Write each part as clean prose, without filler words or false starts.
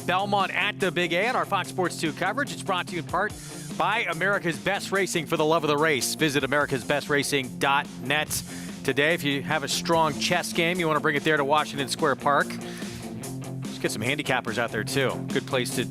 Belmont at the Big A on our Fox Sports 2 coverage. It's brought to you in part by America's Best Racing. For the love of the race, visit americasbestracing.net. Today, if you have a strong chess game, you want to bring it there to Washington Square Park. Just get some handicappers out there, too. Good place to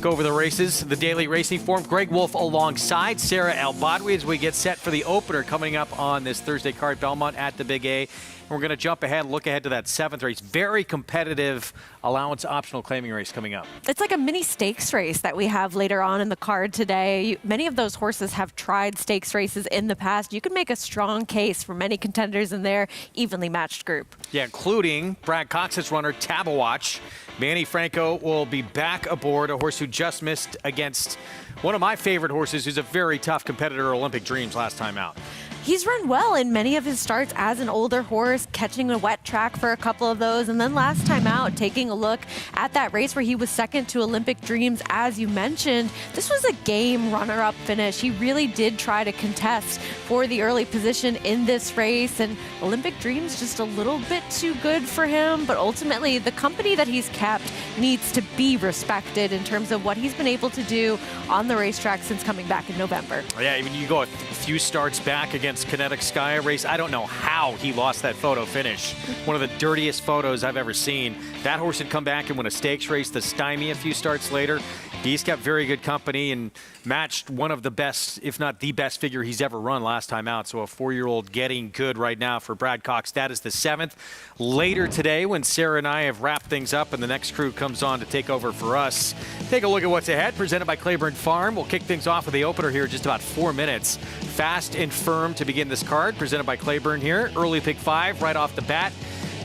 go over the races. The daily racing form. Greg Wolf alongside Sarah Albadwi as we get set for the opener coming up on this Thursday card. Belmont at the Big A. And we're going to jump ahead and look ahead to that 7th race. Very competitive allowance optional claiming race coming up. It's like a mini stakes race that we have later on in the card today. Many of those horses have tried stakes races in the past. You can make a strong case for many contenders in their evenly matched group. Yeah, including Brad Cox's runner, Tabawatch. Manny Franco will be back aboard, a horse who just missed against one of my favorite horses, who's a very tough competitor, Olympic Dreams, last time out. He's run well in many of his starts as an older horse, catching a wet track for a couple of those. And then last time out, taking a look at that race where he was second to Olympic Dreams, as you mentioned, this was a game runner-up finish. He really did try to contest for the early position in this race. And Olympic Dreams just a little bit too good for him. But ultimately, the company that he's kept needs to be respected in terms of what he's been able to do on the racetrack since coming back in November. Yeah, even you go a few starts back against Kinetic Sky race. I don't know how he lost that photo finish. One of the dirtiest photos I've ever seen. That horse had come back and won a stakes race, the Stymie, a few starts later. He's kept very good company and matched one of the best, if not the best figure he's ever run last time out. So a 4-year-old getting good right now for Brad Cox. That is the 7th. Later today, when Sarah and I have wrapped things up and the next crew comes on to take over for us, take a look at what's ahead. Presented by Claiborne Farm. We'll kick things off with the opener here in just about 4 minutes. Fast and Firm to begin this card. Presented by Claiborne here. Early pick 5 right off the bat.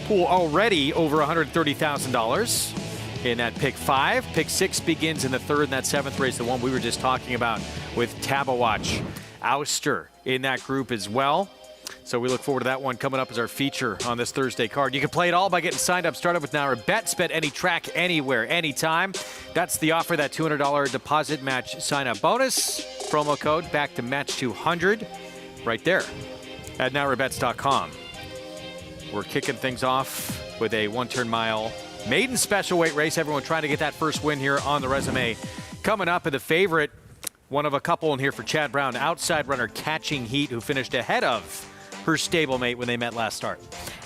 Pool already over $130,000. In that pick 5. Pick 6 begins in the 3rd, and that 7th race, the one we were just talking about with Tabawatch. Ouster in that group as well. So we look forward to that one coming up as our feature on this Thursday card. You can play it all by getting signed up. Start up with NaraBet. Bet any track, anywhere, anytime. That's the offer, that $200 deposit match sign-up bonus. Promo code back to match 200 right there at NaraBets.com. We're kicking things off with a 1-turn mile maiden special weight race. Everyone trying to get that first win here on the resume. Coming up, and the favorite, one of a couple in here for Chad Brown, outside runner Catching Heat, who finished ahead of her stablemate when they met last start.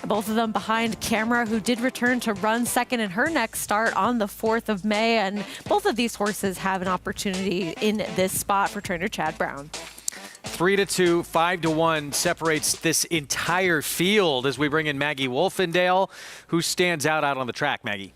Both of them behind Camera, who did return to run second in her next start on the 4th of May. And both of these horses have an opportunity in this spot for trainer Chad Brown. 3-2, 5-1 separates this entire field as we bring in Maggie Wolfendale. Who stands out on the track, Maggie?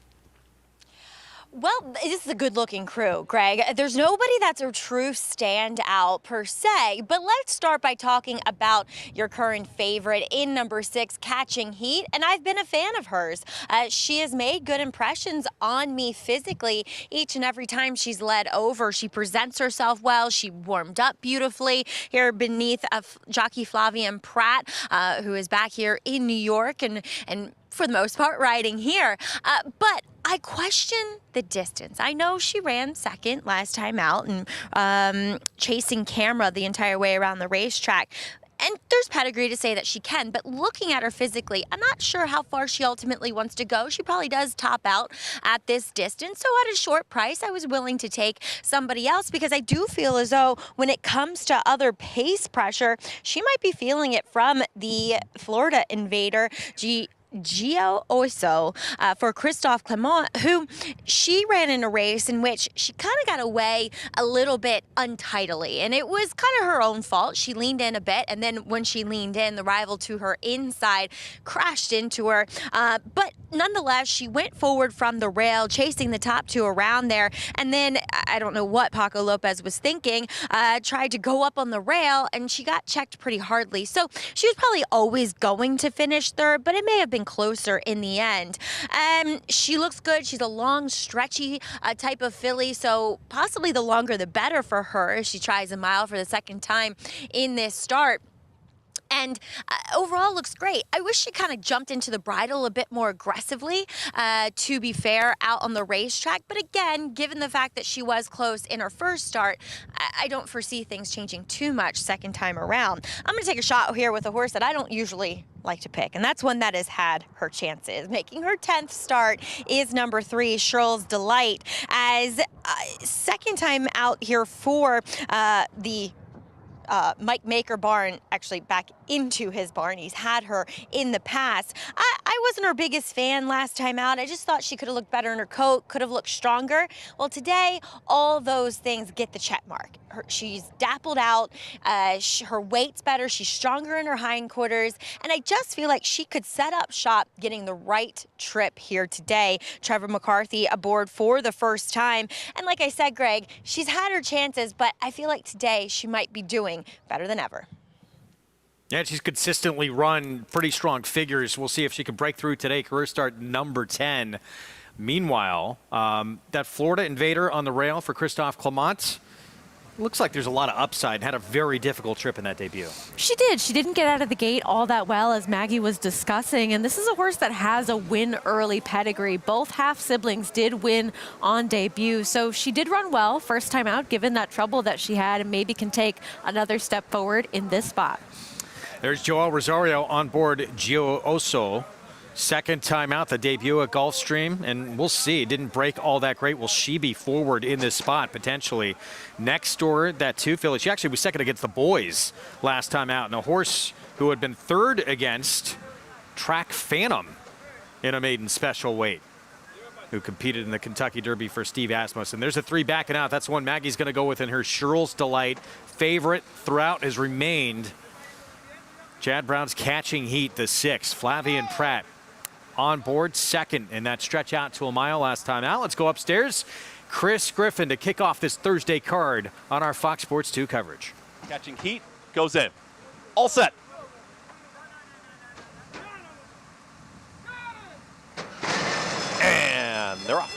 Well, this is a good-looking crew, Greg. There's nobody that's a true standout per se, but let's start by talking about your current favorite in number 6, Catching Heat, and I've been a fan of hers. She has made good impressions on me physically each and every time she's led over. She presents herself well. She warmed up beautifully here beneath jockey Flavien Prat, who is back here in New York and for the most part riding here. But I question the distance. I know she ran second last time out and chasing Camera the entire way around the racetrack. And there's pedigree to say that she can, but looking at her physically, I'm not sure how far she ultimately wants to go. She probably does top out at this distance. So at a short price, I was willing to take somebody else because I do feel as though when it comes to other pace pressure, she might be feeling it from the Florida Invader, Gio Oso, for Christophe Clement, who she ran in a race in which she kind of got away a little bit untidily, and it was kind of her own fault. She leaned in a bit, and then when she leaned in, the rival to her inside crashed into her, but nonetheless, she went forward from the rail, chasing the top two around there, and then I don't know what Paco Lopez was thinking, tried to go up on the rail, and she got checked pretty hardly. So she was probably always going to finish 3rd, but it may have been closer in the end. She looks good. She's a long, stretchy type of filly, so possibly the longer the better for her as she tries a mile for the 2nd time in this start. And overall looks great. I wish she kind of jumped into the bridle a bit more aggressively, to be fair, out on the racetrack. But again, given the fact that she was close in her first start, I don't foresee things changing too much second time around. I'm going to take a shot here with a horse that I don't usually like to pick, and that's one that has had her chances. Making her 10th start is number 3, Shirl's Delight, as second time out here for the Mike Maker barn, actually back into his barn. He's had her in the past. I wasn't her biggest fan last time out. I just thought she could have looked better in her coat, could have looked stronger. Well, today, all those things get the check mark. She's dappled out, her weight's better, she's stronger in her hindquarters, and I just feel like she could set up shop getting the right trip here today. Trevor McCarthy aboard for the first time, and like I said, Greg, she's had her chances, but I feel like today she might be doing better than ever. Yeah, she's consistently run pretty strong figures. We'll see if she can break through today. Career start number 10. Meanwhile, that Florida Invader on the rail for Christophe Clement. Looks like there's a lot of upside and had a very difficult trip in that debut. She did. She didn't get out of the gate all that well, as Maggie was discussing. And this is a horse that has a win early pedigree. Both half siblings did win on debut. So she did run well first time out, given that trouble that she had, and maybe can take another step forward in this spot. There's Joel Rosario on board Gio Oso. Second time out, the debut at Gulfstream, and we'll see. Didn't break all that great. Will she be forward in this spot potentially? Next door, that 2 filly. She actually was second against the boys last time out, and a horse who had been third against Track Phantom in a maiden special weight, who competed in the Kentucky Derby for Steve Asmussen. There's a 3 backing out. That's one Maggie's going to go with in her Shirl's Delight. Favorite throughout has remained Chad Brown's Catching Heat, the 6. Flavian Pratt on board second in that stretch out to a mile last time out. Let's go upstairs. Chris Griffin to kick off this Thursday card on our Fox Sports 2 coverage. Catching Heat goes in. All set. And they're off.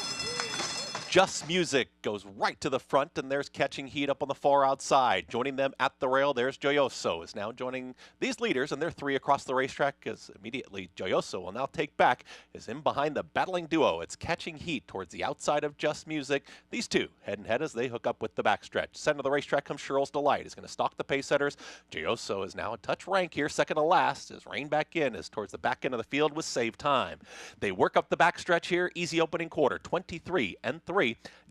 Just Music goes right to the front, and there's Catching Heat up on the far outside. Joining them at the rail, there's Joyoso is now joining these leaders, and they're 3 across the racetrack, as immediately Joyoso will now take back, is in behind the battling duo. It's Catching Heat towards the outside of Just Music. These two head and head as they hook up with the backstretch. Center of the racetrack comes Shirl's Delight. Is going to stalk the pace setters. Joyoso is now a touch rank here, second to last, as rein back in is towards the back end of the field with Save Time. They work up the backstretch here, easy opening quarter, 23-3.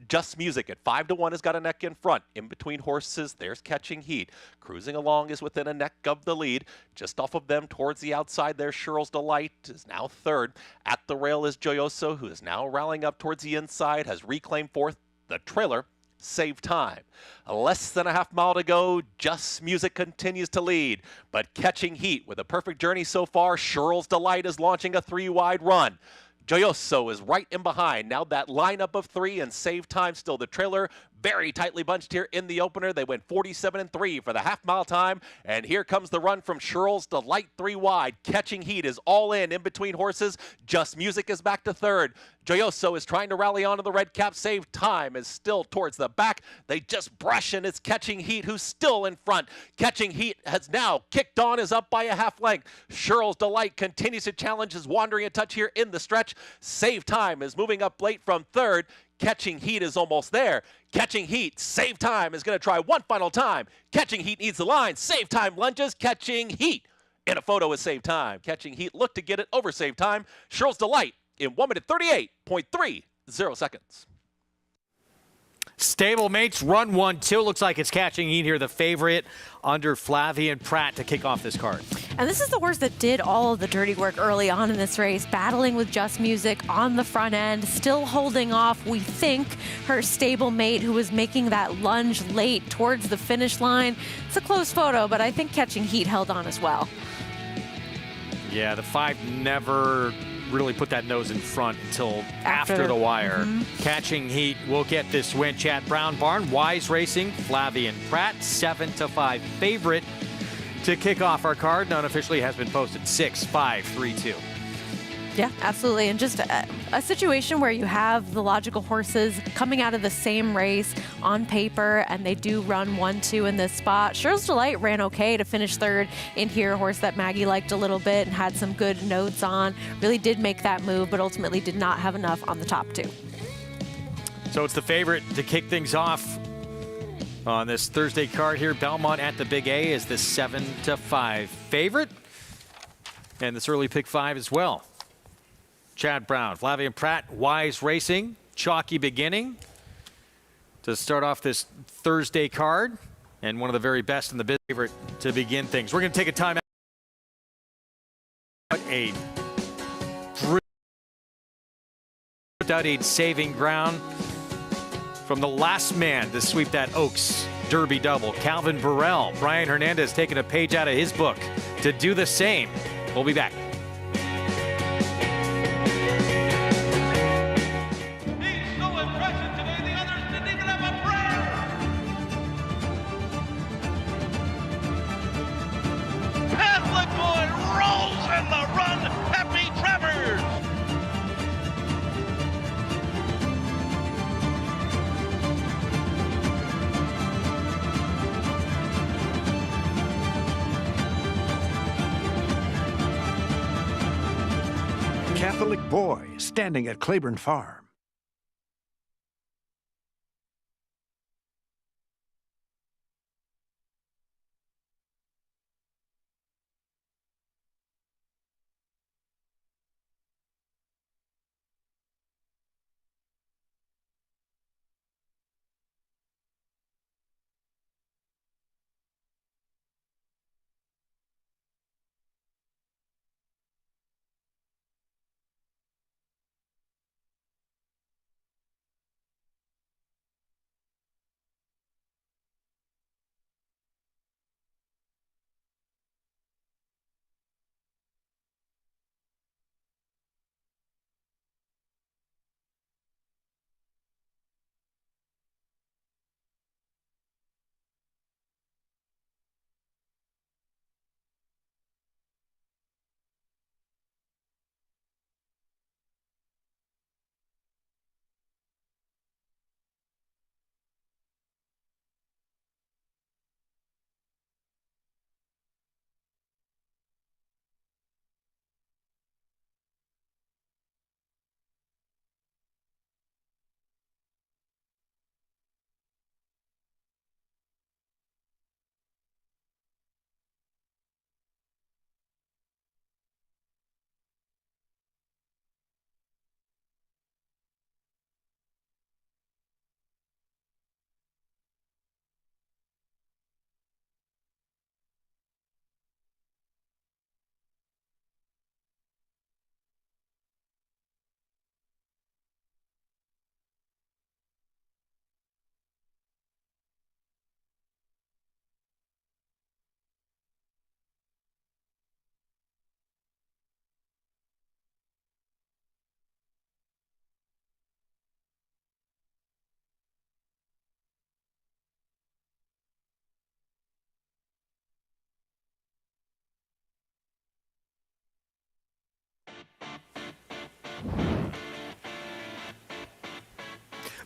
Just Music at 5-1 has got a neck in front. In between horses, there's Catching Heat. Cruising along is within a neck of the lead. Just off of them towards the outside, there's Shirl's Delight is now third. At the rail is Joyoso, who is now rallying up towards the inside, has reclaimed fourth. The trailer, Save Time. Less than a half mile to go. Just Music continues to lead, but Catching Heat with a perfect journey so far. Shirl's Delight is launching a 3-wide run. Joyoso is right in behind. Now that lineup of 3 and Save Time still the trailer. Very tightly bunched here in the opener. They went 47-3 for the half-mile time. And here comes the run from Shirl's Delight 3 wide. Catching Heat is all in between horses. Just Music is back to third. Joyoso is trying to rally onto the red cap. Save Time is still towards the back. They just brush, and it's Catching Heat who's still in front. Catching Heat has now kicked on, is up by a half length. Shirl's Delight continues to challenge, is wandering a touch here in the stretch. Save Time is moving up late from third. Catching Heat is almost there. Catching Heat, Save Time is going to try one final time. Catching Heat needs the line. Save Time lunges. Catching Heat in a photo with Save Time. Catching Heat looked to get it over Save Time. Shirl's Delight in 1 minute 38.30 seconds. Stablemates run 1-2. Looks like it's Catching Heat here, the favorite under Flavian Pratt to kick off this card. And this is the horse that did all of the dirty work early on in this race, battling with Just Music on the front end, still holding off, we think, her stablemate, who was making that lunge late towards the finish line. It's a close photo, but I think Catching Heat held on as well. Yeah, the 5 never really put that nose in front until after the wire. Catching Heat will get this win. Chad Brown barn, Wise Racing, Flavian Pratt, 7-5 favorite to kick off our card. Unofficially has been posted 6-5-3-2. Yeah, absolutely. And just a situation where you have the logical horses coming out of the same race on paper, and they do run 1-2 in this spot. Cheryl's Delight ran okay to finish third in here, a horse that Maggie liked a little bit and had some good notes on. Really did make that move, but ultimately did not have enough on the top two. So it's the favorite to kick things off on this Thursday card here. Belmont at the Big A is the 7-5 favorite. And this early pick 5 as well. Chad Brown, Flavien Prat, Wise Racing, chalky beginning to start off this Thursday card, and one of the very best in the business favorite to begin things. We're going to take a time out. A studied saving ground from the last man to sweep that Oaks Derby double. Calvin Burrell, Brian Hernandez taking a page out of his book to do the same. We'll be back. Catholic boy standing at Claiborne Farm.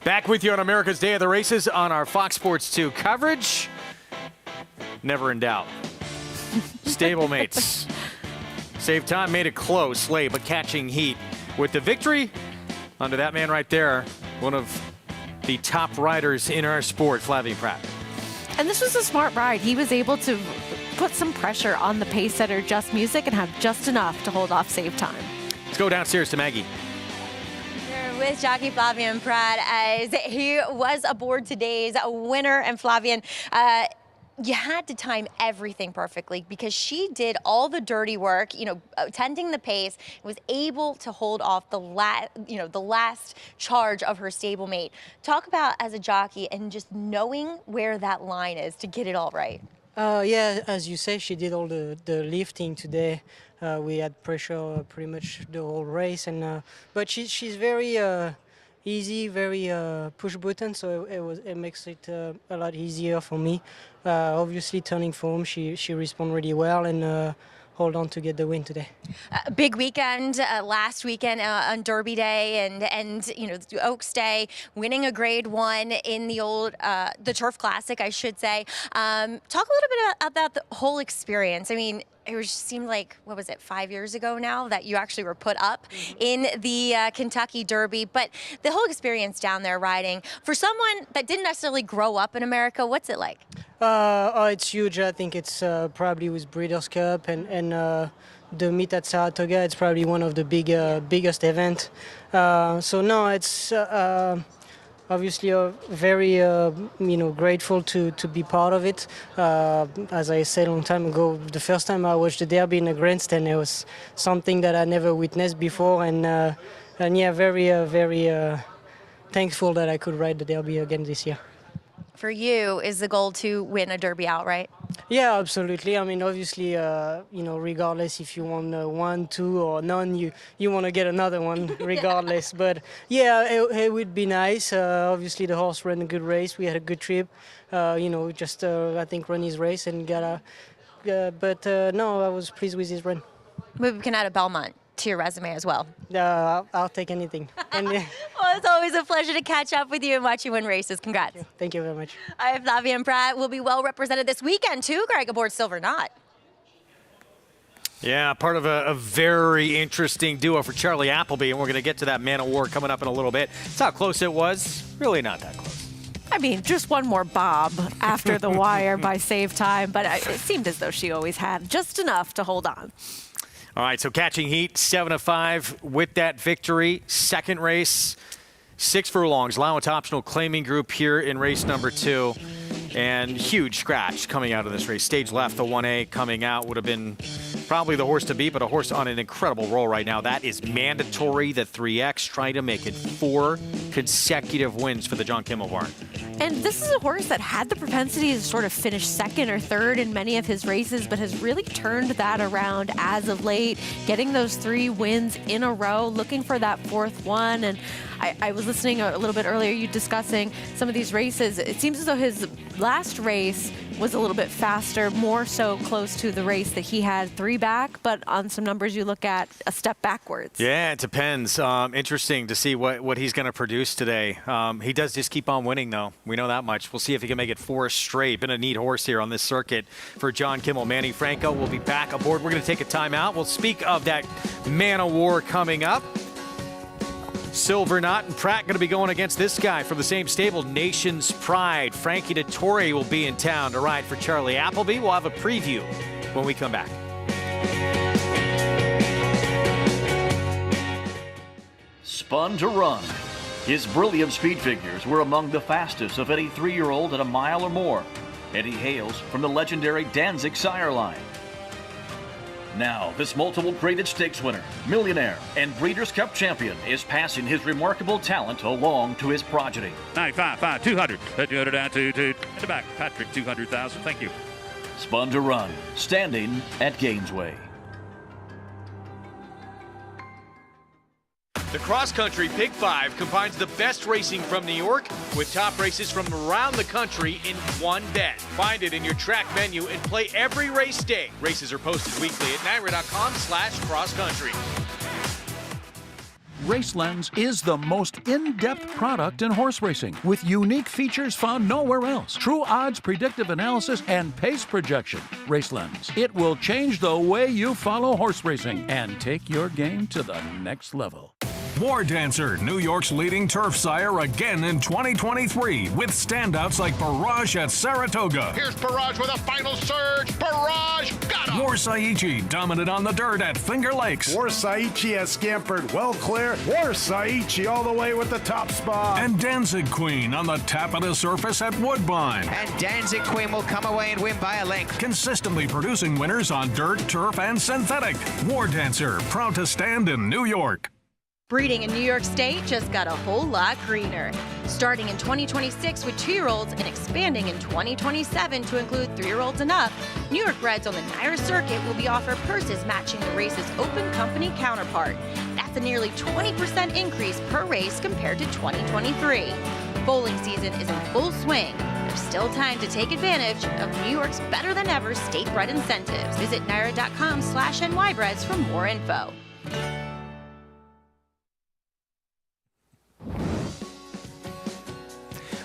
Back with you on America's Day of the Races on our Fox Sports 2 coverage. Never in doubt. Stablemates. Saved time, made it close late, but catching heat with the victory under that man right there, one of the top riders in our sport, Flavien Prat. And this was a smart ride. He was able to put some pressure on the pace setter, Just Music, and have just enough to hold off save time. Let's go downstairs to Maggie. With jockey Flavien Prat as he was aboard today's winner. And Flavien, you had to time everything perfectly because she did all the dirty work, tending the pace, was able to hold off the last charge of her stablemate. Talk about as a jockey and just knowing where that line is to get it all right. Yeah, as you say, she did all the lifting today. We had pressure pretty much the whole race, and but she's very easy, very push button, so it makes it a lot easier for me. Obviously, turning form, she responded really well, and hold on to get the win today. Big weekend last weekend on Derby Day and you know Oaks Day, winning a Grade 1 in the Turf Classic, I should say. Talk a little bit about the whole experience. I mean, it seemed like, what was it, 5 years ago now that you actually were put up in the Kentucky Derby, but the whole experience down there riding, for someone that didn't necessarily grow up in America, what's it like? Oh, it's huge. I think it's probably with Breeders' Cup and the meet at Saratoga. It's probably one of the biggest events. So no, it's obviously very grateful to be part of it. As I said a long time ago, the first time I watched the Derby in the grandstand, it was something that I never witnessed before, and yeah, very thankful that I could ride the Derby again this year. For you, is the goal to win a Derby outright? Yeah, absolutely. I mean, obviously, regardless if you won 1, 2, or none, you want to get another one regardless. But yeah, it would be nice. Obviously, the horse ran a good race. We had a good trip. Just I think run his race and got a. But no, I was pleased with his run. Maybe we can add a Belmont to your resume as well. I'll take anything. And, Well, it's always a pleasure to catch up with you and watch you win races. Congrats. Thank you very much. I'm Flavia and Pratt. Will be well represented this weekend too, Greg, aboard Silver Knot. Yeah, part of a very interesting duo for Charlie Appleby, and we're going to get to that Man of War coming up in a little bit. That's how close it was. Really not that close. I mean, just one more bob after the wire by save time, but it seemed as though she always had just enough to hold on. All right, so catching heat, 7-5 with that victory. Second race, 6 furlongs. Allowance optional claiming group here in race number 2. And huge scratch coming out of this race. Stage left, the 1A coming out would have been probably the horse to beat, but a horse on an incredible roll right now. That is mandatory, the 3X, trying to make it 4 consecutive wins for the John Kimmel barn. And this is a horse that had the propensity to sort of finish second or third in many of his races, but has really turned that around as of late, getting those 3 wins in a row, looking for that 4th one. And I was listening a little bit earlier, you discussing some of these races. It seems as though his last race was a little bit faster, more so close to the race that he had 3 back, but on some numbers you look at a step backwards. Yeah, it depends. Interesting to see what he's going to produce today. He does just keep on winning, though. We know that much. We'll see if he can make it 4 straight. Been a neat horse here on this circuit for John Kimmel. Manny Franco will be back aboard. We're going to take a timeout. We'll speak of that Man of War coming up. Silver Knot and Pratt going to be going against this guy from the same stable, Nation's Pride. Frankie Dettori will be in town to ride for Charlie Appleby. We'll have a preview when we come back. Spun to Run. His brilliant speed figures were among the fastest of any 3-year-old at a mile or more, and he hails from the legendary Danzig sire line. Now, this multiple graded stakes winner, millionaire, and Breeders' Cup champion is passing his remarkable talent along to his progeny. 95, 5, 200, 200 down, 2, in the back, Patrick, 200,000, thank you. Spun to Run, standing at Gainesway. The Cross Country Pick 5 combines the best racing from New York with top races from around the country in one bet. Find it in your track menu and play every race day. Races are posted weekly at NYRA.com/crosscountry. RaceLens is the most in-depth product in horse racing with unique features found nowhere else. True odds, predictive analysis, and pace projection. RaceLens. It will change the way you follow horse racing and take your game to the next level. War Dancer, New York's leading turf sire again in 2023 with standouts like Barrage at Saratoga. Here's Barrage with a final surge. Barrage got him. War Saichi dominant on the dirt at Finger Lakes. War Saichi has scampered well clear. War Saichi all the way with the top spot. And Danzig Queen on the tap of the surface at Woodbine. And Danzig Queen will come away and win by a length. Consistently producing winners on dirt, turf, and synthetic. War Dancer, proud to stand in New York. Breeding in New York State just got a whole lot greener. Starting in 2026 with 2-year-olds and expanding in 2027 to include 3-year-olds and up, New York breds on the NYRA circuit will be offered purses matching the race's open company counterpart. That's a nearly 20% increase per race compared to 2023. Bowling season is in full swing. there's still time to take advantage of New York's better than ever state-bred incentives. Visit naira.com/nybreds for more info.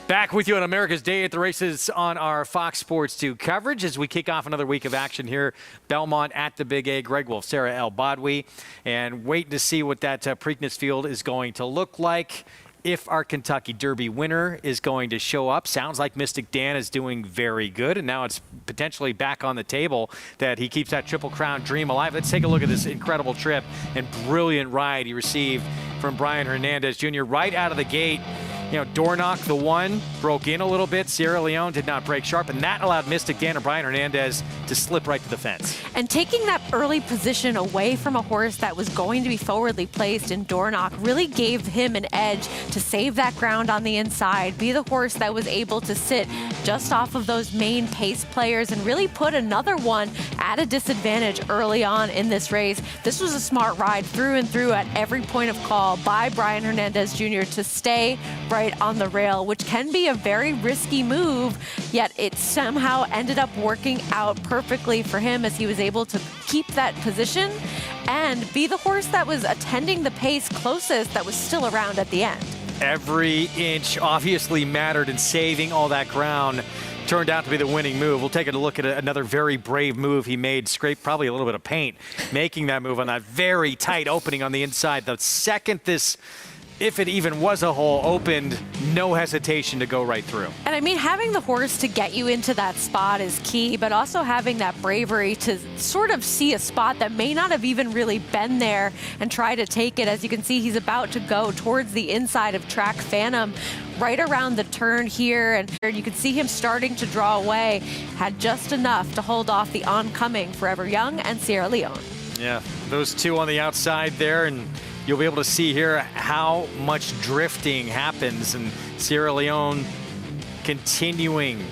Back with you on America's Day at the Races on our Fox Sports 2 coverage as we kick off another week of action here. Belmont at the Big A. Greg Wolf, Sarah L. Bodwy, and waiting to see what that Preakness field is going to look like. If our Kentucky Derby winner is going to show up. Sounds like Mystic Dan is doing very good, and now it's potentially back on the table that he keeps that Triple Crown dream alive. Let's take a look at this incredible trip and brilliant ride he received from Brian Hernandez Jr. right out of the gate. You know, door knock, the one, broke in a little bit. Sierra Leone did not break sharp, and that allowed Mystic Dan and Brian Hernandez to slip right to the fence. And taking that early position away from a horse that was going to be forwardly placed in door knock really gave him an edge to save that ground on the inside, be the horse that was able to sit just off of those main pace players and really put another one at a disadvantage early on in this race. This was a smart ride through and through at every point of call by Brian Hernandez Jr. to stay right on the rail, which can be a very risky move, yet it somehow ended up working out perfectly for him as he was able to keep that position and be the horse that was attending the pace closest that was still around at the end. Every inch obviously mattered in saving all that ground. Turned out to be the winning move. We'll take a look at another very brave move he made. Scraped probably a little bit of paint making that move on that very tight opening on the inside. The second this, if it even was a hole, opened, no hesitation to go right through. And I mean, having the horse to get you into that spot is key, but also having that bravery to sort of see a spot that may not have even really been there and try to take it. As you can see, he's about to go towards the inside of Track Phantom, right around the turn here, and you can see him starting to draw away. Had just enough to hold off the oncoming Forever Young and Sierra Leone. Yeah, those two on the outside there, and you'll be able to see here how much drifting happens, and Sierra Leone continuing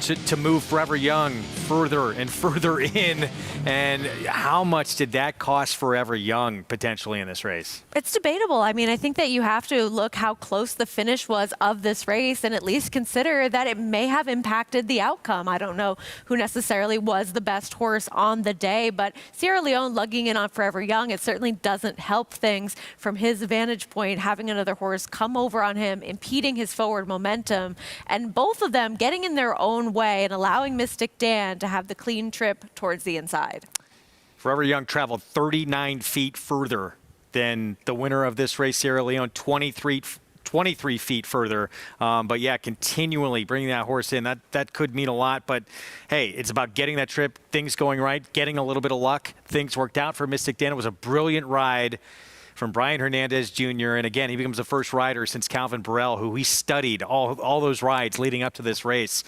to move Forever Young further and further in. And how much did that cost Forever Young potentially in this race? It's debatable. I mean, I think that you have to look how close the finish was of this race and at least consider that it may have impacted the outcome. I don't know who necessarily was the best horse on the day, but Sierra Leone lugging in on Forever Young, it certainly doesn't help things from his vantage point, having another horse come over on him, impeding his forward momentum, and both of them getting in their own way and allowing Mystic Dan to have the clean trip towards the inside. Forever Young traveled 39 feet further than the winner of this race, Sierra Leone, 23 feet further. But yeah, continually bringing that horse in, that could mean a lot. But hey, it's about getting that trip, things going right, getting a little bit of luck. Things worked out for Mystic Dan. It was a brilliant ride from Brian Hernandez Jr. And again, he becomes the first rider since Calvin Burrell, who he studied all those rides leading up to this race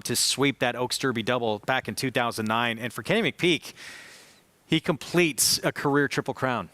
to sweep that Oaks Derby double back in 2009. And for Kenny McPeak, he completes a career Triple Crown,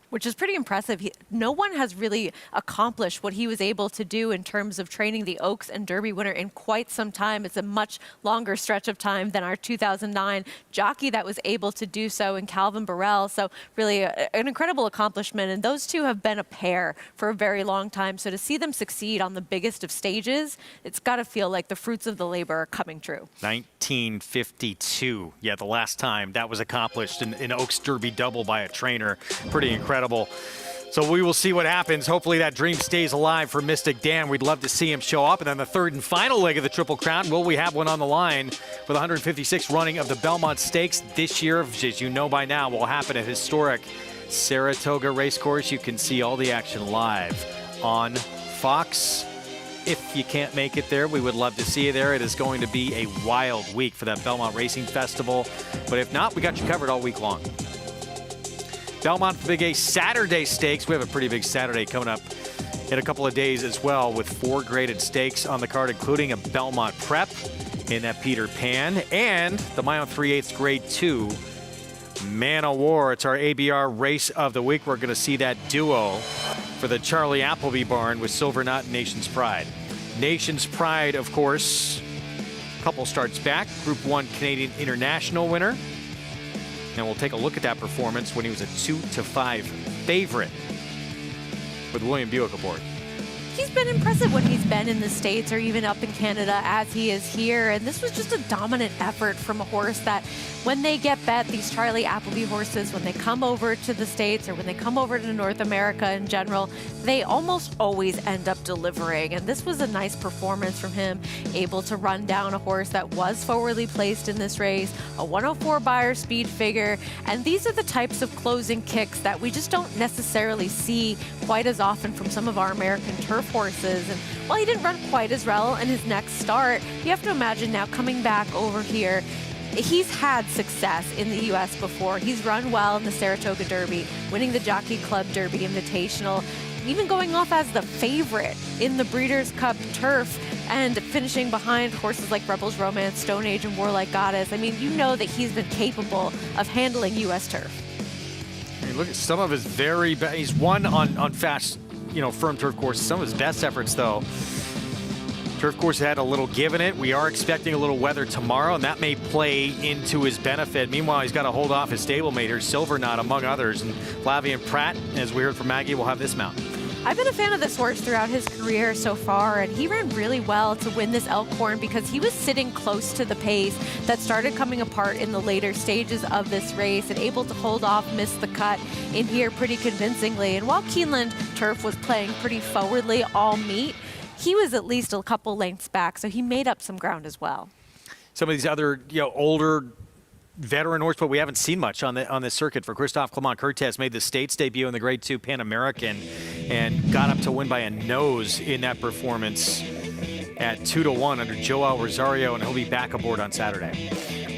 which is pretty impressive. No one has really accomplished what he was able to do in terms of training the Oaks and Derby winner in quite some time. It's a much longer stretch of time than our 2009 jockey that was able to do so in Calvin Burrell. So really an incredible accomplishment. And those two have been a pair for a very long time. So to see them succeed on the biggest of stages, it's got to feel like the fruits of the labor are coming true. 1952. Yeah, the last time that was accomplished in Oaks Derby double by a trainer. Pretty incredible. So we will see what happens. Hopefully that dream stays alive for Mystic Dan. We'd love to see him show up. And then the third and final leg of the Triple Crown, will we have one on the line with 156 running of the Belmont Stakes this year, as you know by now, will happen at historic Saratoga Racecourse. You can see all the action live on Fox. If you can't make it there, we would love to see you there. It is going to be a wild week for that Belmont Racing Festival. But if not, we got you covered all week long. Belmont Big A Saturday Stakes. We have a pretty big Saturday coming up in a couple of days as well, with 4 graded stakes on the card, including a Belmont Prep in that Peter Pan and the Mile 3/8 Grade 2 Man o' War. It's our ABR race of the week. We're going to see that duo for the Charlie Appleby barn with Silver Knot and Nation's Pride. Nation's Pride, of course, a couple starts back. Group 1 Canadian International winner. And we'll take a look at that performance when he was a 2-5 favorite with William Buick aboard. he's been impressive when he's been in the States or even up in Canada as he is here. And this was just a dominant effort from a horse that when they get bet, these Charlie Appleby horses, when they come over to the States or when they come over to North America in general, they almost always end up delivering. And this was a nice performance from him, able to run down a horse that was forwardly placed in this race, a 104 Beyer speed figure. And these are the types of closing kicks that we just don't necessarily see quite as often from some of our American turf horses. And while he didn't run quite as well in his next start, you have to imagine now coming back over here, he's had success in the U.S. before. He's run well in the Saratoga Derby, winning the Jockey Club Derby Invitational, even going off as the favorite in the Breeders' Cup Turf and finishing behind horses like Rebels Romance, Stone Age, and Warlike Goddess. I mean, you know that he's been capable of handling U.S. turf. I mean, look at some of his very best. He's won on fast, firm turf courses. Some of his best efforts, though. Turf course had a little give in it. We are expecting a little weather tomorrow, and that may play into his benefit. Meanwhile, he's got to hold off his stablemate here, Silver Knot, among others. And Flavien Prat, as we heard from Maggie, will have this mount. I've been a fan of this horse throughout his career so far, and he ran really well to win this Elkhorn because he was sitting close to the pace that started coming apart in the later stages of this race and able to hold off, miss the cut in here pretty convincingly. And while Keeneland Turf was playing pretty forwardly all meet, he was at least a couple lengths back, so he made up some ground as well. Some of these other, older veteran horse, but we haven't seen much on this circuit. For Christophe Clement-Curtis, made the States debut in the Grade 2 Pan American and got up to win by a nose in that performance at 2-1 under Joel Rosario, and he'll be back aboard on Saturday.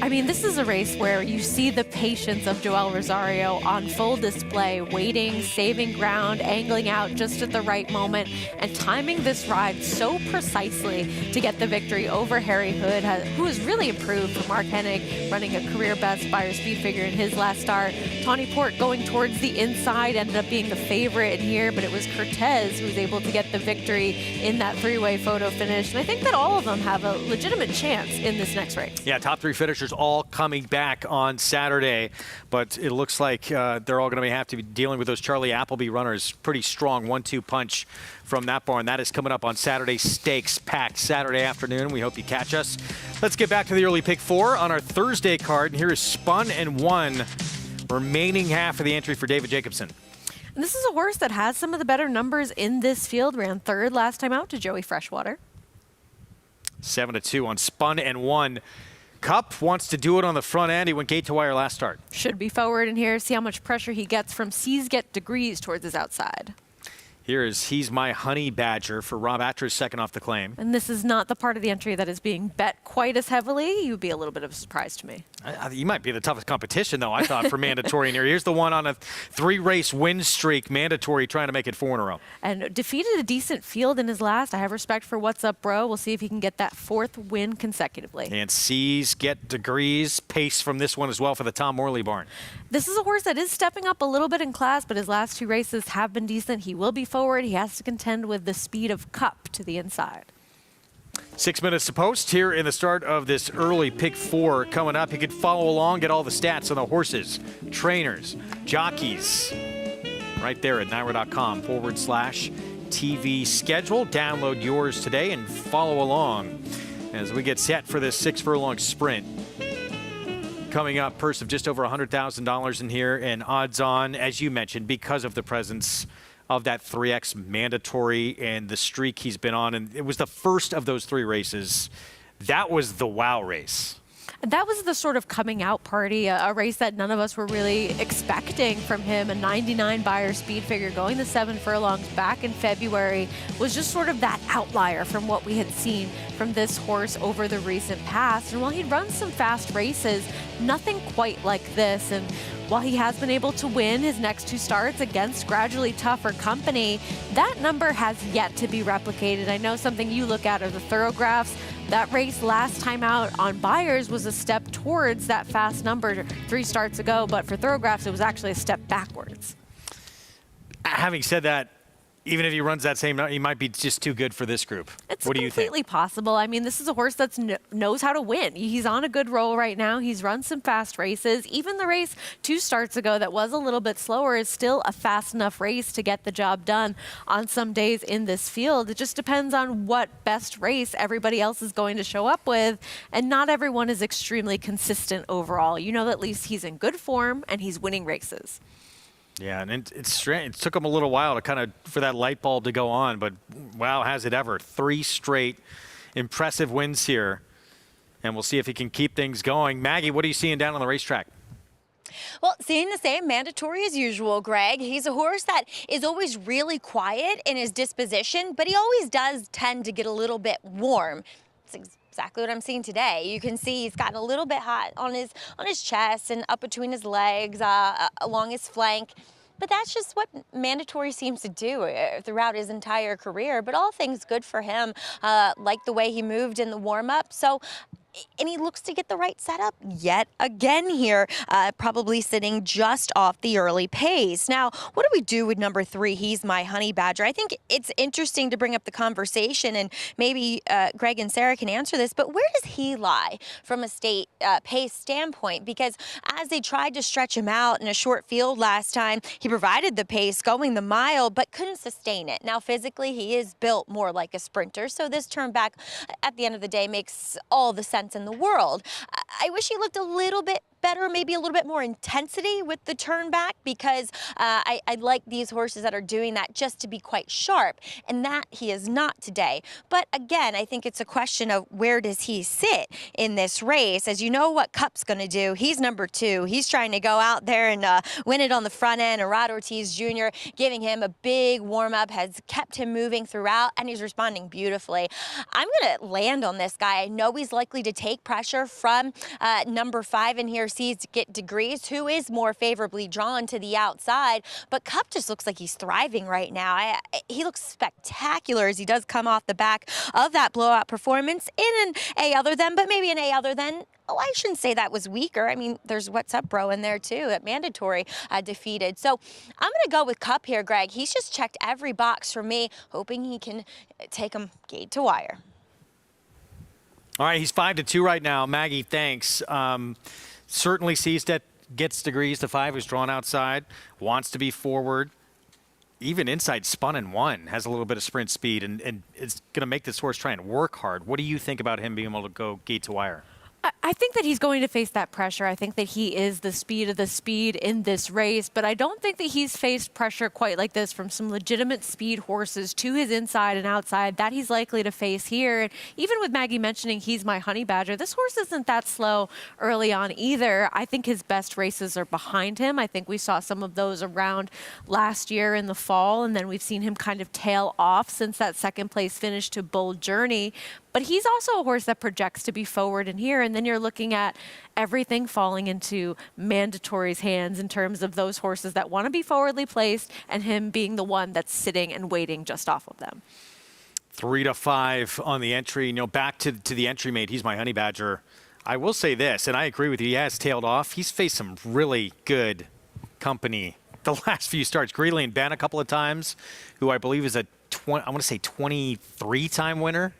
I mean, this is a race where you see the patience of Joel Rosario on full display, waiting, saving ground, angling out just at the right moment, and timing this ride so precisely to get the victory over Harry Hood, who has really improved for Mark Hennig, running a career best Beyer speed figure in his last start. Tawny Port going towards the inside, ended up being the favorite in here, but it was Cortez who was able to get the victory in that three-way photo finish. And I think that all of them have a legitimate chance in this next race. Yeah, top three finishers all coming back on Saturday, but it looks like they're all going to have to be dealing with those Charlie Appleby runners. Pretty strong 1-2 punch from that barn. That is coming up on Saturday. Stakes packed Saturday afternoon. We hope you catch us. Let's get back to the early pick four on our Thursday card. And here is Spun and One, remaining half of the entry for David Jacobson. And this is a horse that has some of the better numbers in this field. Ran third last time out to Joey Freshwater. 7-2 on Spun and One. Cup wants to do it on the front end. He went gate to wire last start. Should be forward in here. See how much pressure he gets from C's Get Degrees towards his outside. Here is He's My Honey Badger for Rob Atras, second off the claim. And this is not the part of the entry that is being bet quite as heavily. You would be a little bit of a surprise to me. You might be the toughest competition, though, I thought, for mandatory in here. Here's the one on a 3-race win streak, mandatory, trying to make it 4 in a row. And defeated a decent field in his last. I have respect for What's Up, Bro. We'll see if he can get that 4th win consecutively. And C's Get Degrees. Pace from this one as well for the Tom Morley barn. This is a horse that is stepping up a little bit in class, but his last 2 races have been decent. He will be forward. He has to contend with the speed of Cup to the inside. 6 minutes to post here in the start of this early pick 4 coming up. You can follow along, get all the stats on the horses, trainers, jockeys, right there at NYRA.com/TV schedule. Download yours today and follow along as we get set for this 6 furlong sprint. Coming up, purse of just over $100,000 in here, and odds on, as you mentioned, because of the presence of that 3X mandatory and the streak he's been on. And it was the first of those 3 races. That was the wow race. That was the sort of coming out party, a race that none of us were really expecting from him. A 99 Beyer speed figure going the 7 furlongs back in February was just sort of that outlier from what we had seen from this horse over the recent past. And while he'd run some fast races, nothing quite like this. And while he has been able to win his next 2 starts against gradually tougher company, that number has yet to be replicated. I know something you look at are the thoroughgraphs. That race last time out on Beyers was a step towards that fast number 3 starts ago, but for thoroughgraphs, it was actually a step backwards. Having said that, even if he runs that same, he might be just too good for this group. It's what do you think? completely possible. I mean, this is a horse that knows how to win. He's on a good roll right now. He's run some fast races. Even the race 2 starts ago that was a little bit slower is still a fast enough race to get the job done on some days in this field. It just depends on what best race everybody else is going to show up with, and not everyone is extremely consistent overall. You know that at least he's in good form and he's winning races. Yeah, and it's strange. It took him a little while to kind of for that light bulb to go on, but wow, has it ever. 3 straight impressive wins here, and we'll see if he can keep things going. Maggie, what are you seeing down on the racetrack? Well, seeing the same mandatory as usual, Greg. He's a horse that is always really quiet in his disposition, but he always does tend to get a little bit warm. It's exactly what I'm seeing today. You can see he's gotten a little bit hot on his chest and up between his legs, along his flank. But that's just what mandatory seems to do throughout his entire career. But all things good for him, like the way he moved in the warm-up. And he looks to get the right setup yet again here, probably sitting just off the early pace. Now, what do we do with number 3? He's My Honey Badger. I think it's interesting to bring up the conversation, and maybe Greg and Sarah can answer this, but where does he lie from a state pace standpoint? Because as they tried to stretch him out in a short field last time, he provided the pace going the mile, but couldn't sustain it. Now, physically, he is built more like a sprinter, so this turn back at the end of the day makes all the sense in the world. I wish he looked a little bit better, maybe a little bit more intensity with the turn back, because I like these horses that are doing that just to be quite sharp, and that he is not today. But again, I think it's a question of where does he sit in this race. As you know what Cup's going to do. He's number 2. He's trying to go out there and win it on the front end. And Rod Ortiz Jr. giving him a big warm-up, has kept him moving throughout, and he's responding beautifully. I'm going to land on this guy. I know he's likely to take pressure from number 5 in here, sees to get Degrees, who is more favorably drawn to the outside, but Cup just looks like he's thriving right now. He looks spectacular as he does come off the back of that blowout performance in an A other than, but maybe an A other than. Oh, I shouldn't say that was weaker. I mean, there's What's Up Bro in there too, at mandatory defeated. So I'm going to go with Cup here, Greg. He's just checked every box for me, hoping he can take him gate to wire. All right, he's 5-2 right now. Maggie, thanks. Certainly sees that gets Degrees to 5, who's drawn outside, wants to be forward. Even inside spun and won, has a little bit of sprint speed, and it's going to make this horse try and work hard. What do you think about him being able to go gate to wire? I think that he's going to face that pressure. I think that he is the speed of the speed in this race, but I don't think that he's faced pressure quite like this from some legitimate speed horses to his inside and outside that he's likely to face here. And even with Maggie mentioning he's My Honey Badger, this horse isn't that slow early on either. I think his best races are behind him. I think we saw some of those around last year in the fall, and then we've seen him kind of tail off since that second place finish to Bold Journey. But he's also a horse that projects to be forward in here, and then you're looking at everything falling into Mandatory's hands in terms of those horses that want to be forwardly placed and him being the one that's sitting and waiting just off of them. 3-5 on the entry. You know, back to the entry mate, he's My Honey Badger. I will say this, and I agree with you, he has tailed off. He's faced some really good company the last few starts. Greeley and Ben a couple of times, who I believe is a 23-time winner.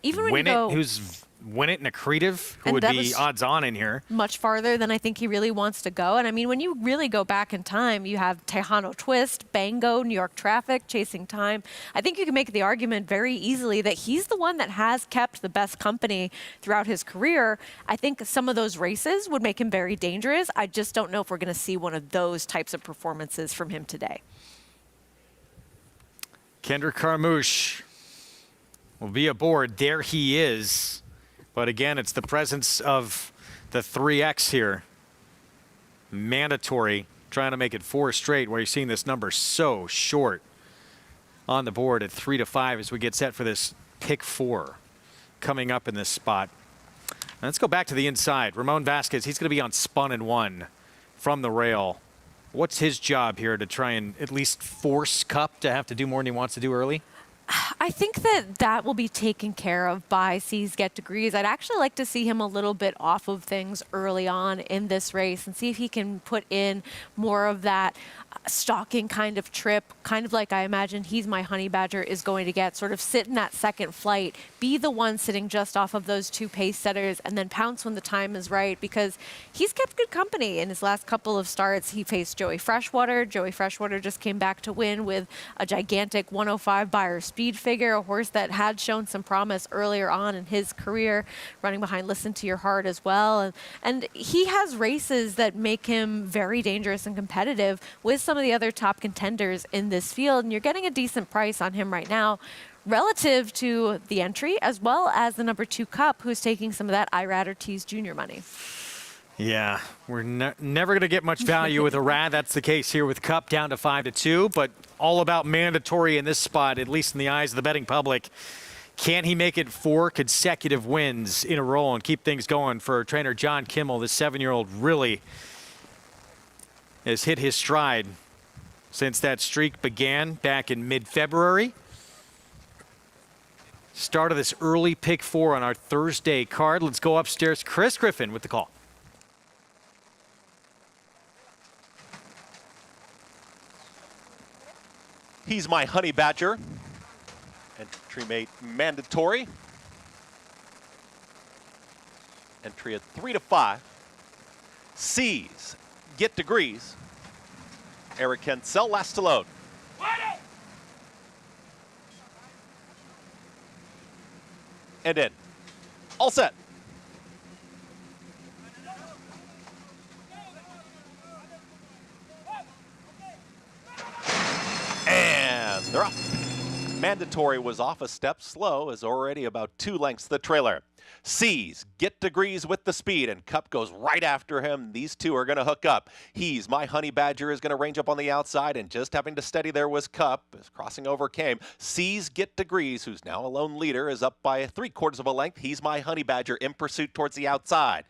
Even when you go, who's Win It and Accretive, who would be odds on in here. Much farther than I think he really wants to go. And I mean, when you really go back in time, you have Tejano Twist, Bango, New York Traffic, Chasing Time. I think you can make the argument very easily that he's the one that has kept the best company throughout his career. I think some of those races would make him very dangerous. I just don't know if we're going to see one of those types of performances from him today. Kendrick Carmouche will be aboard. There he is. But again, it's the presence of the 3X here. Mandatory, trying to make it 4 straight, where you're seeing this number so short on the board at 3-5 as we get set for this pick 4 coming up in this spot. Now let's go back to the inside. Ramon Vasquez, he's going to be on spun and 1 from the rail. What's his job here to try and at least force Cup to have to do more than he wants to do early? I think that will be taken care of by Seas Get Degrees. I'd actually like to see him a little bit off of things early on in this race and see if he can put in more of that stalking kind of trip, kind of like I imagine He's My Honey Badger is going to get, sort of sit in that second flight, be the one sitting just off of those two pace setters, and then pounce when the time is right, because he's kept good company in his last couple of starts. He faced Joey Freshwater. Joey Freshwater just came back to win with a gigantic 105 Beyer speed figure, a horse that had shown some promise earlier on in his career, running behind Listen to Your Heart as well. And he has races that make him very dangerous and competitive with some of the other top contenders in this field, and you're getting a decent price on him right now relative to the entry, as well as the number 2 Cup, who's taking some of that Irad Ortiz Jr. money. Yeah, we're never going to get much value with Irad. That's the case here with Cup down to 5-2, but all about mandatory in this spot, at least in the eyes of the betting public. Can he make it 4 consecutive wins in a row and keep things going for trainer John Kimmel? This 7-year-old really has hit his stride since that streak began back in mid-February. Start of this early pick 4 on our Thursday card. Let's go upstairs. Chris Griffin with the call. He's My Honey Badger. Entry made mandatory. Entry at 3-5. Seas Get Degrees. Eric Hensel last to load. And in. All set. And they're up. Mandatory was off a step slow, is already about 2 lengths the trailer. Seas Get Degrees with the speed, and Cup goes right after him. These two are going to hook up. He's My Honey Badger is going to range up on the outside, and just having to steady there was Cup. As crossing over came, Seas Get Degrees, who's now a lone leader, is up by 3/4 of a length. He's My Honey Badger in pursuit towards the outside.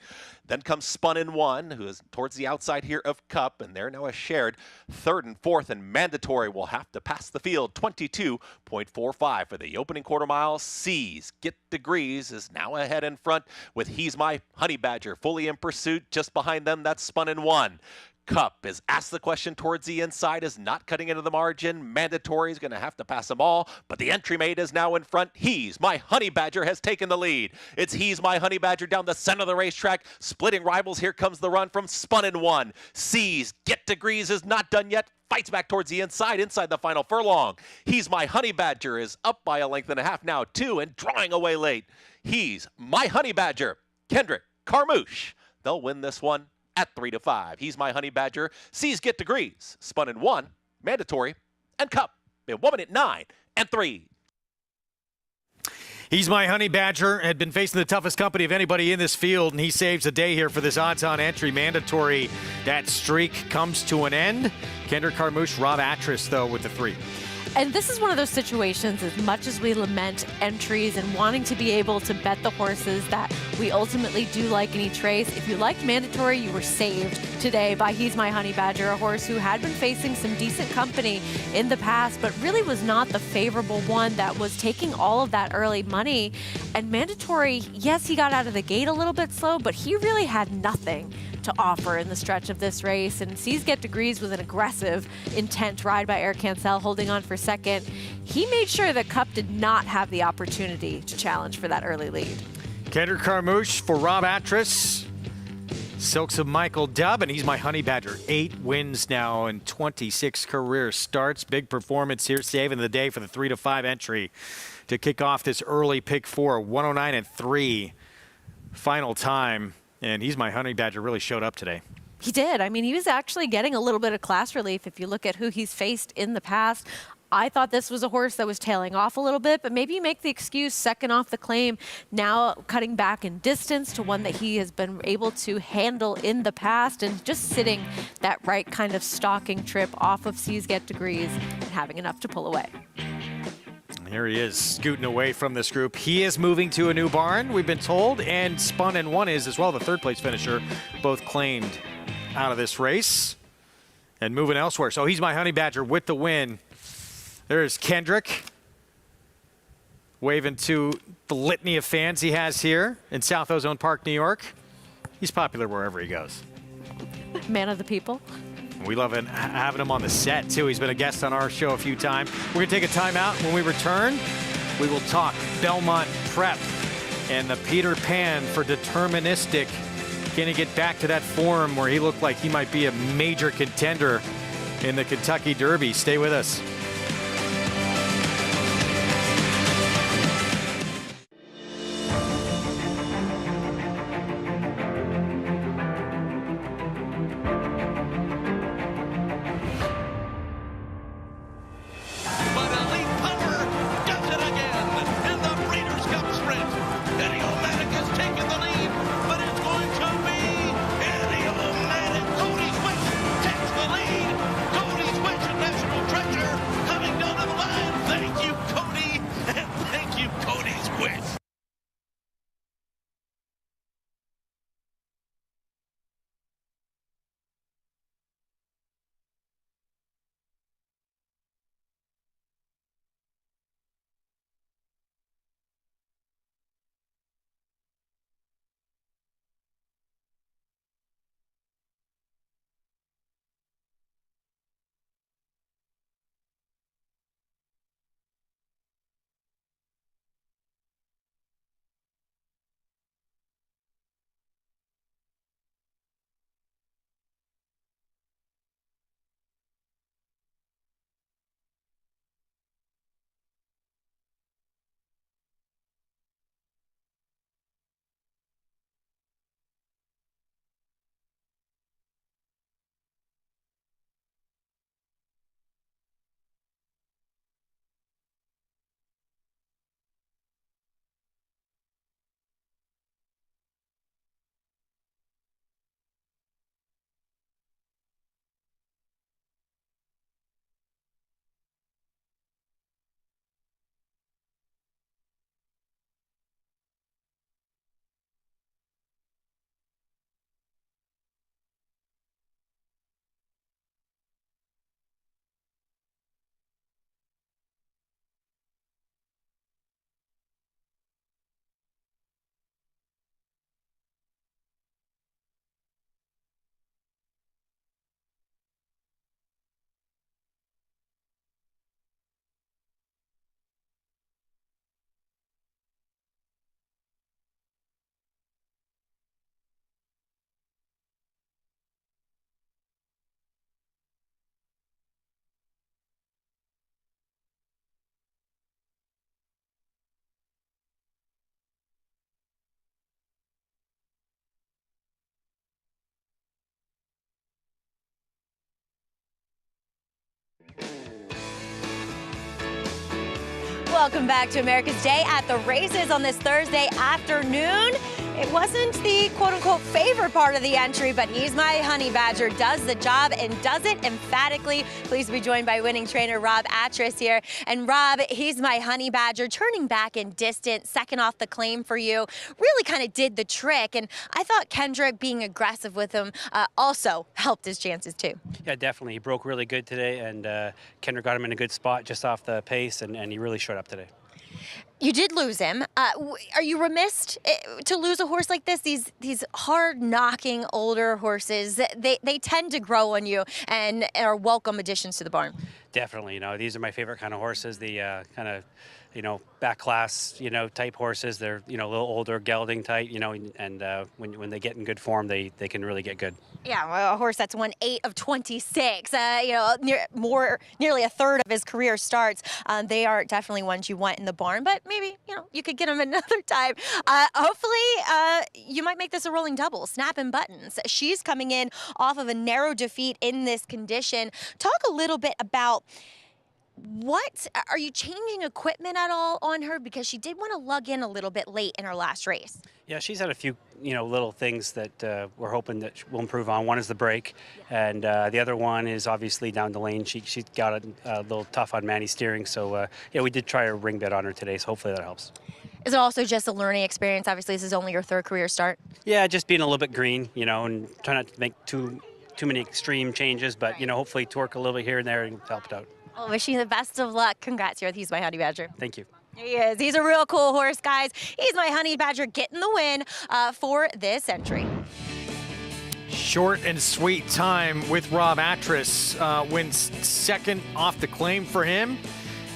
Then comes Spun in 1, who is towards the outside here of Cup, and they're now a shared 3rd and 4th, and Mandatory will have to pass the field. 22.45 for the opening quarter mile. Seas Get Degrees is now ahead in front with He's My Honey Badger fully in pursuit. Just behind them, that's Spun in 1. Cup is asked the question towards the inside, is not cutting into the margin. Mandatory is going to have to pass them all, but the entry mate is now in front. He's My Honey Badger has taken the lead. It's He's My Honey Badger down the center of the racetrack, splitting rivals. Here comes the run from Spun in 1. Seas Get Degrees is not done yet. Fights back towards the inside the final furlong. He's My Honey Badger is up by 1.5 lengths now, 2, and drawing away late. He's My Honey Badger. Kendrick Carmouche. They'll win this one at 3-5. He's My Honey Badger. Seas Get Degrees. Spun in 1. Mandatory. And Cup in 1 minute 9 and 3. He's My Honey Badger had been facing the toughest company of anybody in this field, and he saves the day here for this odds-on entry. Mandatory. That streak comes to an end. Kendrick Carmouche, Rob Atras, though, with the 3. And this is one of those situations, as much as we lament entries and wanting to be able to bet the horses that we ultimately do like in each race, if you liked Mandatory, you were saved today by He's My Honey Badger, a horse who had been facing some decent company in the past, but really was not the favorable one that was taking all of that early money. And Mandatory, yes, he got out of the gate a little bit slow, but he really had nothing to offer in the stretch of this race. And Seas Get Degrees with an aggressive intent ride by Eric Hensel, holding on for second. He made sure that Cup did not have the opportunity to challenge for that early lead. Kendrick Carmouche for Rob Atras. Silks of Michael Dubb, and He's My Honey Badger. 8 wins now and 26 career starts. Big performance here, saving the day for the 3-5 entry to kick off this early pick 4. 109 and 3 final time. And He's My Honey Badger really showed up today. He did. I mean, he was actually getting a little bit of class relief if you look at who he's faced in the past. I thought this was a horse that was tailing off a little bit, but maybe you make the excuse second off the claim, now cutting back in distance to one that he has been able to handle in the past, and just sitting that right kind of stalking trip off of Seas Get Degrees and having enough to pull away. Here he is, scooting away from this group. He is moving to a new barn, we've been told, and Spun in 1 is as well, the 3rd place finisher, both claimed out of this race and moving elsewhere. So He's My Honey Badger with the win. There's Kendrick. waving to the litany of fans he has here in South Ozone Park, New York. He's popular wherever he goes. Man of the people. We love having him on the set, too. He's been a guest on our show a few times. We're going to take a timeout. When we return, we will talk Belmont Prep and the Peter Pan for deterministic. Can he get back to that form where he looked like he might be a major contender in the Kentucky Derby? Stay with us. Welcome back to America's Day at the Races on this Thursday afternoon. It wasn't the quote-unquote favorite part of the entry, but He's My Honey Badger does the job and does it emphatically. Pleased to be joined by winning trainer Rob Atras here. And Rob, He's My Honey Badger turning back in distance, second off the claim for you, really kind of did the trick. And I thought Kendrick being aggressive with him also helped his chances too. Yeah, definitely. He broke really good today, and Kendrick got him in a good spot just off the pace, and he really showed up today. You did lose him. Are you remiss to lose a horse like this? These hard-knocking older horses, they tend to grow on you and are welcome additions to the barn. Definitely. You know, these are my favorite kind of horses. The kind of, you know, back class, you know, type horses. They're, you know, a little older, gelding type, you know, and when they get in good form, they can really get good. Yeah, well, a horse that's won 8 of 26, you know, nearly a third of his career starts. They are definitely ones you want in the barn, but maybe, you know, you could get them another time. Hopefully, you might make this a rolling double. Snapping Buttons. She's coming in off of a narrow defeat in this condition. Talk a little bit about are you changing equipment at all on her? Because she did want to lug in a little bit late in her last race. Yeah, she's had a few, you know, little things that we're hoping that we'll improve on. One is the break, and the other one is obviously down the lane. She got a little tough on Manny steering, so yeah, we did try a ring bet on her today, so hopefully that helps. Is it also just a learning experience? Obviously, this is only your third career start. Yeah, just being a little bit green, you know, and trying not to make too many extreme changes, but, you know, hopefully torque a little bit here and there and help it out. Well, wishing you the best of luck. Congrats here with He's My Honey Badger. Thank you. He is. He's a real cool horse, guys. He's my honey badger getting the win for this entry. Short and sweet time with Rob Atras. Wins second off the claim for him,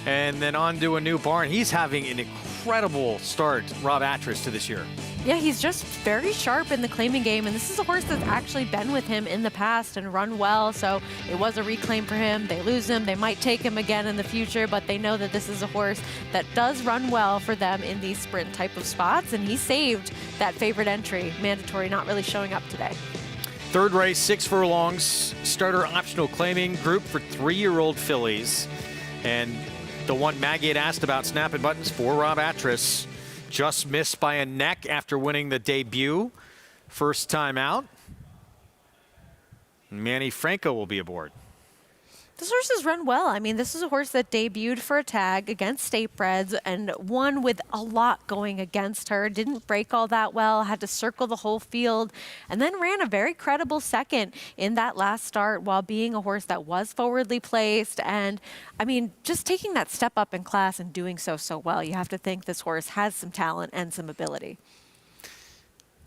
and then on to a new barn. He's having an incredible start, Rob Atras, to this year. Yeah, he's just very sharp in the claiming game, and this is a horse that's actually been with him in the past and run well, so it was a reclaim for him. They lose him. They might take him again in the future, but they know that this is a horse that does run well for them in these sprint type of spots, and he saved that favorite entry, mandatory, not really showing up today. Third race, 6 furlongs, starter optional claiming group for 3-year-old fillies. And the one Maggie had asked about, snapping buttons for Rob Atras. Just missed by a neck after winning the debut. First time out. Manny Franco will be aboard. This horse has run well. I mean, this is a horse that debuted for a tag against State Breds and won with a lot going against her. Didn't break all that well, had to circle the whole field, and then ran a very credible second in that last start while being a horse that was forwardly placed. And, I mean, just taking that step up in class and doing so well, you have to think this horse has some talent and some ability.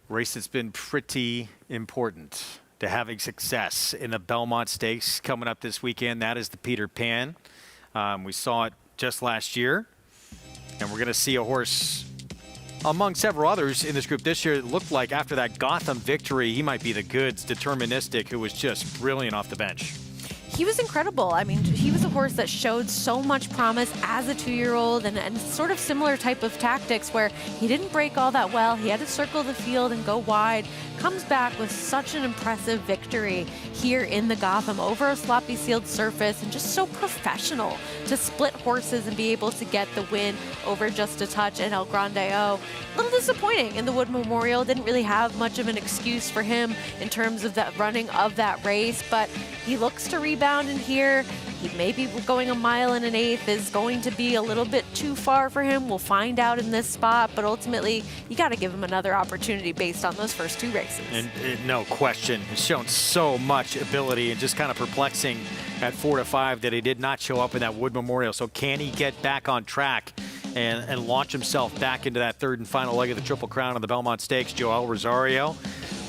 Race that's been pretty important to having success in the Belmont Stakes coming up this weekend. That is the Peter Pan. We saw it just last year, and we're going to see a horse among several others in this group this year. It looked like after that Gotham victory, he might be the goods, Deterministic, who was just brilliant off the bench. He was incredible. I mean, he was a horse that showed so much promise as a 2-year-old and sort of similar type of tactics where he didn't break all that well. He had to circle the field and go wide. Comes back with such an impressive victory here in the Gotham over a sloppy sealed surface, and just so professional to split horses and be able to get the win over Just a Touch and El Grande O. A little disappointing in the Wood Memorial. Didn't really have much of an excuse for him in terms of that running of that race, but he looks to rebound in here. He may be going 1 1/8 is going to be a little bit too far for him. We'll find out in this spot, but ultimately you got to give him another opportunity based on those first 2 races. And no question, he's shown so much ability, and just kind of perplexing at 4 to 5 that he did not show up in that Wood Memorial. So can he get back on track and launch himself back into that third and final leg of the Triple Crown of the Belmont Stakes? Joel Rosario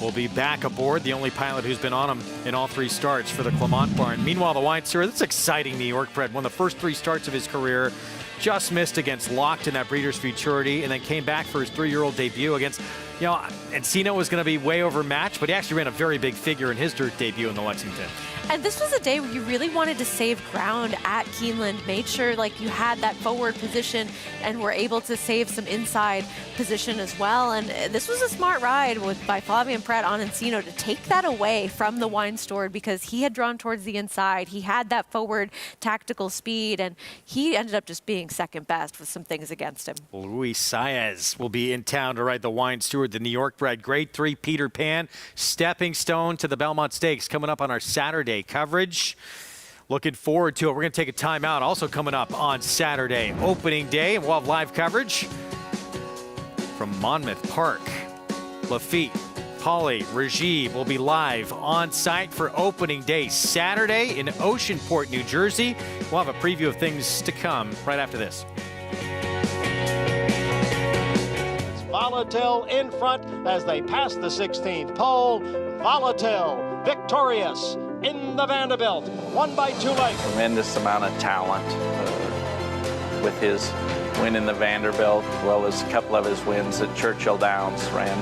will be back aboard, the only pilot who's been on him in all 3 starts for the Clement barn. Meanwhile, the Wine Steward, that's exciting New York bred, won the first 3 starts of his career, just missed against Locked in that Breeders' Futurity, and then came back for his 3-year-old debut against, you know, Encino was going to be way overmatched, but he actually ran a very big figure in his dirt debut in the Lexington. And this was a day where you really wanted to save ground at Keeneland, made sure like you had that forward position and were able to save some inside position as well. And this was a smart ride by Flavien Prat on Encino to take that away from the Wine Steward, because he had drawn towards the inside. He had that forward tactical speed, and he ended up just being second best with some things against him. Luis Saez will be in town to ride the Wine Steward, the New York bred Grade 3 Peter Pan, stepping stone to the Belmont Stakes coming up on our Saturday coverage. Looking forward to it. We're going to take a timeout. Also coming up on Saturday, opening day, and we'll have live coverage from Monmouth Park. Lafitte, Pauly, Rajiv will be live on site for opening day Saturday in Oceanport, New Jersey. We'll have a preview of things to come right after this. Volatile in front as they pass the 16th pole. Volatile victorious in the Vanderbilt, won by 2 lengths. Tremendous amount of talent with his win in the Vanderbilt, as well as a couple of his wins at Churchill Downs. Ran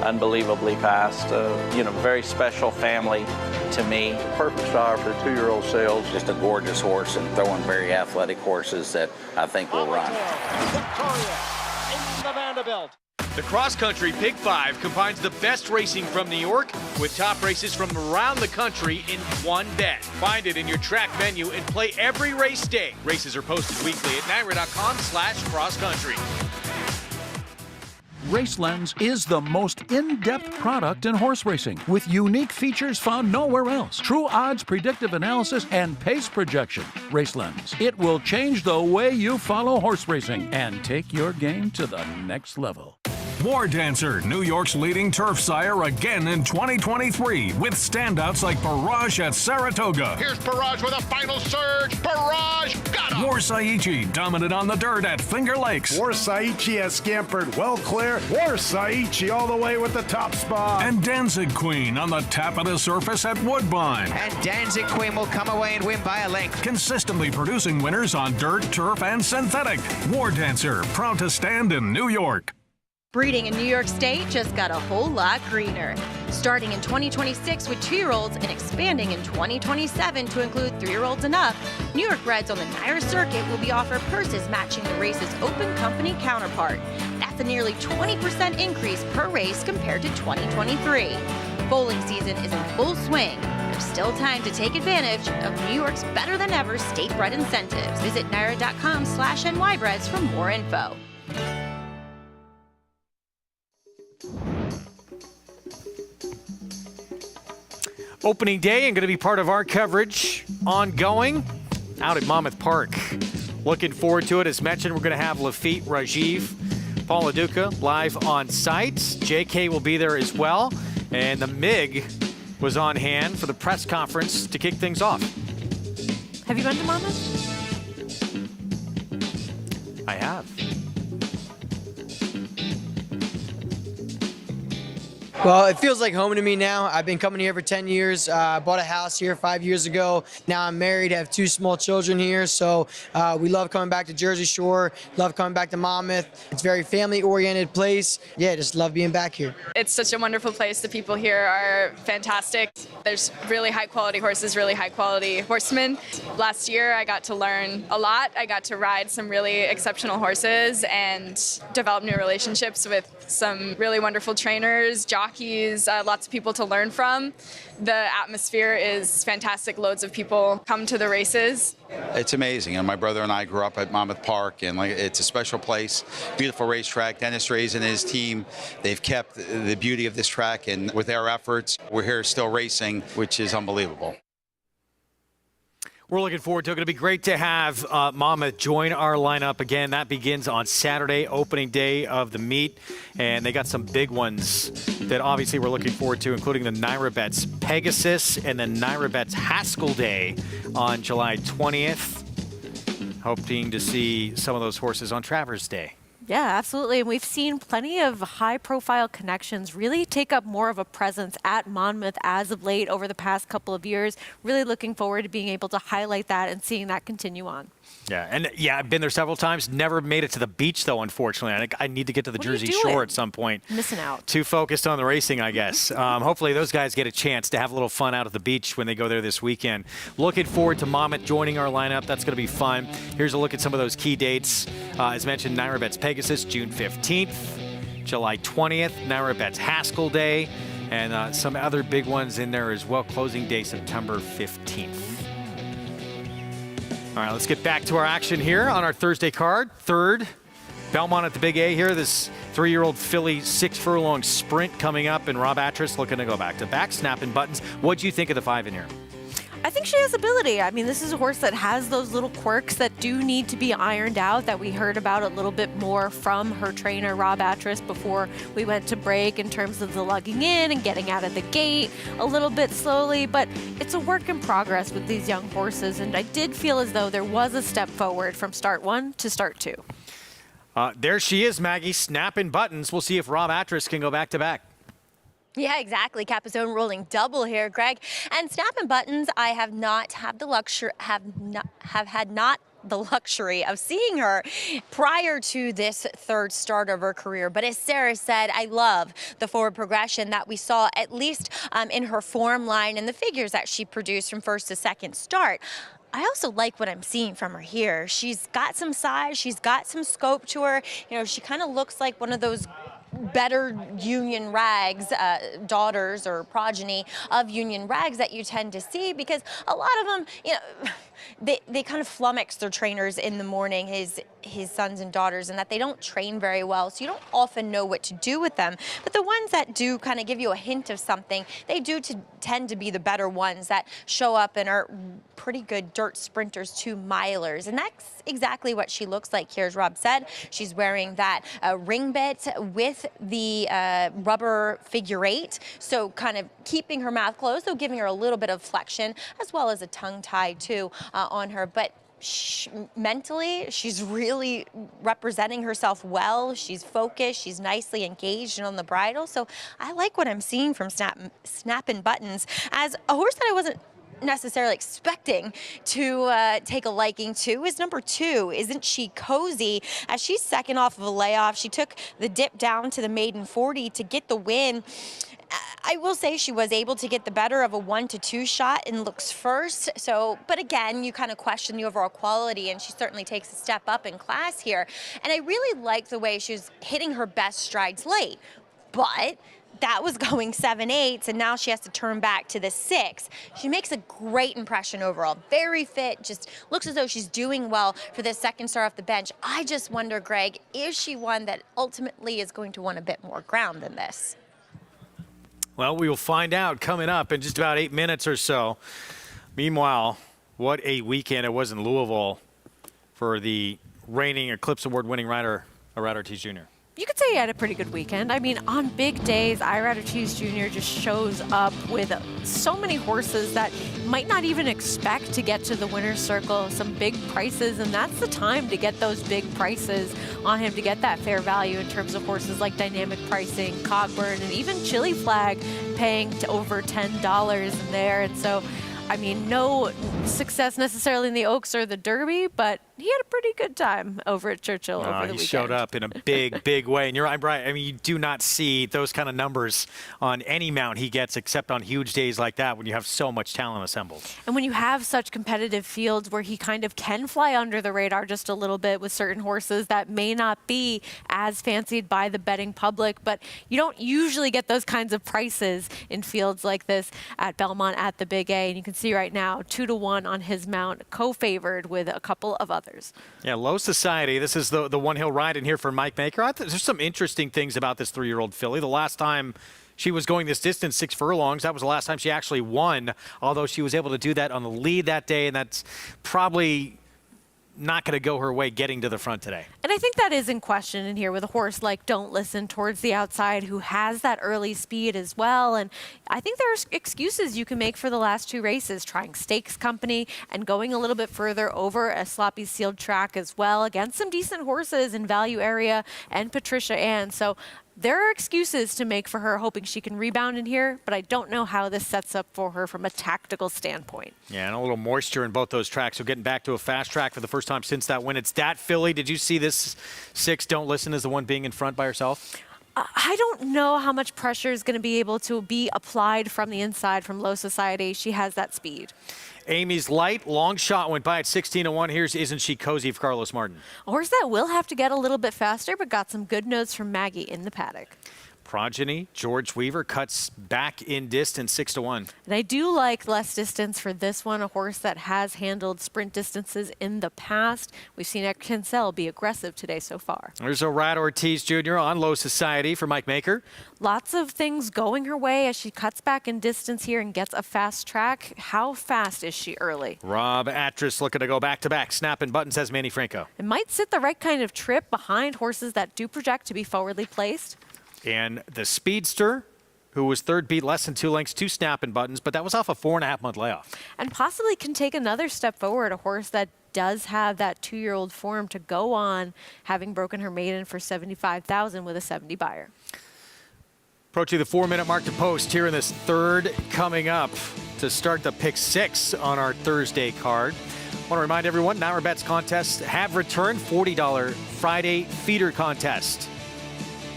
unbelievably fast. Very special family to me. Perfect style for 2-year-old sales. Just a gorgeous horse and throwing very athletic horses that I think will run. Victoria in the Vanderbilt. The Cross Country Pick 5 combines the best racing from New York with top races from around the country in one bet. Find it in your track menu and play every race day. Races are posted weekly at NYRA.com/crosscountry. RaceLens is the most in-depth product in horse racing, with unique features found nowhere else. True odds, predictive analysis, and pace projection. RaceLens. It will change the way you follow horse racing and take your game to the next level. War Dancer, New York's leading turf sire again in 2023 with standouts like Barrage at Saratoga. Here's Barrage with a final surge. Barrage got him. War Saichi dominant on the dirt at Finger Lakes. War Saichi has scampered well clear. War Saichi all the way with the top spot. And Danzig Queen on the tap of the surface at Woodbine. And Danzig Queen will come away and win by a length. Consistently producing winners on dirt, turf, and synthetic. War Dancer, proud to stand in New York. Breeding in New York State just got a whole lot greener. Starting in 2026 with 2-year-olds and expanding in 2027 to include 3-year-olds and up, New York breds on the NYRA circuit will be offered purses matching the race's open company counterpart. That's a nearly 20% increase per race compared to 2023. Bowling season is in full swing. There's still time to take advantage of New York's better than ever state bred incentives. Visit NYRA.com/NYbreds for more info. Opening day and going to be part of our coverage ongoing out at Monmouth Park. Looking forward to it. As mentioned, we're going to have Lafitte, Rajiv, Paul Laduca live on site. JK will be there as well. And the MIG was on hand for the press conference to kick things off. Have you been to Monmouth? I have. Well, it feels like home to me now. I've been coming here for 10 years. I bought a house here 5 years ago. Now I'm married, have 2 small children here. So we love coming back to Jersey Shore, love coming back to Monmouth. It's a very family-oriented place. Yeah, just love being back here. It's such a wonderful place. The people here are fantastic. There's really high-quality horses, really high-quality horsemen. Last year, I got to learn a lot. I got to ride some really exceptional horses and develop new relationships with some really wonderful trainers, jockeys, lots of people to learn from. The atmosphere is fantastic. Loads of people come to the races. It's amazing. And my brother and I grew up at Monmouth Park, and it's a special place, beautiful racetrack. Dennis Reyes and his team, they've kept the beauty of this track, and with their efforts, we're here still racing, which is unbelievable. We're looking forward to it. It's going to be great to have Monmouth join our lineup again. That begins on Saturday, opening day of the meet. And they got some big ones that obviously we're looking forward to, including the NYRA Bets Pegasus and the NYRA Bets Haskell Day on July 20th. Hoping to see some of those horses on Travers Day. Yeah, absolutely. And we've seen plenty of high-profile connections really take up more of a presence at Monmouth as of late over the past couple of years. Really looking forward to being able to highlight that and seeing that continue on. Yeah, and yeah, I've been there several times. Never made it to the beach, though, unfortunately. I think I need to get to the Jersey Shore at some point. Missing out. Too focused on the racing, I guess. Hopefully those guys get a chance to have a little fun out at the beach when they go there this weekend. Looking forward to Monmouth joining our lineup. That's going to be fun. Here's a look at some of those key dates. As mentioned, NYRA Bets Pegasus, June 15th. July 20th, NYRA Bets Haskell Day. And some other big ones in there as well. Closing day, September 15th. All right, let's get back to our action here on our Thursday card. Third, Belmont at the Big A here. This 3-year-old filly 6-furlong sprint coming up, and Rob Atras looking to go back-to-back, snapping buttons. What'd you think of the 5 in here? I think she has ability. I mean, this is a horse that has those little quirks that do need to be ironed out, that we heard about a little bit more from her trainer, Rob Atras, before we went to break in terms of the lugging in and getting out of the gate a little bit slowly. But it's a work in progress with these young horses, and I did feel as though there was a step forward from start 1 to start 2. There she is, Maggie, snapping buttons. We'll see if Rob Atras can go back-to-back. Yeah, exactly. Capizone rolling double here, Greg. And snapping buttons, I have not had the luxury of seeing her prior to this third start of her career. But as Sarah said, I love the forward progression that we saw, at least in her form line and the figures that she produced from first to second start. I also like what I'm seeing from her here. She's got some size, she's got some scope to her. You know, she kind of looks like one of those better Union Rags daughters or progeny of Union Rags that you tend to see, because a lot of them, you know, they kind of flummox their trainers in the morning. his sons and daughters and that they don't train very well, so you don't often know what to do with them. But the ones that do kind of give you a hint of something, they do tend to be the better ones that show up and are pretty good dirt sprinters to milers. And that's exactly what she looks like here, as Rob said. She's wearing that ring bit with the rubber figure 8, so kind of keeping her mouth closed, though giving her a little bit of flexion, as well as a tongue tie too on her. But mentally, she's really representing herself well. She's focused. She's nicely engaged and on the bridle. So I like what I'm seeing from Snap and Buttons as a horse that I wasn't necessarily expecting to take a liking to is number 2. Isn't She Cozy? As she's second off of a layoff, she took the dip down to the maiden 40 to get the win. I will say she was able to get the better of a 1-2 shot and looks first. So, but again, you kind of question the overall quality, and she certainly takes a step up in class here. And I really like the way she was hitting her best strides late, but that was going 7/8, and now she has to turn back to the 6. She makes a great impression overall. Very fit, just looks as though she's doing well for this second star off the bench. I just wonder, Greg, is she one that ultimately is going to want a bit more ground than this? Well, we will find out coming up in just about 8 minutes or so. Meanwhile, what a weekend it was in Louisville for the reigning Eclipse Award winning rider, Irad Ortiz Jr. You could say he had a pretty good weekend. I mean, on big days, Irad Ortiz Jr. just shows up with so many horses that might not even expect to get to the winner's circle, some big prices, and that's the time to get those big prices on him to get that fair value in terms of horses like Dynamic Pricing, Cogburn, and even Chili Flag paying to over $10 in there. And so, I mean, no success necessarily in the Oaks or the Derby, but he had a pretty good time over at Churchill over the weekend. He showed up in a big, big way. And you're right, Brian. I mean, you do not see those kind of numbers on any mount he gets except on huge days like that when you have so much talent assembled. And when you have such competitive fields where he kind of can fly under the radar just a little bit with certain horses that may not be as fancied by the betting public, but you don't usually get those kinds of prices in fields like this at Belmont at the Big A. And you can see right now 2-1 on his mount, co-favored with a couple of others. Yeah, Low Society. This is the one he'll ride in here for Mike Maker. I thought there's some interesting things about this 3-year-old filly. The last time she was going this distance, 6 furlongs, that was the last time she actually won, although she was able to do that on the lead that day, and that's probably not going to go her way getting to the front today. And I think that is in question in here with a horse like Don't Listen towards the outside who has that early speed as well. And I think there's excuses you can make for the last 2 races, trying Stakes Company and going a little bit further over a sloppy sealed track as well against some decent horses in Value Area and Patricia Ann. So there are excuses to make for her, hoping she can rebound in here, but I don't know how this sets up for her from a tactical standpoint. Yeah, and a little moisture in both those tracks. So getting back to a fast track for the first time since that win. It's that filly. Did you see this 6 Don't Listen as the one being in front by herself? I don't know how much pressure is going to be able to be applied from the inside from Low Society. She has that speed. Amy's Light, long shot, went by at 16-1. Here's Isn't She Cozy for Carlos Martin. A horse that will have to get a little bit faster, but got some good notes from Maggie in the paddock. Progeny, George Weaver cuts back in distance, 6-1. And I do like less distance for this one, a horse that has handled sprint distances in the past. We've seen Kinsell be aggressive today so far. There's Irad Ortiz Jr. on Low Society for Mike Maker. Lots of things going her way as she cuts back in distance here and gets a fast track. How fast is she early? Rob Atras looking to go back-to-back. Snap and Button, says Manny Franco. It might sit the right kind of trip behind horses that do project to be forwardly placed. And the Speedster, who was third, beat less than 2 lengths to Snap and Buttons, but that was off a 4.5-month layoff. And possibly can take another step forward, a horse that does have that 2-year-old form to go on, having broken her maiden for $75,000 with a 70 buyer. Approaching the 4-minute mark to post here in this third coming up to start the pick 6 on our Thursday card. I want to remind everyone, Now Our Bets contests have returned. $40 Friday feeder contest.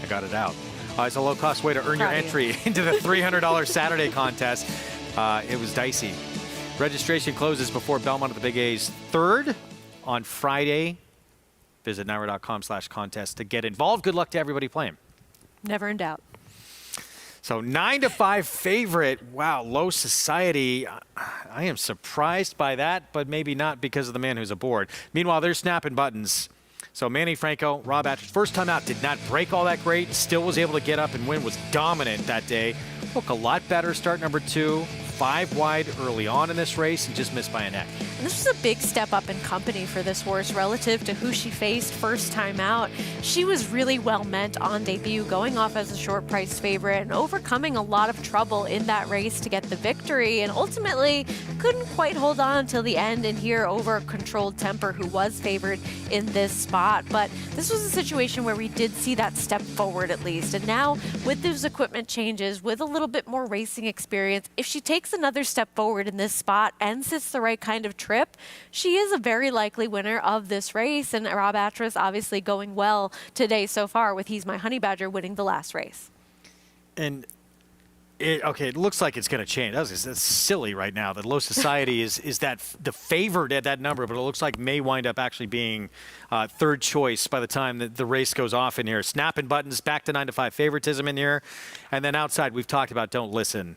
I got it out. It's a low-cost way to earn your entry into the $300 Saturday contest. It was dicey. Registration closes before Belmont at the Big A's 3rd on Friday. Visit NowRA.com/contest to get involved. Good luck to everybody playing. Never in doubt. So 9-5 favorite. Wow, Low Society. I am surprised by that, but maybe not because of the man who's aboard. Meanwhile, there's Snap and Buttons. So Manny Franco, Rob Atchis, first time out, did not break all that great, still was able to get up and win, was dominant that day. Look a lot better start number 2, 5 wide early on in this race and just missed by a neck. And this was a big step up in company for this horse relative to who she faced first time out. She was really well meant on debut, going off as a short price favorite and overcoming a lot of trouble in that race to get the victory, and ultimately couldn't quite hold on until the end and here over Controlled Temper, who was favored in this spot. But this was a situation where we did see that step forward at least. And now with those equipment changes, with a little bit more racing experience, if she takes another step forward in this spot and sits the right kind of trip, she is a very likely winner of this race. And Rob Atchis obviously going well today so far with He's My Honey Badger winning the last race. And it looks like it's going to change. That's silly right now that Low Society is that the favored at that number, but it looks like may wind up actually being third choice by the time that the race goes off in here. Snapping buttons back to 9-5 favoritism in here. And then outside, we've talked about Don't Listen.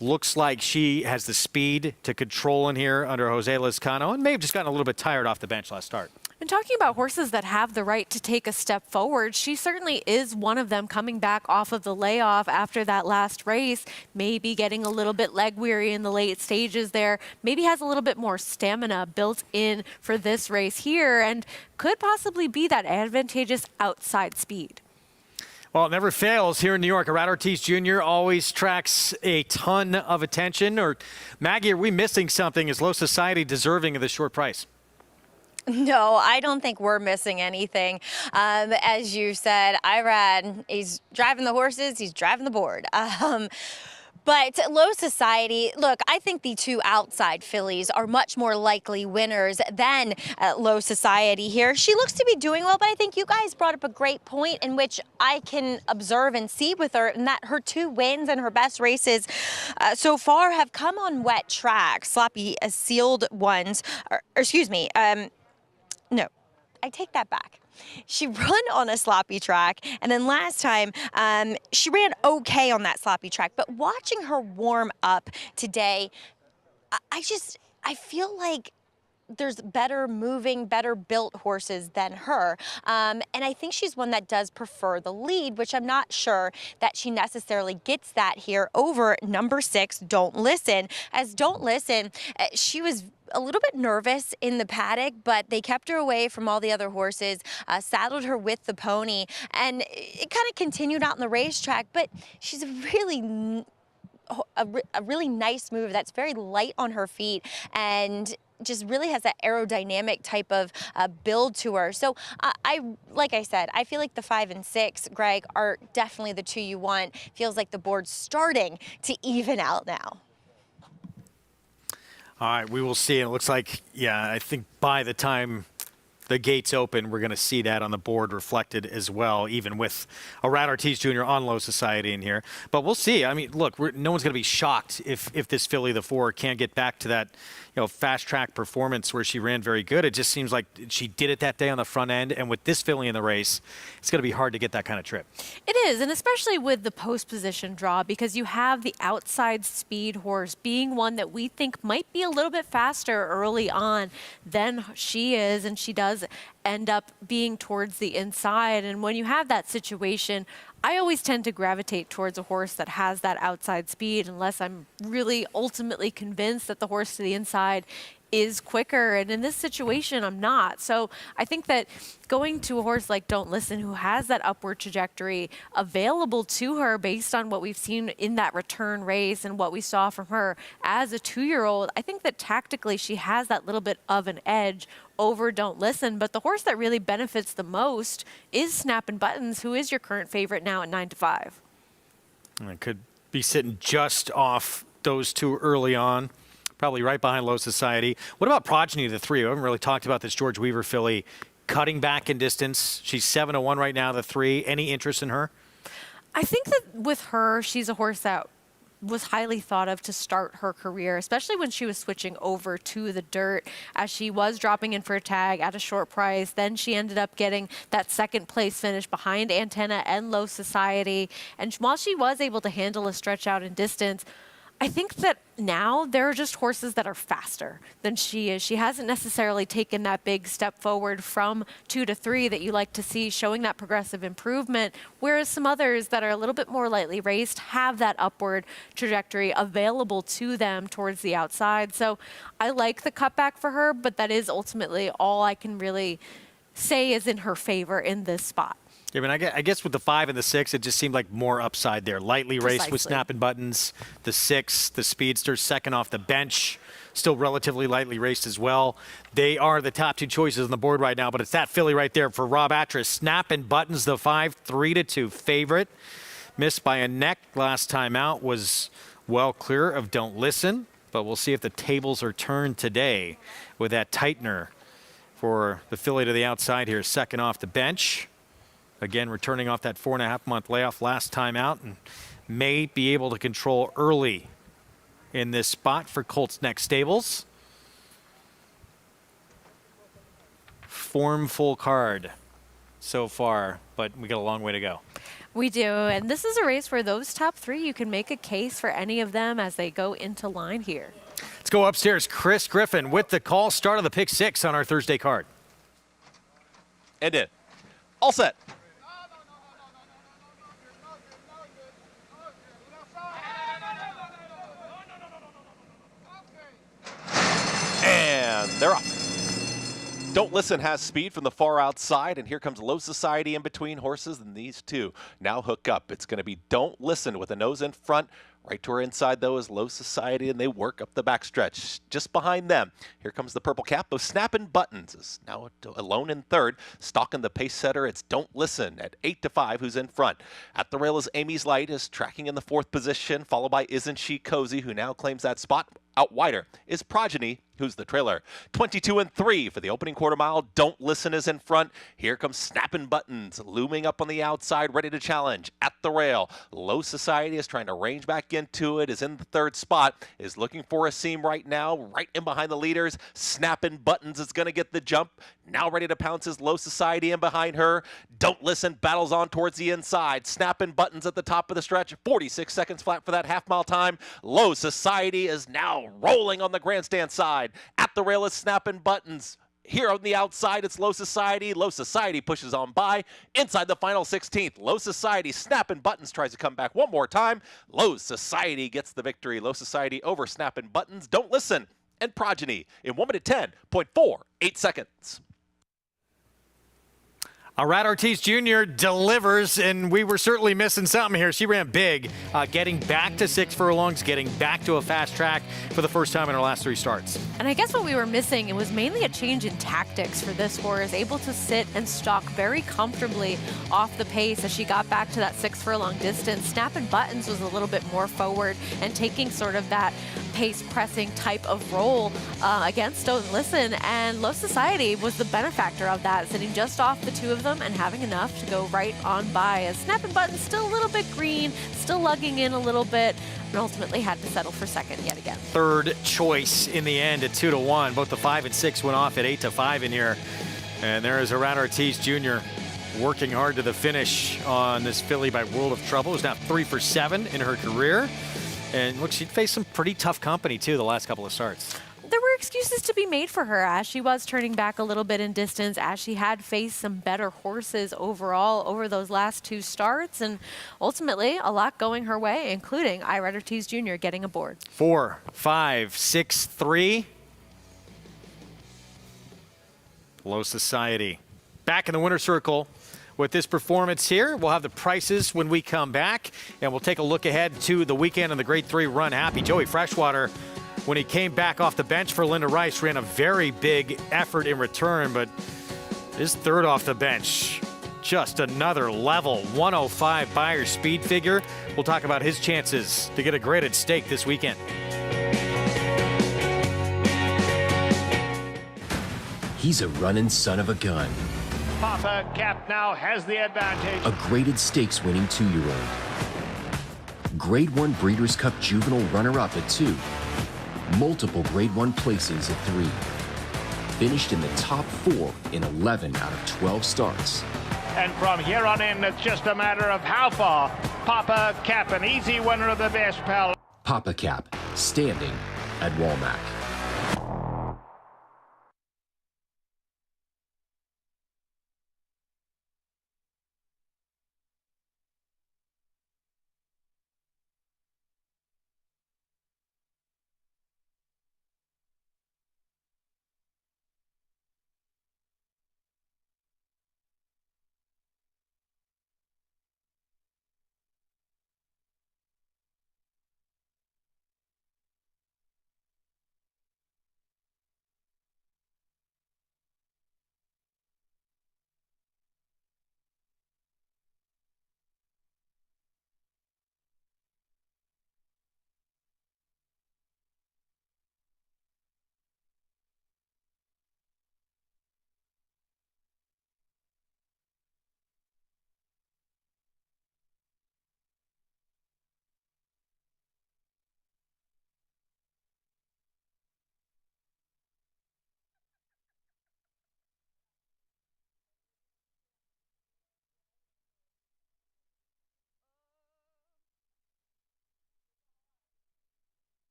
Looks like she has the speed to control in here under Jose Lezcano and may have just gotten a little bit tired off the bench last start. And talking about horses that have the right to take a step forward, she certainly is one of them, coming back off of the layoff after that last race, maybe getting a little bit leg weary in the late stages there, maybe has a little bit more stamina built in for this race here and could possibly be that advantageous outside speed. Well, it never fails here in New York. Rat Ortiz Jr. always tracks a ton of attention. Or Maggie, are we missing something? Is Low Society deserving of this short price? No, I don't think we're missing anything. As you said, Irad, he's driving the horses, he's driving the board. But Low Society, look, I think the 2 outside fillies are much more likely winners than Low Society here. She looks to be doing well, but I think you guys brought up a great point in which I can observe and see with her, and that her 2 wins and her best races so far have come on wet tracks, sloppy sealed ones, or excuse me, no, I take that back. She run on a sloppy track, and then last time she ran okay on that sloppy track. But watching her warm up today, I feel like there's better moving, better built horses than her. And I think she's one that does prefer the lead, which I'm not sure that she necessarily gets that here over number 6, Don't Listen. As Don't Listen, she was a little bit nervous in the paddock, but they kept her away from all the other horses, saddled her with the pony, and it kind of continued out in the racetrack. But she's a really nice mover that's very light on her feet and just really has that aerodynamic type of build to her. So like I said, I feel like the 5 and 6, Greg, are definitely the 2 you want. Feels like the board's starting to even out now. All right, we will see. It looks like, yeah, I think by the time the gates open, we're going to see that on the board reflected as well, even with a Rat Ortiz Jr. on Low Society in here. But we'll see. I mean, look, no one's going to be shocked if this filly, the 4, can't get back to that, fast track performance where she ran very good. It just seems like she did it that day on the front end, and with this filly in the race, it's going to be hard to get that kind of trip. It is, and especially with the post position draw, because you have the outside speed horse being one that we think might be a little bit faster early on than she is, and she does end up being towards the inside. And when you have that situation, I always tend to gravitate towards a horse that has that outside speed unless I'm really ultimately convinced that the horse to the inside is quicker. And in this situation, I'm not. So I think that going to a horse like Don't Listen, who has that upward trajectory available to her based on what we've seen in that return race and what we saw from her as a 2-year-old, I think that tactically she has that little bit of an edge over Don't Listen. But the horse that really benefits the most is Snappin' Buttons, who is your current favorite now at 9-5. And it could be sitting just off those 2 early on. Probably right behind Low Society. What about Progeny, the 3? We haven't really talked about this George Weaver filly cutting back in distance. She's 7-1 right now, the 3. Any interest in her? I think that with her, she's a horse that was highly thought of to start her career, especially when she was switching over to the dirt, as she was dropping in for a tag at a short price. Then she ended up getting that 2nd place finish behind Antenna and Low Society. And while she was able to handle a stretch out in distance, I think that now there are just horses that are faster than she is. She hasn't necessarily taken that big step forward from 2 to 3 that you like to see, showing that progressive improvement, whereas some others that are a little bit more lightly raced have that upward trajectory available to them towards the outside. So I like the cutback for her, but that is ultimately all I can really say is in her favor in this spot. Yeah, I mean, I guess with the 5 and the 6, it just seemed like more upside there. Lightly raced with snapping buttons. The 6, the Speedster, second off the bench, still relatively lightly raced as well. They are the top 2 choices on the board right now, but it's that filly right there for Rob Atras. Snapping buttons, the 5, 3-2 favorite. Missed by a neck last time out, was well clear of Don't Listen, but we'll see if the tables are turned today with that tightener for the filly to the outside here, second off the bench. Again, returning off that 4.5-month layoff last time out, and may be able to control early in this spot for Colts Neck Stables. Formful card so far, but we got a long way to go. We do, and this is a race where those top 3, you can make a case for any of them as they go into line here. Let's go upstairs. Chris Griffin with the call. Start of the pick 6 on our Thursday card. And in. All set. And they're off. Don't Listen has speed from the far outside, and here comes Low Society in between horses, and these two now hook up. It's going to be Don't Listen with a nose in front. Right to her inside, though, is Low Society, and they work up the backstretch. Just behind them, here comes the purple cap of Snappin' Buttons. Is now alone in third. Stalking the pace setter, it's Don't Listen at 8-5, who's in front. At the rail is Amy's Light, is tracking in the 4th position, followed by Isn't She Cozy, who now claims that spot. Out wider is Progeny, who's the trailer. 22-3 for the opening quarter mile. Don't Listen is in front. Here comes Snappin' Buttons, looming up on the outside, ready to challenge. At the rail, Low Society is trying to range back into it, is in the 3rd spot, is looking for a seam right now, right in behind the leaders. Snappin' Buttons is going to get the jump. Now ready to pounce is Low Society in behind her. Don't Listen battles on towards the inside. Snappin' Buttons at the top of the stretch. 46 seconds flat for that half-mile time. Low Society is now rolling on the grandstand side. At the rail is Snappin' Buttons. Here on the outside, it's Low Society. Low Society pushes on by. Inside the final 16th, Low Society, Snappin' Buttons tries to come back one more time. Low Society gets the victory. Low Society over Snappin' Buttons. Don't Listen and Progeny in 1 minute 10.48 seconds. Rat Ortiz Jr. delivers, and we were certainly missing something here. She ran big, getting back to 6 furlongs, getting back to a fast track for the first time in her last 3 starts. And I guess what we were missing, it was mainly a change in tactics for this horse, able to sit and stalk very comfortably off the pace as she got back to that 6 furlong distance. Snappin' Buttons was a little bit more forward and taking sort of that pace pressing type of role against Don't Listen, and Low Society was the benefactor of that, sitting just off the 2 of them and having enough to go right on by. As Snappin' Buttons still a little bit green, still lugging in a little bit, and ultimately had to settle for second yet again. 3rd choice in the end at 2-1. Both the 5 and 6 went off at 8-5 in here. And there is Rat Ortiz Jr. working hard to the finish on this filly by World of Trouble. Who's now 3 for 7 in her career. And look, she'd faced some pretty tough company too the last couple of starts. There were excuses to be made for her as she was turning back a little bit in distance, as she had faced some better horses overall over those last 2 starts, and ultimately a lot going her way, including Rat Ortiz Jr. getting aboard. 4, 5, 6, 3. Low Society back in the winner's circle with this performance here. We'll have the prices when we come back, and we'll take a look ahead to the weekend in the Grade 3 Run Happy. Joey Freshwater, when he came back off the bench for Linda Rice, ran a very big effort in return, but his 3rd off the bench, just another level. 105 Beyer speed figure. We'll talk about his chances to get a graded stake this weekend. He's a running son of a gun. Papa Cap now has the advantage. A graded stakes winning 2-year-old. Grade 1 Breeders' Cup Juvenile runner-up at 2. Multiple Grade 1 placings at 3. Finished in the top 4 in 11 out of 12 starts. And from here on in, it's just a matter of how far. Papa Cap, an easy winner of the best pal. Papa Cap, standing at Walmack.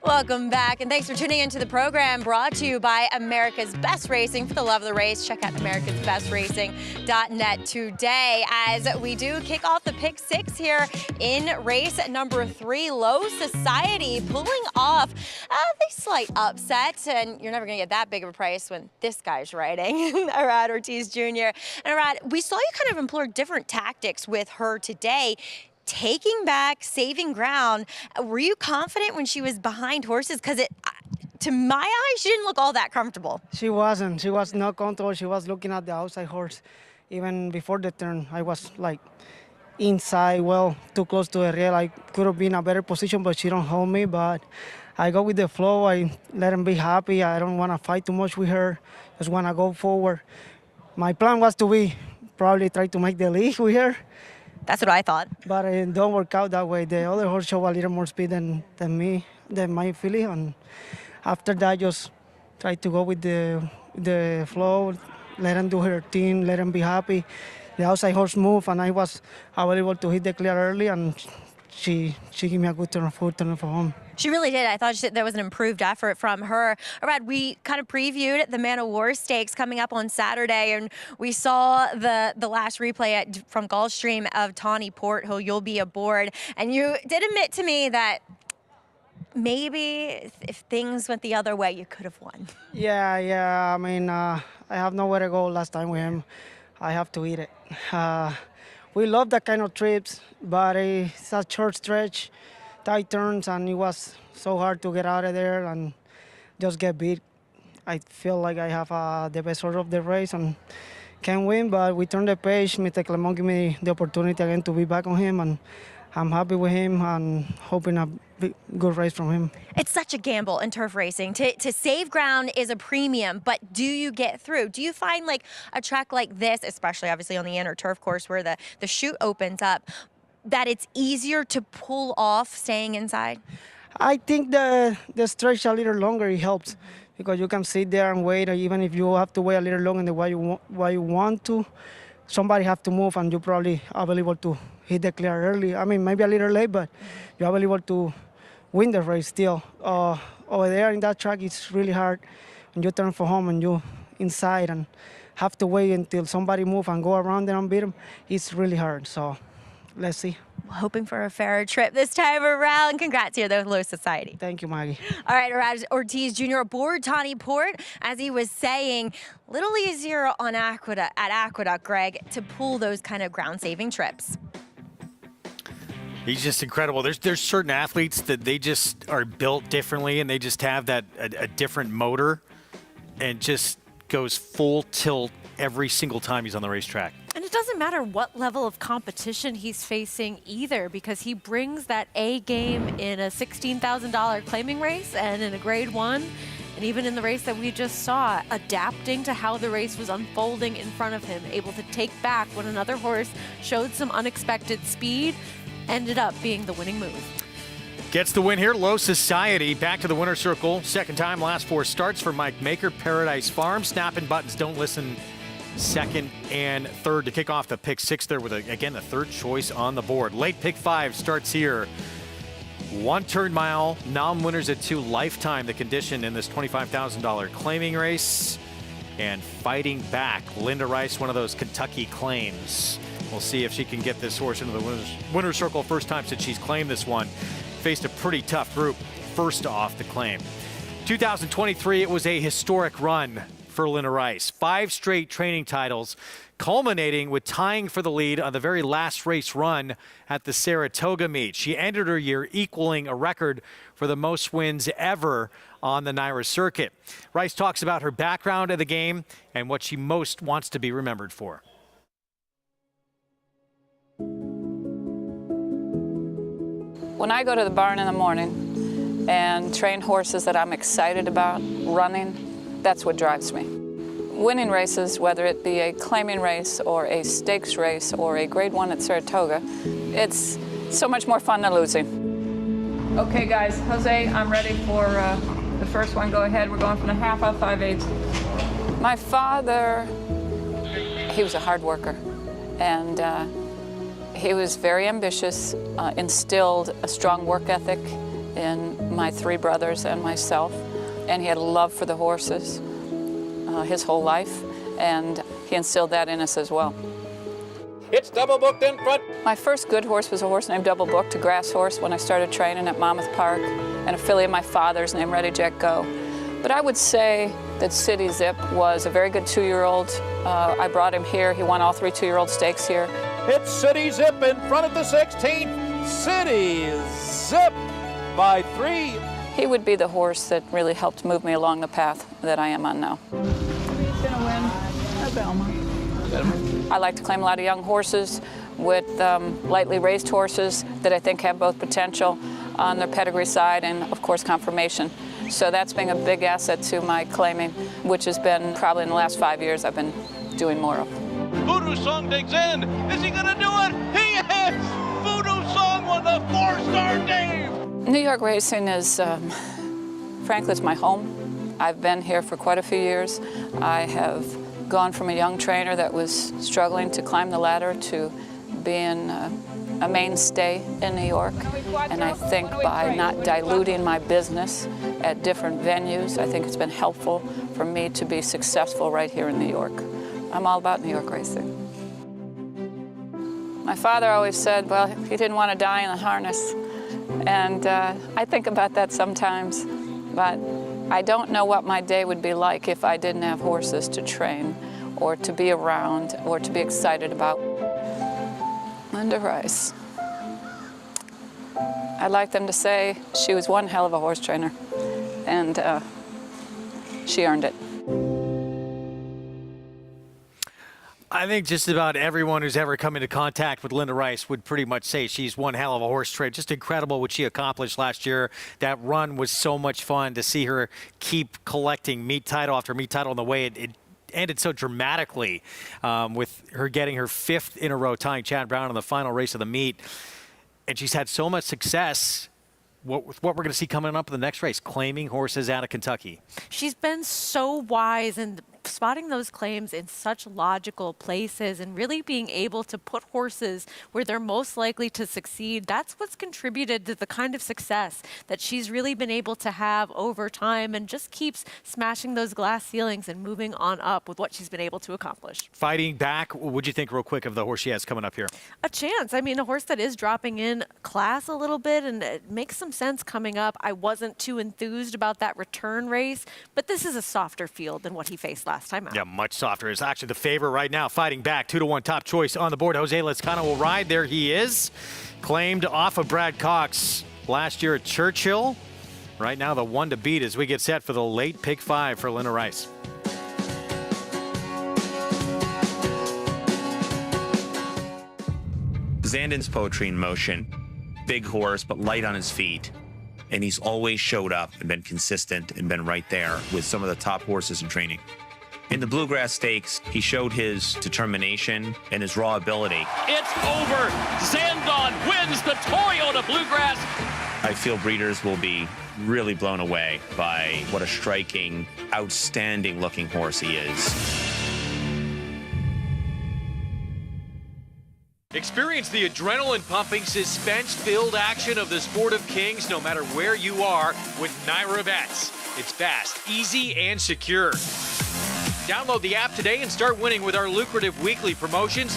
Welcome back, and thanks for tuning into the program brought to you by America's Best Racing. For the love of the race, check out americasbestracing.net today as we do kick off the pick six here in race number 3. Low Society pulling off the slight upset, and you're never going to get that big of a price when this guy's riding, Arad Ortiz Jr. And Arad, we saw you kind of employ different tactics with her today. Taking back, saving ground. Were you confident when she was behind horses? Because to my eyes, she didn't look all that comfortable. She wasn't. She was not comfortable. She was looking at the outside horse. Even before the turn, I was like inside, well, too close to the rail. I could have been in a better position, but she don't hold me. But I go with the flow. I let him be happy. I don't want to fight too much with her. Just want to go forward. My plan was to be probably try to make the lead with her. That's what I thought. But it don't work out that way. The other horse show a little more speed than my filly, and after that, just try to go with the flow, let him do her thing, let him be happy. The outside horse move, and I was able to hit the clear early, and she gave me a good turn for home. She really did. I thought there was an improved effort from her. Arad, we kind of previewed the Man of War Stakes coming up on Saturday, and we saw the last replay from Gulfstream of Tawny Port, who you'll be aboard. And you did admit to me that maybe if things went the other way, you could have won. Yeah. I mean, I have nowhere to go last time with him. I have to eat it. We love that kind of trips, but it's a short stretch, tight turns, and it was so hard to get out of there and just get beat. I feel like I have the best horse of the race and can win, but we turned the page. Mr. Clement gave me the opportunity again to be back on him, and I'm happy with him and hoping a good race from him. It's such a gamble in turf racing. To save ground is a premium, but do you get through? Do you find like a track like this, especially obviously on the inner turf course where the chute opens up, that it's easier to pull off staying inside? I think the stretch a little longer, it helps, because you can sit there and wait, even if you have to wait a little longer than why you want to. Somebody have to move, and you probably are able to hit the clear early. I mean, maybe a little late, but you're able to win the race still. Over there in that track, it's really hard when you turn for home and you inside and have to wait until somebody move and go around there and beat them. It's really hard. So let's see. hoping for a fairer trip this time around. Congrats here, though, Low Society. Thank you, Maggie. All right, Ortiz Jr. aboard Tawny Port, as he was saying, a little easier on Aqueduct, Greg, to pull those kind of ground-saving trips. He's just incredible. There's certain athletes that they just are built differently, and they just have that a different motor, and just goes full tilt every single time he's on the racetrack. And it doesn't matter what level of competition he's facing either, because he brings that A game in a $16,000 claiming race and in a grade 1. And even in the race that we just saw, adapting to how the race was unfolding in front of him, able to take back when another horse showed some unexpected speed, ended up being the winning move. Gets the win here, Low Society. Back to the winner's circle. Second time, last 4 starts for Mike Maker, Paradise Farm. Snapping buttons, don't listen. Second and third to kick off the pick 6 there with, again, the third choice on the board. Late pick 5 starts here. 1 turn mile, non-winners at 2 lifetime, the condition in this $25,000 claiming race. And fighting back, Linda Rice, one of those Kentucky claims. We'll see if she can get this horse into the winner's circle first time since she's claimed this one. Faced a pretty tough group first off the claim. 2023, it was a historic run for Linda Rice. 5 straight training titles, culminating with tying for the lead on the very last race run at the Saratoga meet. She ended her year equaling a record for the most wins ever on the NYRA circuit. Rice talks about her background in the game and what she most wants to be remembered for. When I go to the barn in the morning and train horses that I'm excited about running, that's what drives me. Winning races, whether it be a claiming race or a stakes race or a grade 1 at Saratoga, it's so much more fun than losing. Okay guys, Jose, I'm ready for the first one. Go ahead, we're going from the half up 5/8. My father, he was a hard worker, and he was very ambitious, instilled a strong work ethic in my 3 brothers and myself, and he had a love for the horses his whole life, and he instilled that in us as well. It's double booked in front. My first good horse was a horse named Double Booked, a grass horse, when I started training at Monmouth Park, an affiliate of my father's named Ready Jack Go. But I would say that City Zip was a very good 2-year-old. I brought him here. He won all 3 2-year-old stakes here. It's City Zip in front of the 16th. City Zip by 3. He would be the horse that really helped move me along the path that I am on now. He's going to win at Belmont. I like to claim a lot of young horses with lightly raised horses that I think have both potential on their pedigree side and, of course, conformation. So that's been a big asset to my claiming, which has been probably in the last 5 years I've been doing more of. Voodoo Song digs in. Is he going to do it? He is! Voodoo Song with a 4-star Dave! New York racing is, frankly, it's my home. I've been here for quite a few years. I have gone from a young trainer that was struggling to climb the ladder to being a mainstay in New York. And I think by not diluting my business at different venues, I think it's been helpful for me to be successful right here in New York. I'm all about New York racing. My father always said, well, he didn't want to die in the harness. And I think about that sometimes, but I don't know what my day would be like if I didn't have horses to train or to be around or to be excited about. Linda Rice. I'd like them to say she was one hell of a horse trainer, and she earned it. I think just about everyone who's ever come into contact with Linda Rice would pretty much say she's one hell of a horse trainer. Just incredible what she accomplished last year. That run was so much fun to see her keep collecting meet title after meet title in the way it ended so dramatically with her getting her 5th in a row, tying Chad Brown in the final race of the meet. And she's had so much success with what we're going to see coming up in the next race, claiming horses out of Kentucky. She's been so wise and spotting those claims in such logical places and really being able to put horses where they're most likely to succeed, that's what's contributed to the kind of success that she's really been able to have over time, and just keeps smashing those glass ceilings and moving on up with what she's been able to accomplish. Fighting back, what'd you think real quick of the horse she has coming up here? A chance. I mean, a horse that is dropping in class a little bit, and it makes some sense coming up. I wasn't too enthused about that return race, but this is a softer field than what he faced last time out. Yeah, much softer. Is actually the favorite right now. Fighting back, 2-1 top choice on the board. Jose Lezcano will ride. There he is. Claimed off of Brad Cox last year at Churchill. Right now, the one to beat as we get set for the late pick 5 for Linda Rice. Zandon's poetry in motion. Big horse, but light on his feet. And he's always showed up and been consistent and been right there with some of the top horses in training. In the Bluegrass Stakes, he showed his determination and his raw ability. It's over. Zandon wins the Toyota Bluegrass. I feel breeders will be really blown away by what a striking, outstanding looking horse he is. Experience the adrenaline-pumping, suspense-filled action of the Sport of Kings no matter where you are with Naira Bets. It's fast, easy, and secure. Download the app today and start winning with our lucrative weekly promotions,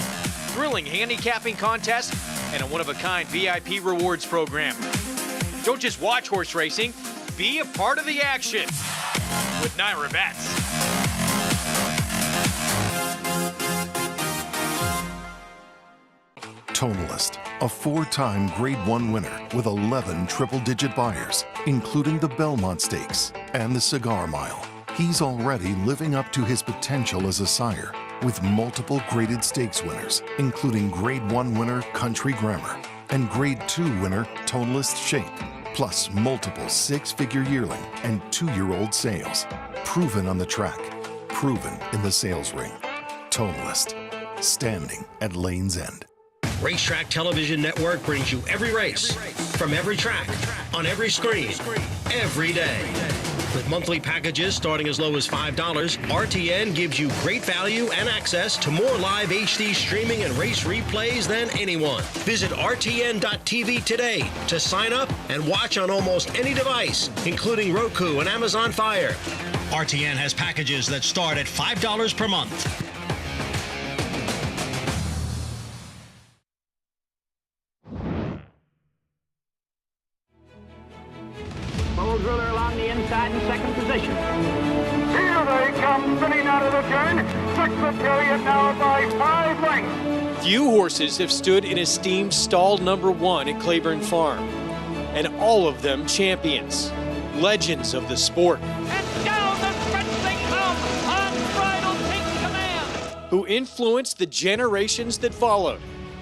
thrilling handicapping contests, and a one-of-a-kind VIP rewards program. Don't just watch horse racing, be a part of the action with Naira Bets. Tonalist, a 4-time Grade 1 winner with 11 triple-digit buyers, including the Belmont Stakes and the Cigar Mile. He's already living up to his potential as a sire with multiple graded stakes winners, including Grade 1 winner Country Grammar and Grade 2 winner Tonalist Shape, plus multiple 6-figure yearling and 2-year-old sales. Proven on the track, proven in the sales ring. Tonalist, standing at Lane's End. Racetrack Television Network brings you every race, from every track, on every screen, every day. With monthly packages starting as low as $5, RTN gives you great value and access to more live HD streaming and race replays than anyone. Visit RTN.tv today to sign up and watch on almost any device, including Roku and Amazon Fire. RTN has packages that start at $5 per month. Driller along the inside in second position. Here they come, spinning out of the turn. Secretariat now by 5 lengths. Few horses have stood in esteemed stall number 1 at Claiborne Farm, and all of them champions, legends of the sport. And down the stretch they come. Unbridled takes command. Who influenced the generations that followed.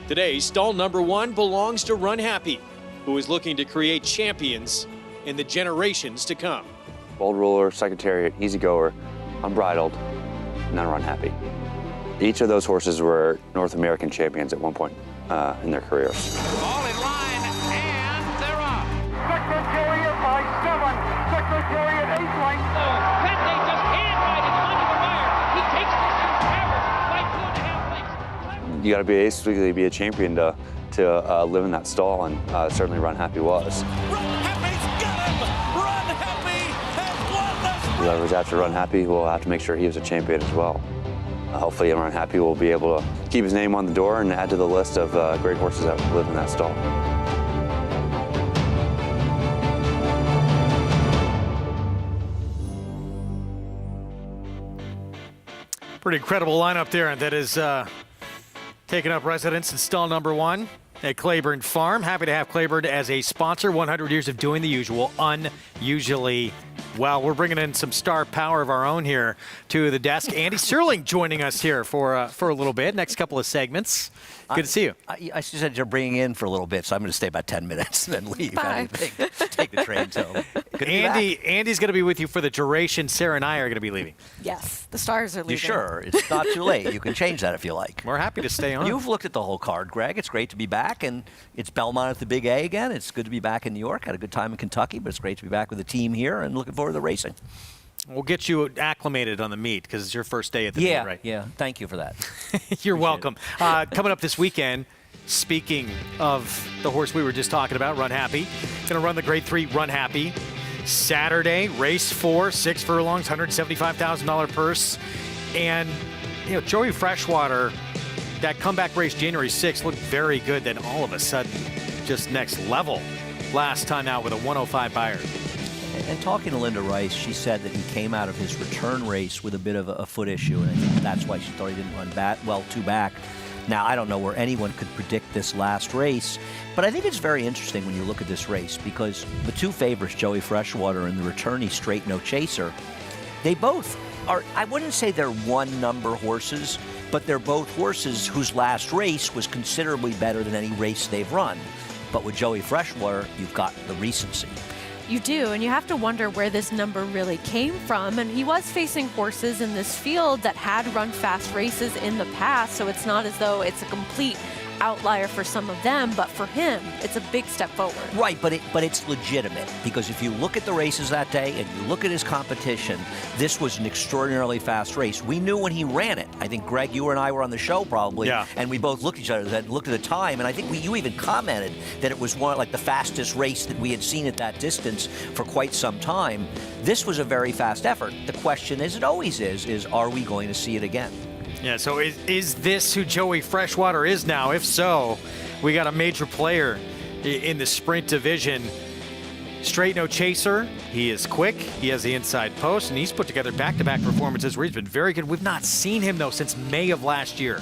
Today, stall number 1 belongs to Run Happy, who is looking to create champions in the generations to come. Bold Ruler, Secretariat, Easy Goer, Unbridled, and then Run Happy. Each of those horses were North American champions at one point in their careers. All in line, and they're off. Secretariat by 7. Secretariat 8 lengths. Fente just hand-righted onto the wire. He takes this to Travers by 2.5 lengths. You got to basically be a champion to live in that stall, and certainly Run Happy was. Whoever's after Run Happy will have to make sure he was a champion as well. Hopefully Run Happy will be able to keep his name on the door and add to the list of great horses that live in that stall. Pretty incredible lineup there that is taking up residence in stall number 1 at Claiborne Farm. Happy to have Claiborne as a sponsor. 100 years of doing the usual, unusually well. We're bringing in some star power of our own here to the desk. Andy Serling joining us here for a little bit. Next couple of segments. Good to see you. I said you're bringing in for a little bit, so I'm going to stay about 10 minutes and then leave. Bye. Take the train home. Andy's going to be with you for the duration. Sarah and I are going to be leaving. Yes, the stars are leaving. You sure? It's not too late. You can change that if you like. We're happy to stay on. You've looked at the whole card, Greg. It's great to be back, and it's Belmont at the Big A again. It's good to be back in New York. Had a good time in Kentucky, but it's great to be back with the team here and looking forward to the racing. We'll get you acclimated on the meet because it's your first day at the meet, right? Yeah, thank you for that. You're welcome. Coming up this weekend, speaking of the horse we were just talking about, Run Happy, going to run the Grade 3 Run Happy. Saturday, race 4, 6 furlongs, $175,000 purse. And, Joey Freshwater, that comeback race January 6th looked very good. Then all of a sudden, just next level last time out with a 105 Beyer. And talking to Linda Rice, she said that he came out of his return race with a bit of a foot issue, and I think that's why she thought he didn't run two back. Now, I don't know where anyone could predict this last race, but I think it's very interesting when you look at this race because the two favorites, Joey Freshwater and the returnee Straight No Chaser, they both are, I wouldn't say they're one-number horses, but they're both horses whose last race was considerably better than any race they've run. But with Joey Freshwater, you've got the recency. You do, and you have to wonder where this number really came from. And he was facing horses in this field that had run fast races in the past, so it's not as though it's a complete outlier for some of them, but for him, it's a big step forward. Right, but it's legitimate because if you look at the races that day and you look at his competition, this was an extraordinarily fast race. We knew when he ran it. I think, Greg, you and I were on the show probably, and we both looked at each other and looked at the time, and I think you even commented that it was like the fastest race that we had seen at that distance for quite some time. This was a very fast effort. The question, as it always is are we going to see it again? Yeah, so is this who Joey Freshwater is now? If so, we got a major player in the sprint division. Straight No Chaser, he is quick, he has the inside post, and he's put together back-to-back performances where he's been very good. We've not seen him, though, since May of last year.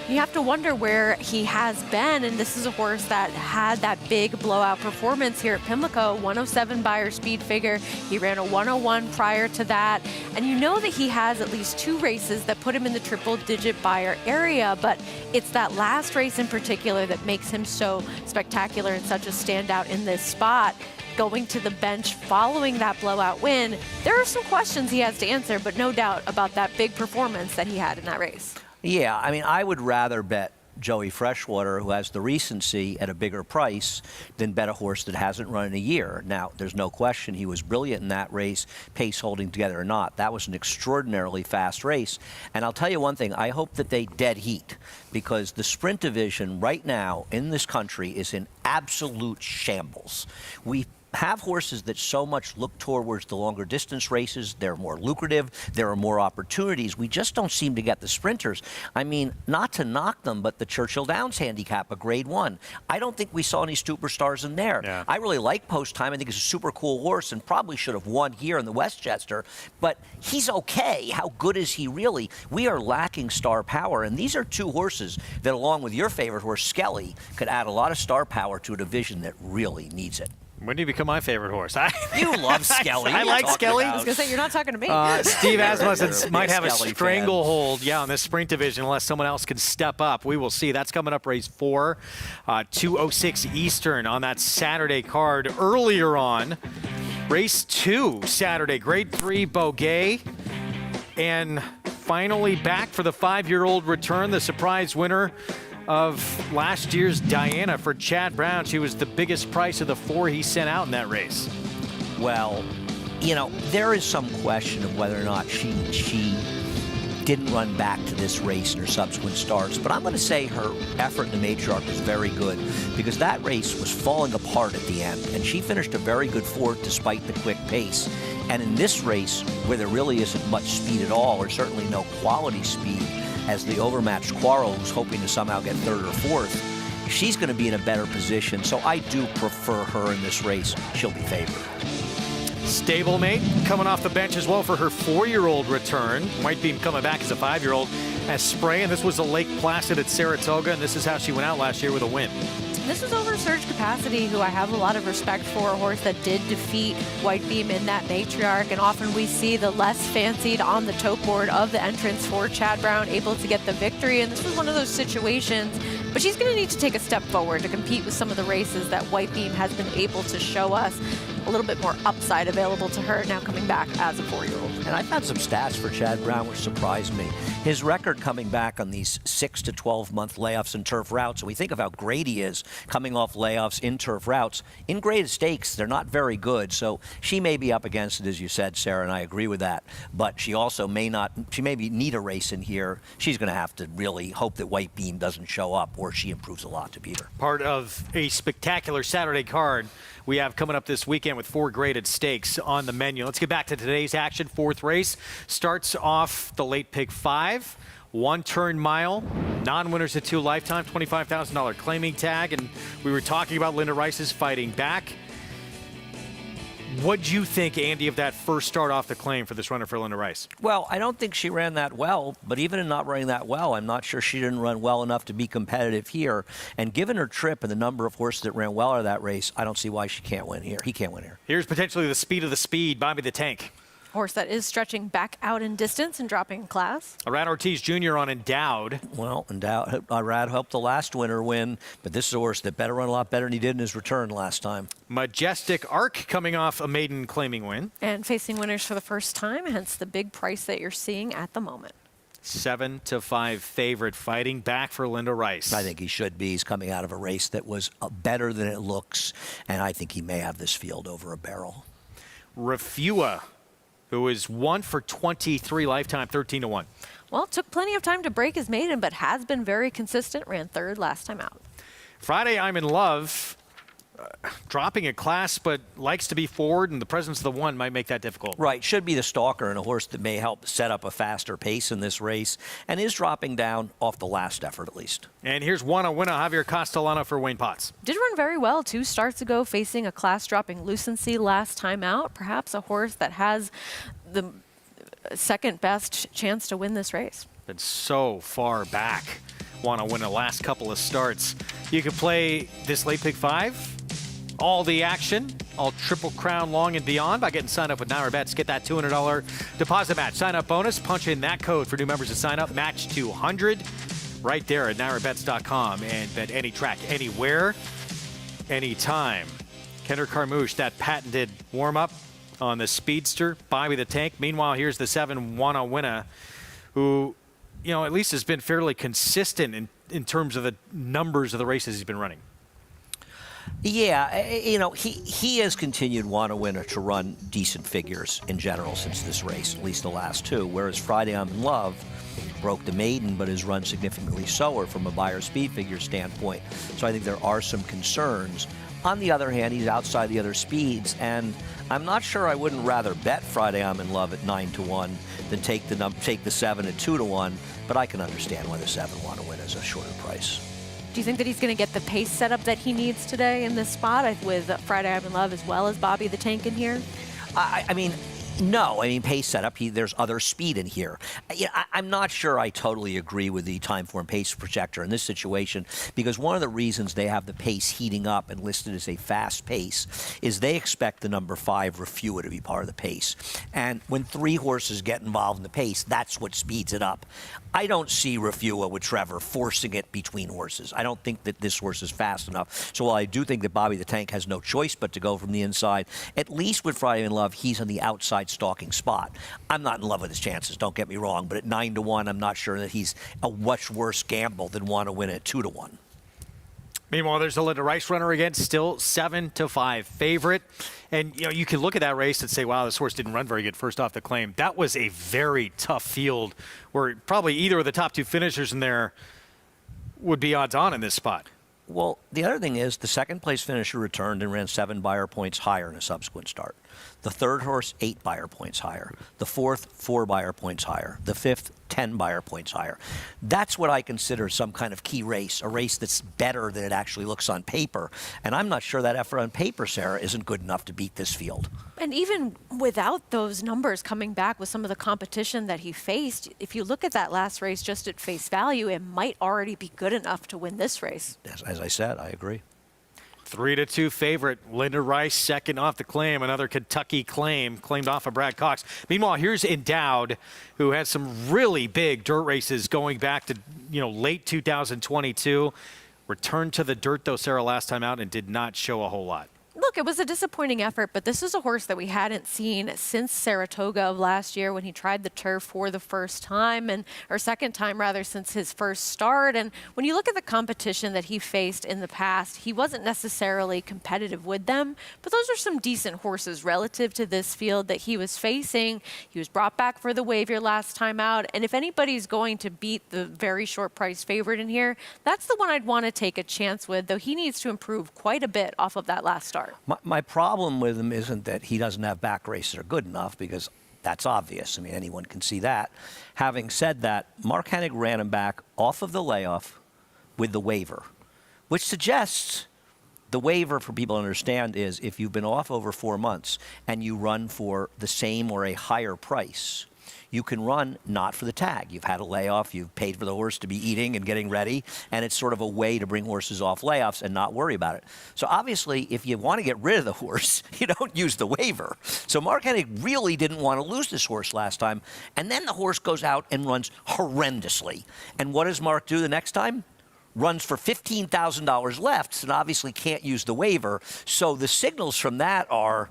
You have to wonder where he has been, and this is a horse that had that big blowout performance here at Pimlico, 107 Beyer speed figure. He ran a 101 prior to that, and you know that he has at least 2 races that put him in the triple-digit Beyer area, but it's that last race in particular that makes him so spectacular and such a standout in this spot. Going to the bench following that blowout win, there are some questions he has to answer, but no doubt about that big performance that he had in that race. Yeah, I mean, I would rather bet Joey Freshwater, who has the recency at a bigger price, than bet a horse that hasn't run in a year. Now, there's no question he was brilliant in that race, pace holding together or not. That was an extraordinarily fast race. And I'll tell you one thing, I hope that they dead heat, because the sprint division right now in this country is in absolute shambles. We have horses that so much look towards the longer distance races. They're more lucrative. There are more opportunities. We just don't seem to get the sprinters. I mean, not to knock them, but the Churchill Downs handicap, a Grade 1. I don't think we saw any superstars in there. Yeah. I really like Post Time. I think it's a super cool horse and probably should have won here in the Westchester, but he's okay. How good is he really? We are lacking star power, and these are two horses that, along with your favorite horse, Skelly, could add a lot of star power to a division that really needs it. When do you become my favorite horse? You love Skelly. I like Skelly. I was going to say, you're not talking to me. Steve Asmussen might have a Skelly stranglehold, on this sprint division unless someone else can step up. We will see. That's coming up race 4, 2:06 Eastern on that Saturday card. Earlier on, race 2 Saturday, Grade 3 Beaugay. And finally back for the 5-year-old return, the surprise winner of last year's Diana for Chad Brown. She was the biggest price of the 4 he sent out in that race. Well, there is some question of whether or not she didn't run back to this race in her subsequent starts, but I'm going to say her effort in the matriarch was very good because that race was falling apart at the end, and she finished a very good 4th despite the quick pace. And in this race, where there really isn't much speed at all, or certainly no quality speed, as the overmatched Quarrel, who's hoping to somehow get 3rd or 4th, she's going to be in a better position. So I do prefer her in this race. She'll be favored. Stablemate coming off the bench as well for her 4-year-old return. Might be coming back as a 5-year-old as Spray, and this was a Lake Placid at Saratoga, and this is how she went out last year with a win. This was over Surge Capacity, who I have a lot of respect for, a horse that did defeat White Beam in that matriarch, and often we see the less fancied on the tote board of the entrance for Chad Brown able to get the victory, and this was one of those situations, but she's going to need to take a step forward to compete with some of the races that White Beam has been able to show us. a little bit more upside available to her now coming back as a 4-year-old. And I found some stats for Chad Brown which surprised me. His record coming back on these 6 to 12-month layoffs and turf routes, and we think of how great he is coming off layoffs in turf routes. In graded stakes, they're not very good, so she may be up against it, as you said, Sarah, and I agree with that. But she also may need a race in here. She's going to have to really hope that White Beam doesn't show up, or she improves a lot to beat her. Part of a spectacular Saturday card we have coming up this weekend with 4 graded stakes on the menu. Let's get back to today's action. 4th race starts off the late pick 5, 1 turn mile, non-winners at 2 lifetime, $25,000 claiming tag, and we were talking about Linda Rice's fighting back. What'd you think, Andy, of that first start off the claim for this runner for Linda Rice? Well, I don't think she ran that well, but even in not running that well, I'm not sure she didn't run well enough to be competitive here. And given her trip and the number of horses that ran well out of that race, I don't see why she can't win here. He can't win here. Here's potentially the speed of the speed, Bobby the Tank. Horse that is stretching back out in distance and dropping in class. Arad Ortiz Jr. on Endowed. Well, Endowed, Arad helped the last winner win, but this is a horse that better run a lot better than he did in his return last time. Majestic Arc coming off a maiden claiming win. And facing winners for the first time, hence the big price that you're seeing at the moment. 7-5 favorite, fighting back for Linda Rice. I think he should be. He's coming out of a race that was better than it looks, and I think he may have this field over a barrel. Refua, who is 1 for 23 lifetime, 13-1. Well, took plenty of time to break his maiden, but has been very consistent. Ran 3rd last time out. Friday, I'm in Love. Dropping a class, but likes to be forward, and the presence of the 1 might make that difficult. Right, should be the stalker and a horse that may help set up a faster pace in this race, and is dropping down off the last effort at least. And here's one winner, Javier Castellano for Wayne Potts. Did run very well 2 starts ago, facing a class-dropping Lucency last time out. Perhaps a horse that has the second best chance to win this race. Been so far back. Want to win the last couple of starts. You can play this late pick 5. All the action, all Triple Crown long and beyond by getting signed up with Naira Bets. Get that $200 deposit match. Sign up bonus. Punch in that code for new members to sign up. Match 200 right there at NairaBets.com and bet any track, anywhere, anytime. Kendra Carmouche, that patented warm-up on the Speedster. Bobby the Tank. Meanwhile, here's the 7 Wana Winna, who, you know, at least has been fairly consistent in terms of the numbers of the races he's been running. Yeah, you know, he has continued Wana Winner to run decent figures in general since this race, at least the last 2, whereas Friday I'm in Love broke the maiden but has run significantly slower from a buyer speed figure standpoint. So I think there are some concerns. On the other hand, he's outside the other speeds, and I'm not sure I wouldn't rather bet Friday I'm in Love at 9-1 than take the 7 at 2-1, but I can understand why the 7 Wana Winner is a shorter price. Do you think that he's going to get the pace setup that he needs today in this spot with Friday I'm in Love as well as Bobby the Tank in here? I mean, no. I mean, pace setup, there's other speed in here. I'm not sure I totally agree with the time form pace projector in this situation, because one of the reasons they have the pace heating up and listed as a fast pace is they expect the number 5 Refua to be part of the pace. And when 3 horses get involved in the pace, that's what speeds it up. I don't see Refua with Trevor forcing it between horses. I don't think that this horse is fast enough. So while I do think that Bobby the Tank has no choice but to go from the inside, at least with Friday in Love, he's on the outside stalking spot. I'm not in love with his chances, don't get me wrong, but at 9-1, I'm not sure that he's a much worse gamble than Want to Win at 2-1. Meanwhile, there's a Linda Rice runner again, still 7-5 favorite. And, you know, you can look at that race and say, wow, this horse didn't run very good first off the claim. That was a very tough field where probably either of the top 2 finishers in there would be odds on in this spot. Well, the other thing is the second place finisher returned and ran 7 buyer points higher in a subsequent start. The third horse, 8 buyer points higher. The fourth, 4 buyer points higher. The fifth, 10 buyer points higher. That's what I consider some kind of key race, a race that's better than it actually looks on paper. And I'm not sure that effort on paper, Sarah, isn't good enough to beat this field. And even without those numbers coming back with some of the competition that he faced, if you look at that last race just at face value, it might already be good enough to win this race. As I said, I agree. 3-2 favorite, Linda Rice, second off the claim. Another Kentucky claim, claimed off of Brad Cox. Meanwhile, here's Endowed, who had some really big dirt races going back to, you know, late 2022. Returned to the dirt, though, Sarah, last time out and did not show a whole lot. Look, look, it was a disappointing effort, but this is a horse that we hadn't seen since Saratoga of last year when he tried the turf for the first time, or second time rather, since his first start. And when you look at the competition that he faced in the past, he wasn't necessarily competitive with them, but those are some decent horses relative to this field that he was facing. He was brought back for the waiver last time out, and if anybody's going to beat the very short price favorite in here, that's the one I'd want to take a chance with, though he needs to improve quite a bit off of that last start. My problem with him isn't that he doesn't have back races that are good enough, because that's obvious. I mean, anyone can see that. Having said that, Mark Hennig ran him back off of the layoff with the waiver, which suggests the waiver, for people to understand, is if you've been off over 4 months and you run for the same or a higher price, you can run not for the tag. You've had a layoff, you've paid for the horse to be eating and getting ready, and it's sort of a way to bring horses off layoffs and not worry about it. So obviously, if you want to get rid of the horse, you don't use the waiver. So Mark Hennig really didn't want to lose this horse last time, and then the horse goes out and runs horrendously. And what does Mark do the next time? Runs for $15,000 left, and obviously can't use the waiver. So the signals from that are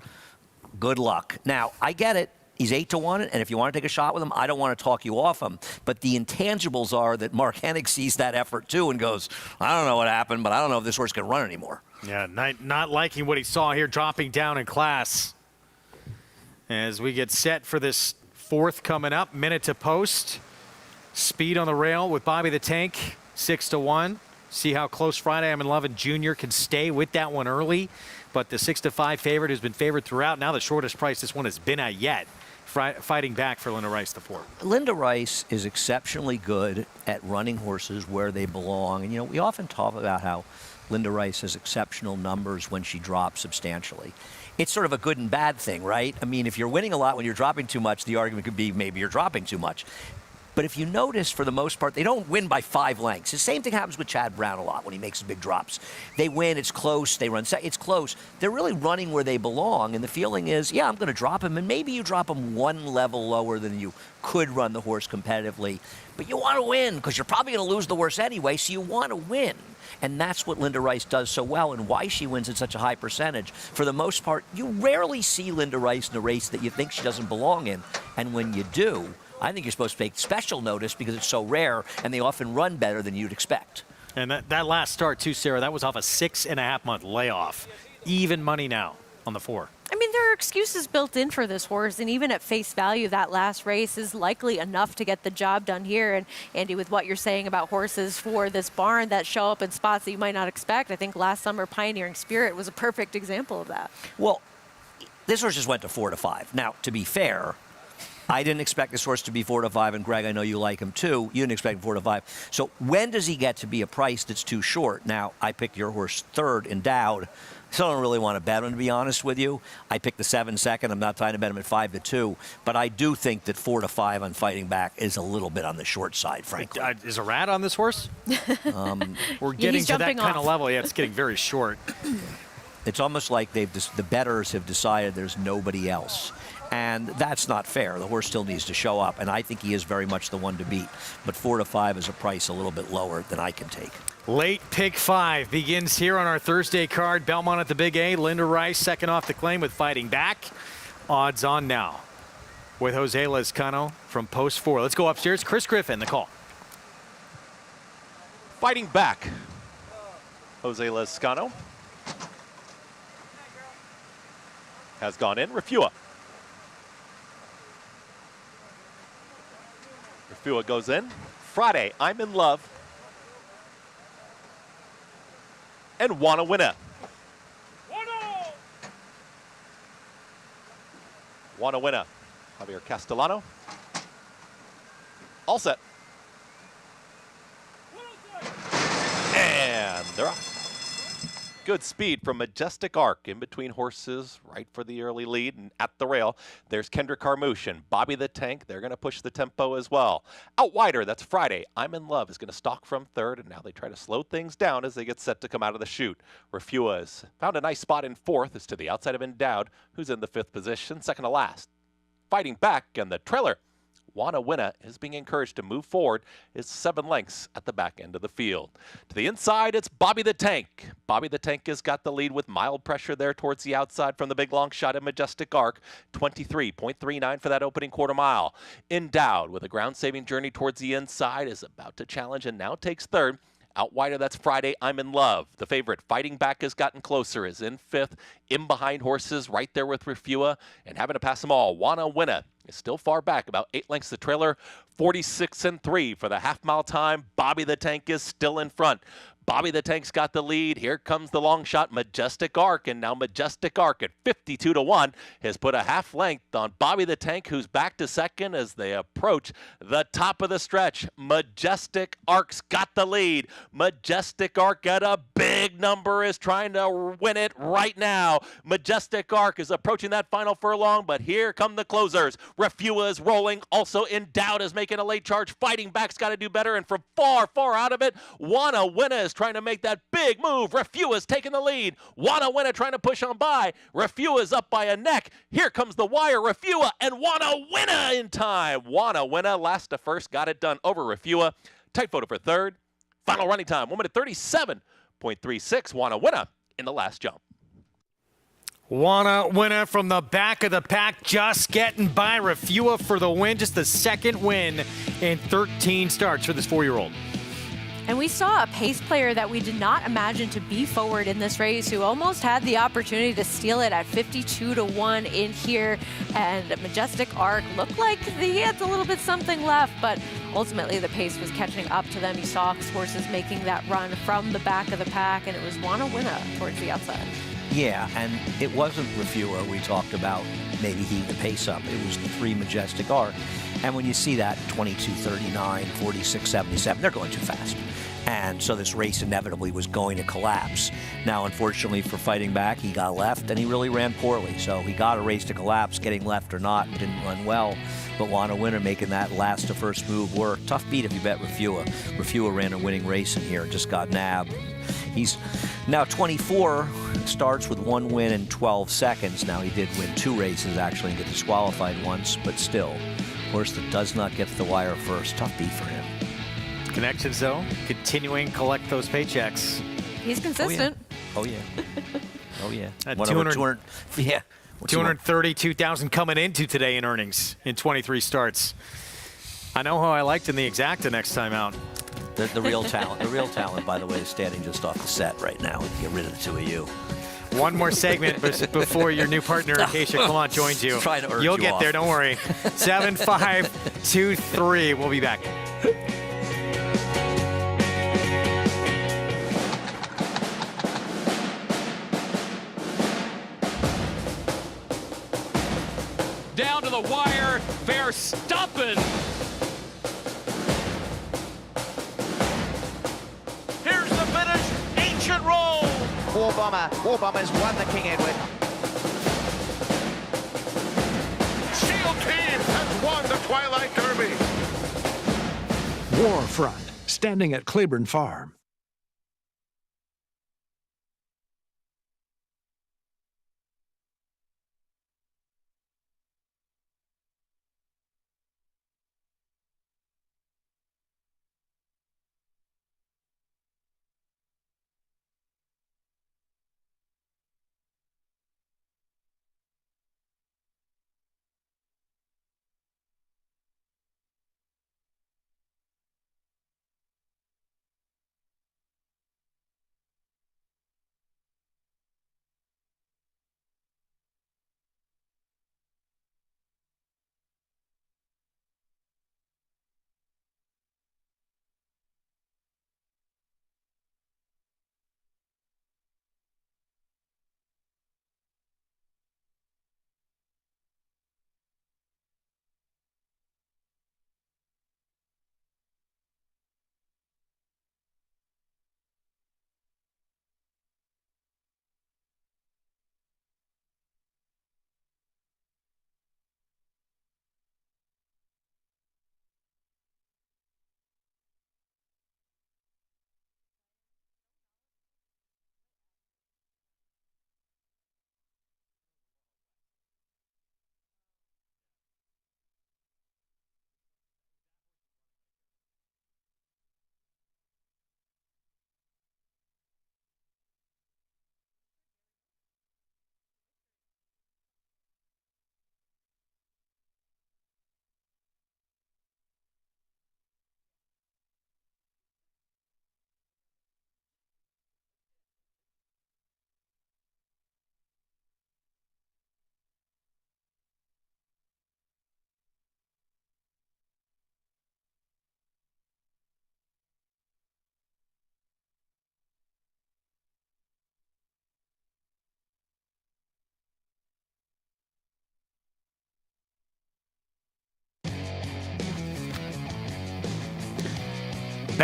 good luck. Now, I get it. He's 8-1, and if you want to take a shot with him, I don't want to talk you off him. But the intangibles are that Mark Hennig sees that effort too and goes, I don't know what happened, but I don't know if this horse can run anymore. Yeah, not liking what he saw here, dropping down in class. As we get set for this fourth coming up, minute to post. Speed on the rail with Bobby the Tank, 6-1. See how close Friday I'm in Love and Junior can stay with that one early. But the 6-5 favorite has been favored throughout. Now the shortest price this one has been at yet. Fighting back for Linda Rice, the fourth. Linda Rice is exceptionally good at running horses where they belong. And, you know, we often talk about how Linda Rice has exceptional numbers when she drops substantially. It's sort of a good and bad thing, right? I mean, if you're winning a lot when you're dropping too much, the argument could be maybe you're dropping too much. But if you notice, for the most part, they don't win by 5 lengths. The same thing happens with Chad Brown a lot when he makes big drops. They win, it's close, they run, it's close. They're really running where they belong, and the feeling is, yeah, I'm going to drop him, and maybe you drop him one level lower than you could run the horse competitively. But you want to win, because you're probably going to lose the horse anyway, so you want to win. And that's what Linda Rice does so well, and why she wins at such a high percentage. For the most part, you rarely see Linda Rice in a race that you think she doesn't belong in, and when you do, I think you're supposed to take special notice because it's so rare, and they often run better than you'd expect. And that last start, too, Sarah, that was off a 6.5-month layoff. Even money now on the 4. I mean, there are excuses built in for this horse, and even at face value, that last race is likely enough to get the job done here. And Andy, with what you're saying about horses for this barn that show up in spots that you might not expect, I think last summer Pioneering Spirit was a perfect example of that. Well, this horse just went to 4-5. Now, to be fair, I didn't expect this horse to be 4-5, and Greg, I know you like him too. You didn't expect 4-5. So when does he get to be a price that's too short? Now, I picked your horse third, Endowed. Still don't really want to bet him, to be honest with you. I picked the 7 second. I'm not trying to bet him at 5-2, but I do think that 4-5 on Fighting Back is a little bit on the short side, frankly. Is a rat on this horse? We're getting to that kind of level. Yeah, it's getting very short. It's almost like the bettors have decided there's nobody else. And that's not fair. The horse still needs to show up, and I think he is very much the one to beat. But 4-5 is a price a little bit lower than I can take. Late pick 5 begins here on our Thursday card. Belmont at the Big A. Linda Rice second off the claim with Fighting Back. Odds on now with Jose Lezcano from post 4. Let's go upstairs. Chris Griffin, the call. Fighting Back. Jose Lezcano has gone in. Refua. Refua goes in. Friday, I'm in Love. And Wanna Winna. Wanna Winna. Javier Castellano. All set. And they're off. Good speed from Majestic Arc in between horses, right for the early lead, and at the rail, there's Kendrick Carmouche and Bobby the Tank. They're going to push the tempo as well. Out wider, that's Friday. I'm in Love is going to stalk from third, and now they try to slow things down as they get set to come out of the chute. Refua has found a nice spot in fourth. It's to the outside of Endowed, who's in the 5th position, second to last. Fighting Back, and the trailer, Wanna Winna, is being encouraged to move forward. It's 7 lengths at the back end of the field. To the inside, it's Bobby the Tank. Bobby the Tank has got the lead with mild pressure there towards the outside from the big long shot at Majestic Arc. 23.39 for that opening quarter mile. Endowed with a ground-saving journey towards the inside is about to challenge and now takes third. Out wider, that's Friday, I'm in Love. The favorite, Fighting Back, has gotten closer, is in fifth. In behind horses, right there with Refua, and having to pass them all. Wanna Winna is still far back, about 8 lengths the trailer. 46-3 for the half-mile time. Bobby the Tank is still in front. Bobby the Tank's got the lead. Here comes the long shot, Majestic Arc, and now Majestic Arc at 52-1 has put a half length on Bobby the Tank, who's back to second as they approach the top of the stretch. Majestic Arc's got the lead. Majestic Arc at a big number is trying to win it right now. Majestic Arc is approaching that final furlong, but here come the closers. Refua is rolling. Also Endowed is making a late charge. Fighting Back's got to do better, and from far, far out of it, Wanna Winna is trying to make that big move. Refua's taking the lead. Wanna Winna trying to push on by. Refua's up by a neck. Here comes the wire. Refua and Wanna Winna in time. Wanna Winna last to first, got it done over Refua. Tight photo for third. Final running time, 1 minute 37.36. Wanna Winna in the last jump. Wanna Winna from the back of the pack, just getting by Refua for the win. Just the second win in 13 starts for this 4-year-old. And we saw a pace player that we did not imagine to be forward in this race, who almost had the opportunity to steal it at 52-1 in here. And Majestic Arc looked like he had a little bit something left, but ultimately the pace was catching up to them. You saw horses making that run from the back of the pack, and it was Wanna Winna towards the outside. Yeah, and it wasn't Refua we talked about maybe heaving the pace up. It was the 3 Majestic Arc. And when you see that 22:39, 46:77, they're going too fast. And so this race inevitably was going to collapse. Now, unfortunately for Fighting Back, he got left, and he really ran poorly. So he got a race to collapse, getting left or not, and didn't run well. But Wanna Winna making that last to first move work. Tough beat if you bet Refua. Refua ran a winning race in here, just got nabbed. He's now 24 starts with 1 win in 12 seconds. Now, he did win 2 races, actually, and get disqualified once, but still, horse that does not get to the wire first. Tough beat for him. Connections, though, continuing to collect those paychecks. He's consistent. Oh, yeah. Oh, yeah. 200, yeah. 232,000 coming into today in earnings in 23 starts. I know how I liked in the exacta next time out. The real talent, by the way, is standing just off the set right now. We can get rid of the 2 of you. One more segment before your new partner, Acacia Clement, joins you. You'll get there, don't worry. 7-5-2-3. We'll be back. Down to the wire, Verstappen. Here's the finish, Ancient Roll. War Bomber's won the King Edward. Shield Team has won the Twilight Derby. Warfront, standing at Claiborne Farm.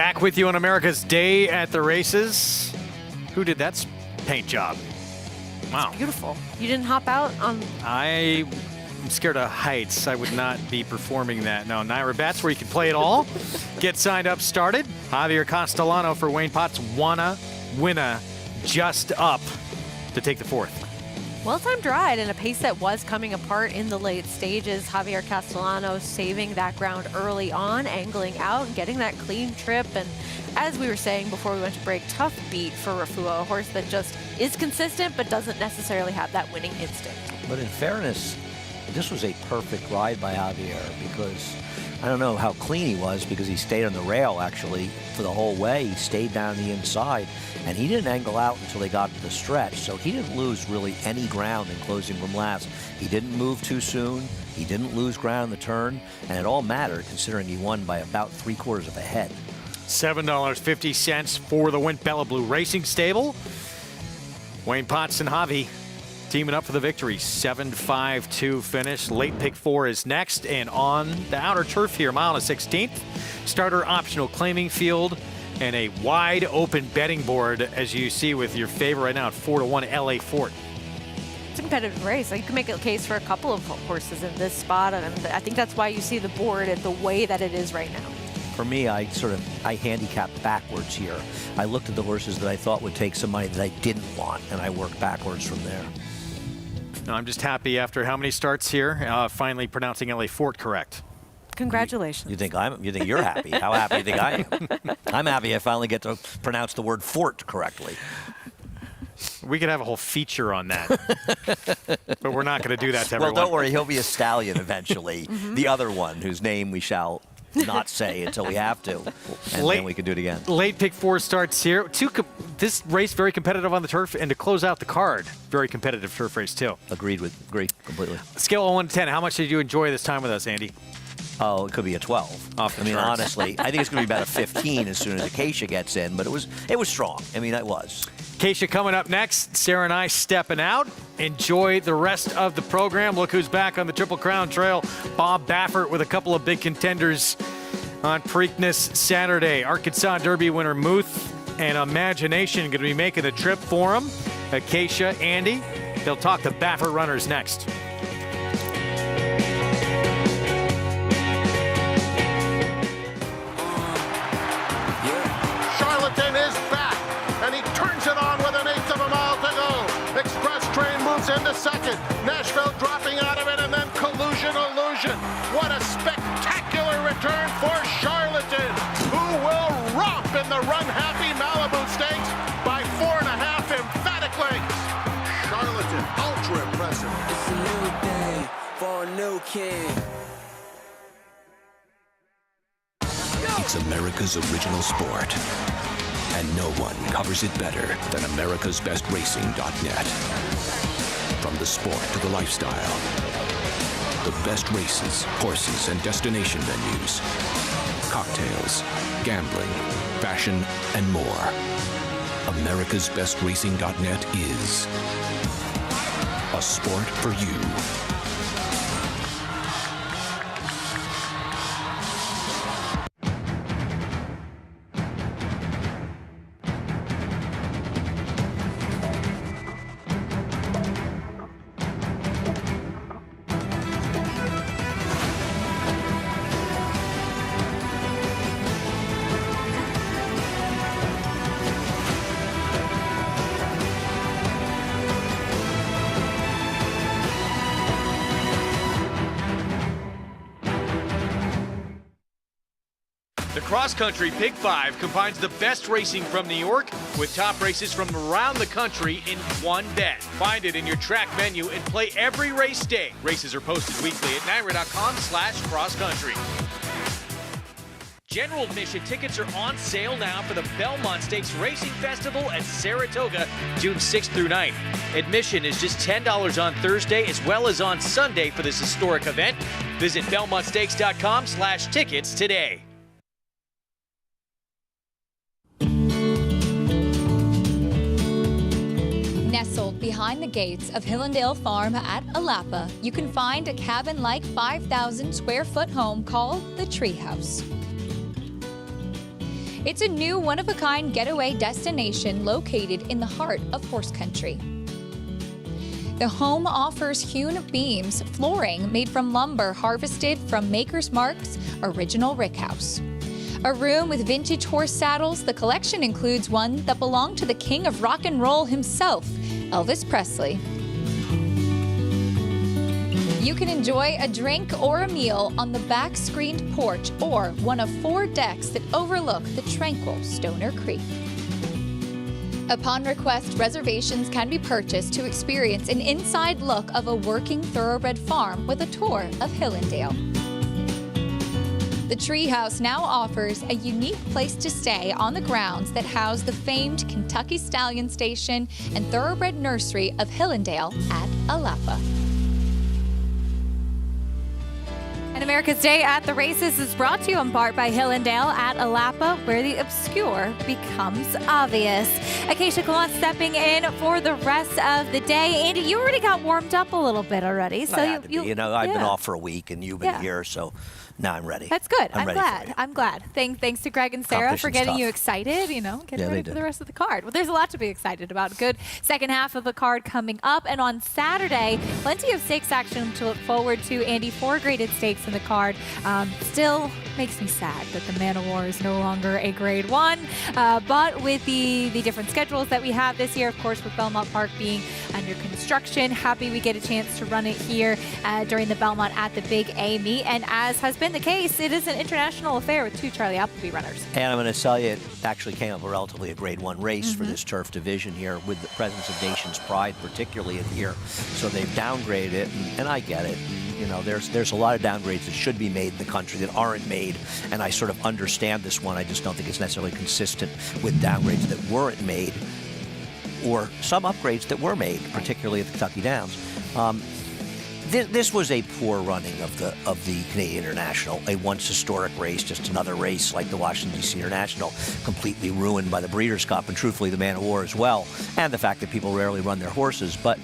Back with you on America's Day at the Races. Who did that paint job? Wow. It's beautiful. You didn't hop out on... I'm scared of heights. I would not be performing that. No, Naira Bats, where you can play it all. Get signed up, started. Javier Castellano for Wayne Potts. Wanna winna just up to take the fourth. Well-timed ride and a pace that was coming apart in the late stages. Javier Castellano saving that ground early on, angling out and getting that clean trip. And as we were saying before we went to break, tough beat for Refuo, a horse that just is consistent but doesn't necessarily have that winning instinct. But in fairness, this was a perfect ride by Javier because I don't know how clean he was because he stayed on the rail actually for the whole way. He stayed down the inside and he didn't angle out until they got to the stretch. So he didn't lose really any ground in closing from last. He didn't move too soon. He didn't lose ground in the turn. And it all mattered considering he won by about 3/4 of a head. $7.50 for the Wint Bella Blue Racing Stable. Wayne Potts and Javi teaming up for the victory. 7-5-2 finish. Late pick 4 is next. And on the outer turf here, mile and 16th. Starter optional claiming field and a wide open betting board, as you see with your favorite right now at 4-1 LA Fort. It's a competitive race. You can make a case for a couple of horses in this spot, and I think that's why you see the board the way that it is right now. For me, I handicapped backwards here. I looked at the horses that I thought would take some money that I didn't want, and I worked backwards from there. No, I'm just happy after how many starts here, finally pronouncing LA Fort correct. Congratulations. You think you're happy? How happy do you think I am? I'm happy I finally get to pronounce the word fort correctly. We could have a whole feature on that, but we're not going to do that to everyone. Well, don't worry. He'll be a stallion eventually. The other one, whose name we shall not say until we have to, and then we can do it again. Late pick 4 starts here. This race very competitive on the turf, and to close out the card, very competitive turf race too. Agreed completely. Scale of 1 to 10. How much did you enjoy this time with us, Andy? Oh, it could be a 12. I mean, honestly, I think it's going to be about a 15 as soon as Acacia gets in, but it was strong. I mean, it was. Acacia coming up next. Sarah and I stepping out. Enjoy the rest of the program. Look who's back on the Triple Crown Trail. Bob Baffert with a couple of big contenders on Preakness Saturday. Arkansas Derby winner Muth and Imagination going to be making the trip for him. Acacia, Andy. They'll talk to Baffert runners next. Charlatan is back, and he turns it on with 1/8 of a mile to go. Express Train moves into second. Nashville dropping out of it, and then Collusion Illusion. What a spectacular return for Charlatan, who will romp in the run-happy Malibu Stakes by 4.5 emphatic lengths. Charlatan, ultra impressive. It's a new day for a new king. It's America's original sport, and no one covers it better than americasbestracing.net. From the sport to the lifestyle, the best races, horses, and destination venues, cocktails, gambling, fashion, and more. americasbestracing.net is a sport for you. The Cross Country Pick 5 combines the best racing from New York with top races from around the country in one bet. Find it in your track menu and play every race day. Races are posted weekly at NYRA.com/crosscountry. General admission tickets are on sale now for the Belmont Stakes Racing Festival at Saratoga, June 6th through 9th. Admission is just $10 on Thursday as well as on Sunday for this historic event. Visit BelmontStakes.com/tickets today. Nestled behind the gates of Hillendale Farm at Alapa, you can find a cabin-like 5,000 square foot home called the Treehouse. It's a new one-of-a-kind getaway destination located in the heart of horse country. The home offers hewn beams, flooring made from lumber harvested from Maker's Mark's original rickhouse. A room with vintage horse saddles, the collection includes one that belonged to the king of rock and roll himself, Elvis Presley. You can enjoy a drink or a meal on the back screened porch or one of 4 decks that overlook the tranquil Stoner Creek. Upon request, reservations can be purchased to experience an inside look of a working thoroughbred farm with a tour of Hillendale. The Treehouse now offers a unique place to stay on the grounds that house the famed Kentucky Stallion Station and Thoroughbred Nursery of Hillendale at Alapa. And America's Day at the Races is brought to you in part by Hillendale at Alapa, where the obscure becomes obvious. Acacia Gallant stepping in for the rest of the day. Andy, you already got warmed up a little bit already. So I've been off for a week, and you've been here, so now I'm ready. That's good. I'm ready glad. I'm glad. Thanks to Greg and Sarah for getting you excited, getting ready for the rest of the card. Well, there's a lot to be excited about. Good second half of the card coming up. And on Saturday, plenty of stakes action to look forward to. Andy, 4 graded stakes in the card. Still makes me sad that the Man of War is no longer a grade 1. But with the different schedules that we have this year, of course, with Belmont Park being under construction, happy we get a chance to run it here during the Belmont at the Big A meet. And as has been the case, it is an international affair with 2 Charlie Appleby runners. And I'm going to tell you, it actually came up relatively a grade 1 race for this turf division here with the presence of Nation's Pride, particularly in here. So they've downgraded it, and I get it. There's a lot of downgrades that should be made in the country that aren't made, and I sort of understand this one. I just don't think it's necessarily consistent with downgrades that weren't made or some upgrades that were made, particularly at the Kentucky Downs. This was a poor running of the Canadian International, a once historic race, just another race like the Washington, D.C. International, completely ruined by the Breeders' Cup and truthfully the Man of War as well, and the fact that people rarely run their horses. But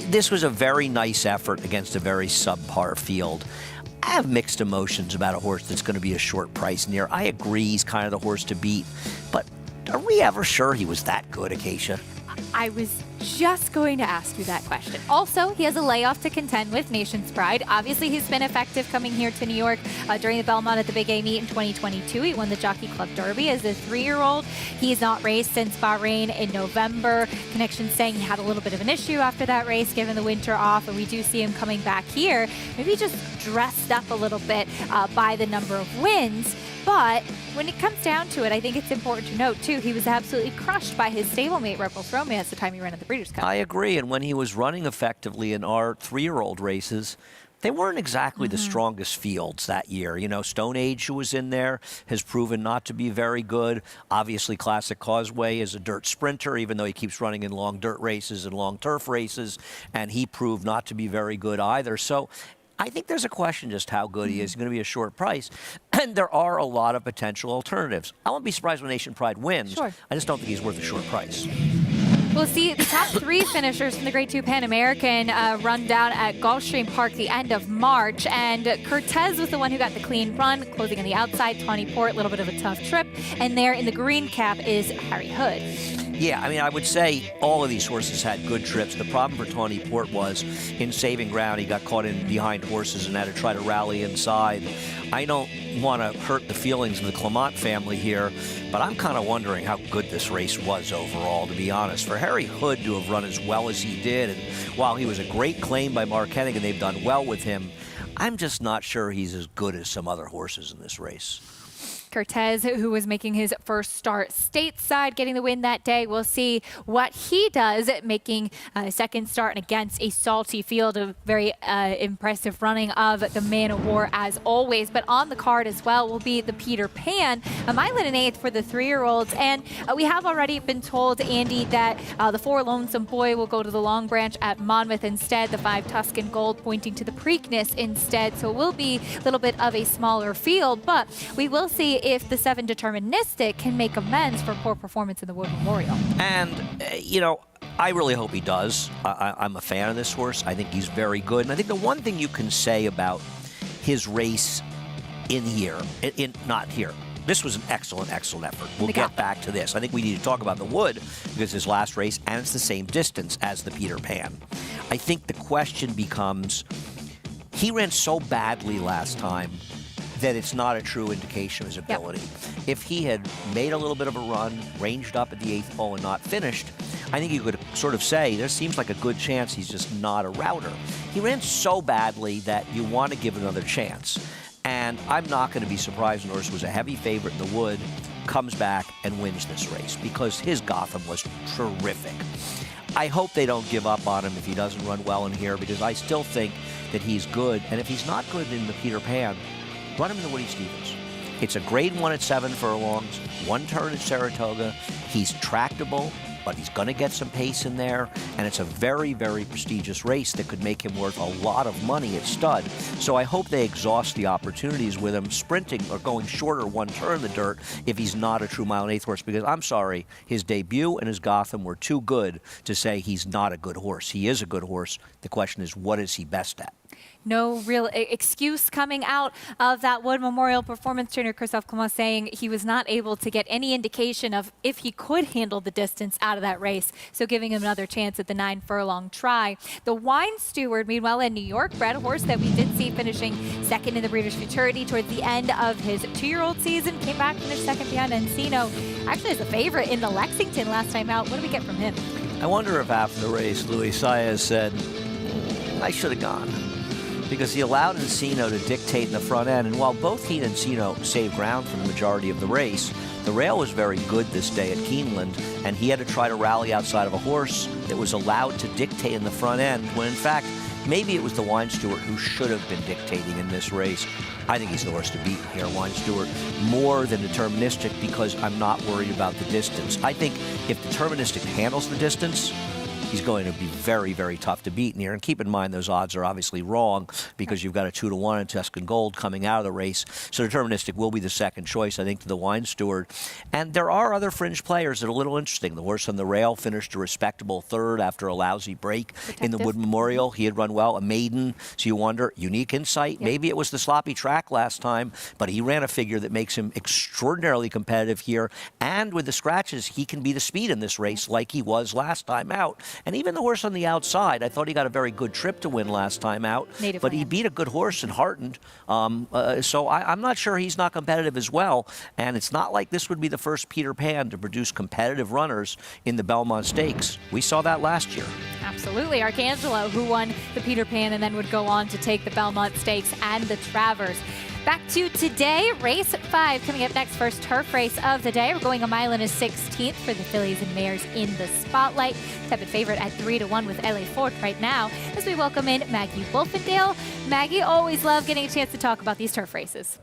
this was a very nice effort against a very subpar field. I have mixed emotions about a horse that's going to be a short price near. I agree he's kind of the horse to beat, but are we ever sure he was that good, Acacia? I was just going to ask you that question. Also, he has a layoff to contend with, Nation's Pride. Obviously, he's been effective coming here to New York during the Belmont at the Big A meet in 2022. He won the Jockey Club Derby as a 3-year-old. He has not raced since Bahrain in November. Connection saying he had a little bit of an issue after that race, given the winter off, and we do see him coming back here. Maybe just dressed up a little bit by the number of wins. But when it comes down to it, I think it's important to note, too, he was absolutely crushed by his stablemate, Rebels Romance, the time he ran at the Breeders' Cup. I agree. And when he was running effectively in our 3-year-old races, they weren't exactly the strongest fields that year. Stone Age, who was in there, has proven not to be very good. Obviously, Classic Causeway is a dirt sprinter, even though he keeps running in long dirt races and long turf races, and he proved not to be very good either. So I think there's a question just how good he is. He's going to be a short price. And there are a lot of potential alternatives. I won't be surprised when Nation Pride wins. Sure. I just don't think he's worth a short price. We'll see the top 3 finishers from the Grade 2 Pan American run down at Gulfstream Park the end of March. And Cortez was the one who got the clean run, closing on the outside. Tawny Port, a little bit of a tough trip. And there in the green cap is Harry Hood. Yeah, I would say all of these horses had good trips. The problem for Tawny Port was in saving ground, he got caught in behind horses and had to try to rally inside. I don't want to hurt the feelings of the Clement family here, but I'm kind of wondering how good this race was overall, to be honest. For Harry Hood to have run as well as he did, and while he was a great claim by Mark Hennig and they've done well with him, I'm just not sure he's as good as some other horses in this race. Cortez, who was making his first start stateside, getting the win that day. We'll see what he does, making a second start against a salty field. A very impressive running of the Man of War, as always. But on the card as well will be the Peter Pan, a mile and an eighth for the 3-year-olds. And we have already been told, Andy, that the 4 Lonesome Boy will go to the Long Branch at Monmouth instead. The 5 Tuscan Gold pointing to the Preakness instead. So it will be a little bit of a smaller field, but we will see if the 7 Deterministic can make amends for poor performance in the Wood Memorial. And, I really hope he does. I'm a fan of this horse. I think he's very good. And I think the one thing you can say about his race not here, This was an excellent, excellent effort. We'll get back to this. I think we need to talk about the Wood because his last race, and it's the same distance as the Peter Pan. I think the question becomes, he ran so badly last time that it's not a true indication of his ability. If he had made a little bit of a run, ranged up at the 8th hole and not finished, I think you could sort of say there seems like a good chance he's just not a router. He ran so badly that you want to give it another chance. And I'm not going to be surprised when Horse was a heavy favorite in the Wood, comes back and wins this race because his Gotham was terrific. I hope they don't give up on him if he doesn't run well in here because I still think that he's good. And if he's not good in the Peter Pan, run him in the Woody Stevens. It's a grade 1 at 7 furlongs, 1 turn at Saratoga. He's tractable, but he's going to get some pace in there, and it's a very, very prestigious race that could make him worth a lot of money at stud. So I hope they exhaust the opportunities with him sprinting or going shorter 1 turn in the dirt if he's not a true mile and 1/8 horse, because I'm sorry, his debut and his Gotham were too good to say he's not a good horse. He is a good horse. The question is, what is he best at? No real excuse coming out of that Wood Memorial performance. Trainer Christophe Clement saying he was not able to get any indication of if he could handle the distance out of that race, so giving him another chance at the 9 furlong try. The Wine Steward, meanwhile, in New York, bred a horse that we did see finishing second in the Breeders' Futurity towards the end of his 2-year-old season, came back, finished second behind Encino. Actually is a favorite in the Lexington last time out. What do we get from him? I wonder if after the race, Luis Saez said, I should have gone. Because he allowed Encino to dictate in the front end. And while both he and Encino saved ground for the majority of the race, the rail was very good this day at Keeneland, and he had to try to rally outside of a horse that was allowed to dictate in the front end, when in fact, maybe it was the Wine Steward who should have been dictating in this race. I think he's the horse to beat here, Wine Steward, more than Deterministic, because I'm not worried about the distance. I think if Deterministic handles the distance, he's going to be very, very tough to beat in here. And keep in mind, those odds are obviously wrong because you've got a 2-1 in Tuscan Gold coming out of the race. So Deterministic will be the second choice, I think, to the Wine Steward. And there are other fringe players that are a little interesting. The horse on the rail finished a respectable 3rd after a lousy break in the Wood Memorial. He had run well, a maiden. So you wonder, unique insight. Maybe it was the sloppy track last time, but he ran a figure that makes him extraordinarily competitive here. And with the scratches, he can be the speed in this race like he was last time out. And even the horse on the outside, I thought he got a very good trip to win last time out. But he beat a good horse in Heartened. So I'm not sure he's not competitive as well. And it's not like this would be the first Peter Pan to produce competitive runners in the Belmont Stakes. We saw that last year. Absolutely. Arcangelo, who won the Peter Pan and then would go on to take the Belmont Stakes and the Travers. Back to today, race 5 coming up next. First turf race of the day. We're going a mile and a 16th for the fillies and mares in the spotlight. Tepid favorite at 3-1 with LA Fort right now as we welcome in Maggie Wolfendale. Maggie, always love getting a chance to talk about these turf races.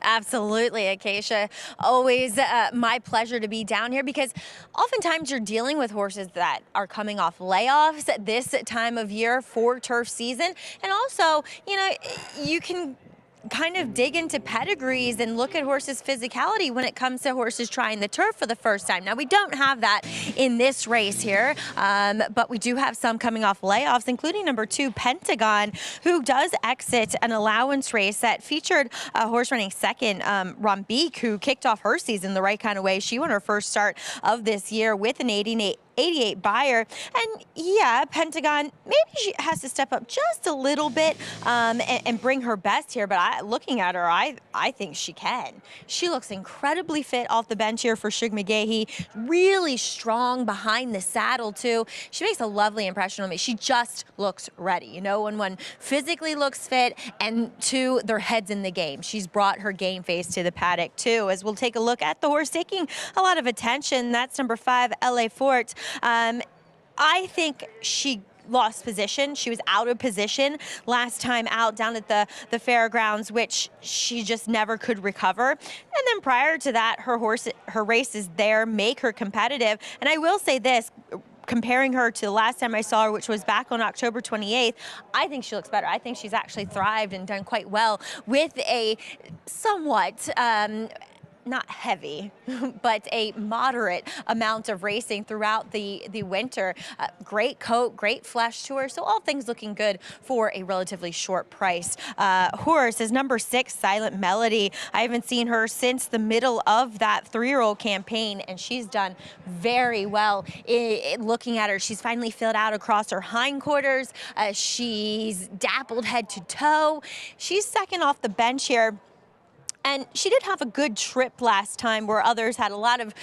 Absolutely, Acacia. Always my pleasure to be down here because oftentimes you're dealing with horses that are coming off layoffs at this time of year for turf season. And also, you know, you can kind of dig into pedigrees and look at horses' physicality when it comes to horses trying the turf for the first time. Now, we don't have that in this race here, but we do have some coming off layoffs, including number 2, Pentagon, who does exit an allowance race that featured a horse running second, Rambique, who kicked off her season the right kind of way. She won her first start of this year with an 88 buyer. And yeah, Pentagon, maybe she has to step up just a little bit and bring her best here. But looking at her, I think she can. She looks incredibly fit off the bench here for Shug McGahee. Really strong behind the saddle, too. She makes a lovely impression on me. She just looks ready. You know, when one physically looks fit and 2, their head's in the game. She's brought her game face to the paddock, too, as we'll take a look at the horse taking a lot of attention. That's number 5, LA Fort. I think she lost position. She was out of position last time out down at the fairgrounds, which she just never could recover. And then prior to that, her races there make her competitive. And I will say this, comparing her to the last time I saw her, which was back on October 28th, I think she looks better. I think she's actually thrived and done quite well with a somewhat not heavy, but a moderate amount of racing throughout the winter. Great coat, great flesh to her, so all things looking good for a relatively short price. Horse is number 6, Silent Melody. I haven't seen her since the middle of that 3-year-old campaign, and she's done very well. Looking at her, she's finally filled out across her hindquarters. She's dappled head to toe. She's second off the bench here. And she did have a good trip last time where others had a lot of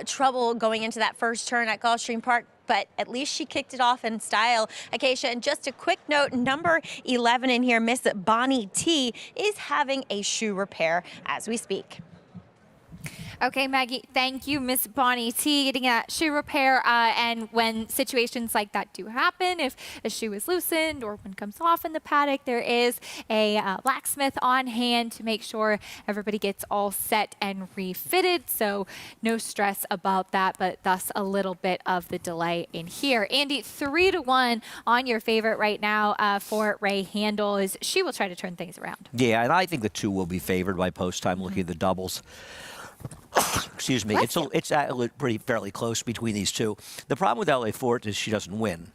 trouble going into that first turn at Gulfstream Park, but at least she kicked it off in style. Acacia, and just a quick note, number 11 in here, Miss Bonnie T, is having a shoe repair as we speak. Okay, Maggie, thank you, Miss Bonnie T, getting a shoe repair. And when situations like that do happen, if a shoe is loosened or one comes off in the paddock, there is a blacksmith on hand to make sure everybody gets all set and refitted. So no stress about that, but thus a little bit of the delay in here. Andy, 3-1 on your favorite right now for Ray Handel. She will try to turn things around. Yeah, and I think the 2 will be favored by post time looking at the doubles. Excuse me. It's fairly close between these two. The problem with LA Fort is she doesn't win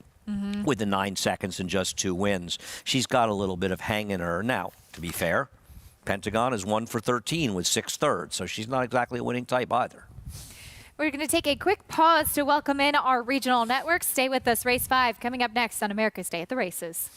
with the 9 seconds and just 2 wins. She's got a little bit of hang in her. Now, to be fair, Pentagon is 1 for 13 with 6/3, so she's not exactly a winning type either. We're going to take a quick pause to welcome in our regional network. Stay with us. Race 5 coming up next on America's Day at the Races.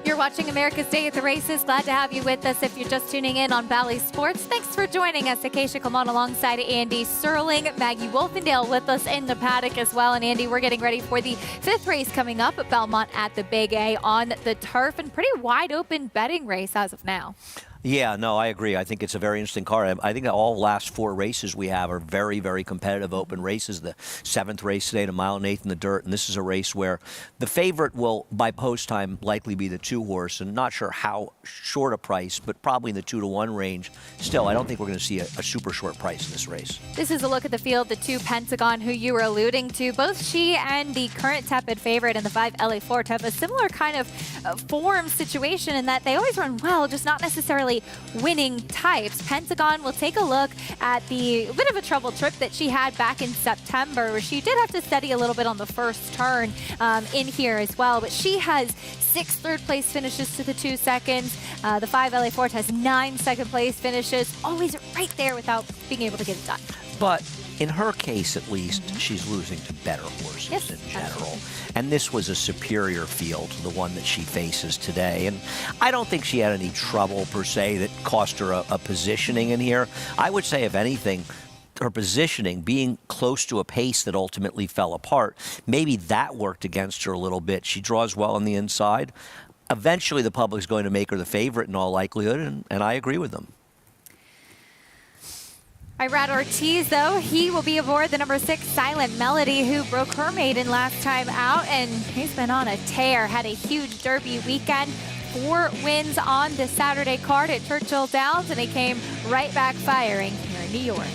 You're watching America's Day at the Races. Glad to have you with us if you're just tuning in on Bally Sports. Thanks for joining us. Acacia Clement alongside Andy Serling, Maggie Wolfendale with us in the paddock as well. And Andy, we're getting ready for the 5th race coming up at Belmont at the Big A on the turf, and pretty wide open betting race as of now. Yeah, no, I agree. I think it's a very interesting car. I think that all last 4 races we have are very, very competitive open races. The 7th race today, the 1.8 miles in the dirt, and this is a race where the favorite will, by post time, likely be the 2 horse, and not sure how short a price, but probably in the 2-1 range. Still, I don't think we're going to see a super short price in this race. This is a look at the field. The 2 Pentagon, who you were alluding to, both she and the current tepid favorite in the 5 LA Fort have a similar kind of form situation in that they always run well, just not necessarily winning types. Pentagon will take a look at the bit of a trouble trip that she had back in September, where she did have to steady a little bit on the first turn in here as well. But she has 6 third-place finishes to the 2 seconds. The 5 LA Fort has 9 second-place finishes, always right there without being able to get it done. But in her case, at least, she's losing to better horses in general. Absolutely. And this was a superior field to the one that she faces today. And I don't think she had any trouble, per se, that cost her a positioning in here. I would say, if anything, her positioning, being close to a pace that ultimately fell apart, maybe that worked against her a little bit. She draws well on the inside. Eventually, the public's going to make her the favorite in all likelihood, and I agree with them. Irad Ortiz, though, he will be aboard the number 6 Silent Melody, who broke her maiden last time out, and he's been on a tear. Had a huge Derby weekend. 4 wins on the Saturday card at Churchill Downs, and they came right back firing here in New York.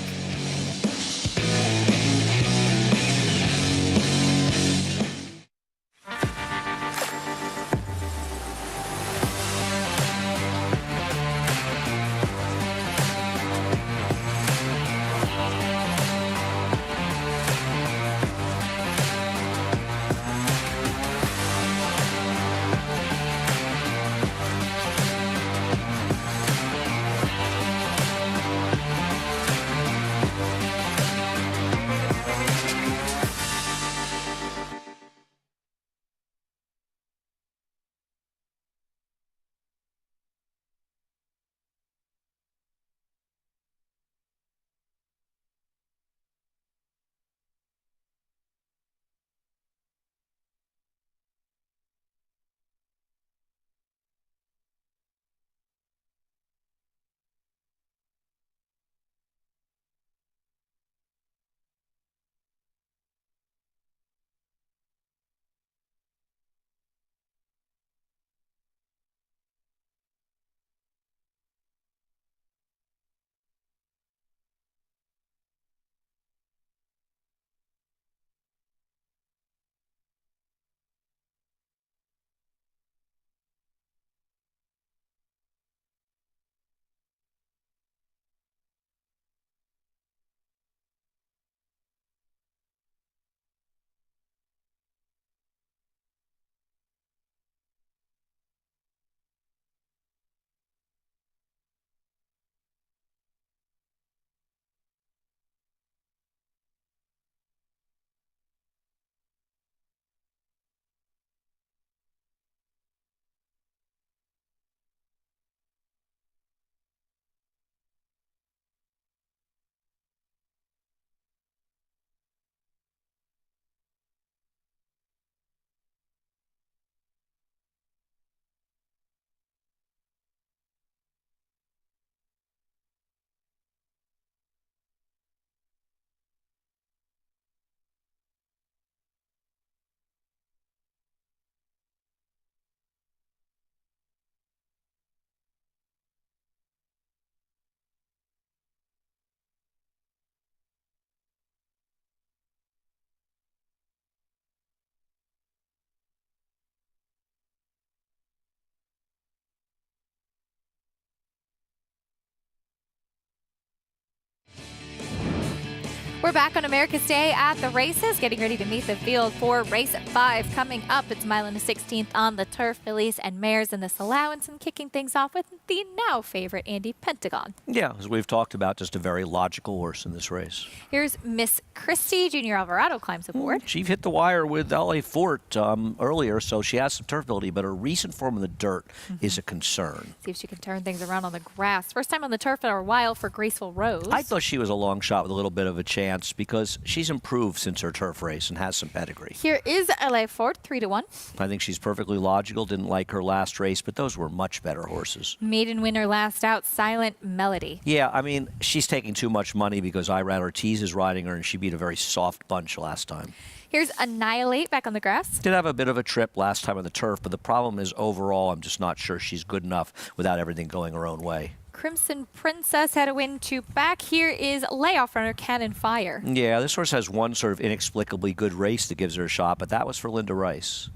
We're back on America's Day at the races, getting ready to meet the field for race 5 coming up. It's mile and a 16th on the turf, fillies and mares in this allowance, and kicking things off with the now favorite Andy Pentagon. Yeah, as we've talked about, just a very logical horse in this race. Here's Miss Christie. Junior Alvarado climbs aboard. She hit the wire with LA Fort earlier, so she has some turf ability, but her recent form in the dirt is a concern. See if she can turn things around on the grass. First time on the turf in a while for Graceful Rose. I thought she was a long shot with a little bit of a chance because she's improved since her turf race and has some pedigree. Here is LA Fort, 3-1. I think she's perfectly logical. Didn't like her last race, but those were much better horses. Maiden winner last out, Silent Melody. Yeah, I mean, she's taking too much money because Irad Ortiz is riding her, and she beat a very soft bunch last time. Here's Annihilate back on the grass. Did have a bit of a trip last time on the turf, but the problem is overall I'm just not sure she's good enough without everything going her own way. Crimson Princess had a win 2 back. Here is layoff runner Cannon Fire. Yeah, this horse has one sort of inexplicably good race that gives her a shot, but that was for Linda Rice.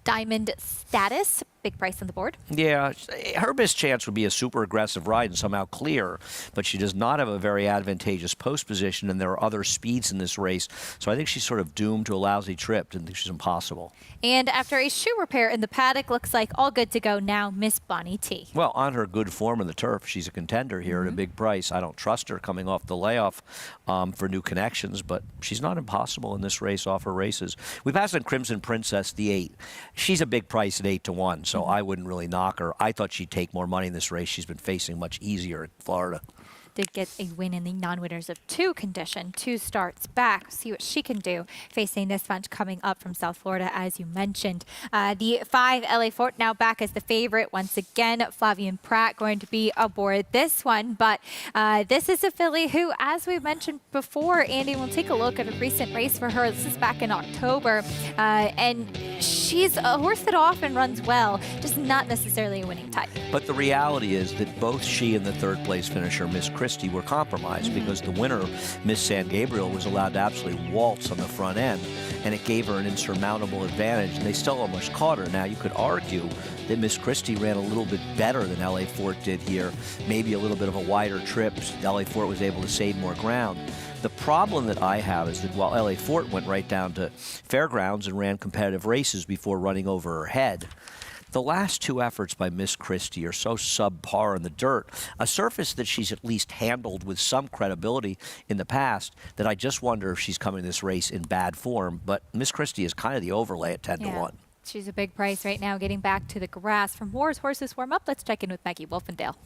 Diamond Status, big price on the board. Yeah, her best chance would be a super aggressive ride and somehow clear, but she does not have a very advantageous post position, and there are other speeds in this race, so I think she's sort of doomed to a lousy trip. I think she's impossible. And after a shoe repair in the paddock, looks like all good to go now, Miss Bonnie T. Well, on her good form in the turf, she's a contender here at a big price. I don't trust her coming off the layoff for new connections, but she's not impossible in this race off her races. We passed on Crimson Princess, the 8. She's a big price at 8-1, so I wouldn't really knock her. I thought she'd take more money in this race. She's been facing much easier in Florida. Did get a win in the non-winners of 2 condition. 2 starts back. See what she can do facing this bunch coming up from South Florida, as you mentioned. The 5 LA Fort now back as the favorite once again. Flavian Pratt going to be aboard this one, but this is a filly who, as we mentioned before, Andy, we'll take a look at a recent race for her. This is back in October, and she's a horse that often runs well, just not necessarily a winning type. But the reality is that both she and the third place finisher, Miss Christie, were compromised because the winner, Miss San Gabriel, was allowed to absolutely waltz on the front end, and it gave her an insurmountable advantage, and they still almost caught her. Now, you could argue that Miss Christie ran a little bit better than LA Fort did here, maybe a little bit of a wider trip. LA Fort was able to save more ground. The problem that I have is that while LA Fort went right down to Fairgrounds and ran competitive races before running over her head, the last 2 efforts by Miss Christie are so subpar in the dirt, a surface that she's at least handled with some credibility in the past, that I just wonder if she's coming to this race in bad form. But Miss Christie is kind of the overlay at 10-1. She's a big price right now, getting back to the grass. From Moore's Horses Warm Up, let's check in with Maggie Wolfendale.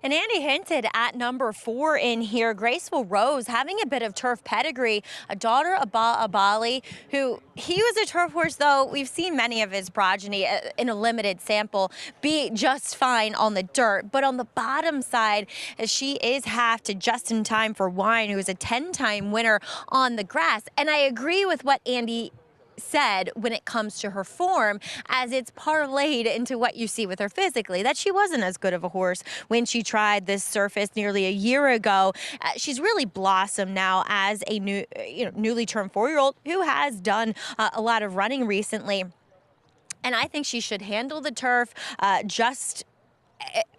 And Andy hinted at number 4 in here, Graceful Rose, having a bit of turf pedigree, a daughter of Abali, who he was a turf horse, though we've seen many of his progeny in a limited sample be just fine on the dirt. But on the bottom side, she is half to Just in Time for Wine, who is a 10-time winner on the grass. And I agree with what Andy said when it comes to her form, as it's parlayed into what you see with her physically, that she wasn't as good of a horse when she tried this surface nearly a year ago. She's really blossomed now as a newly turned 4-year-old who has done a lot of running recently. And I think she should handle the turf just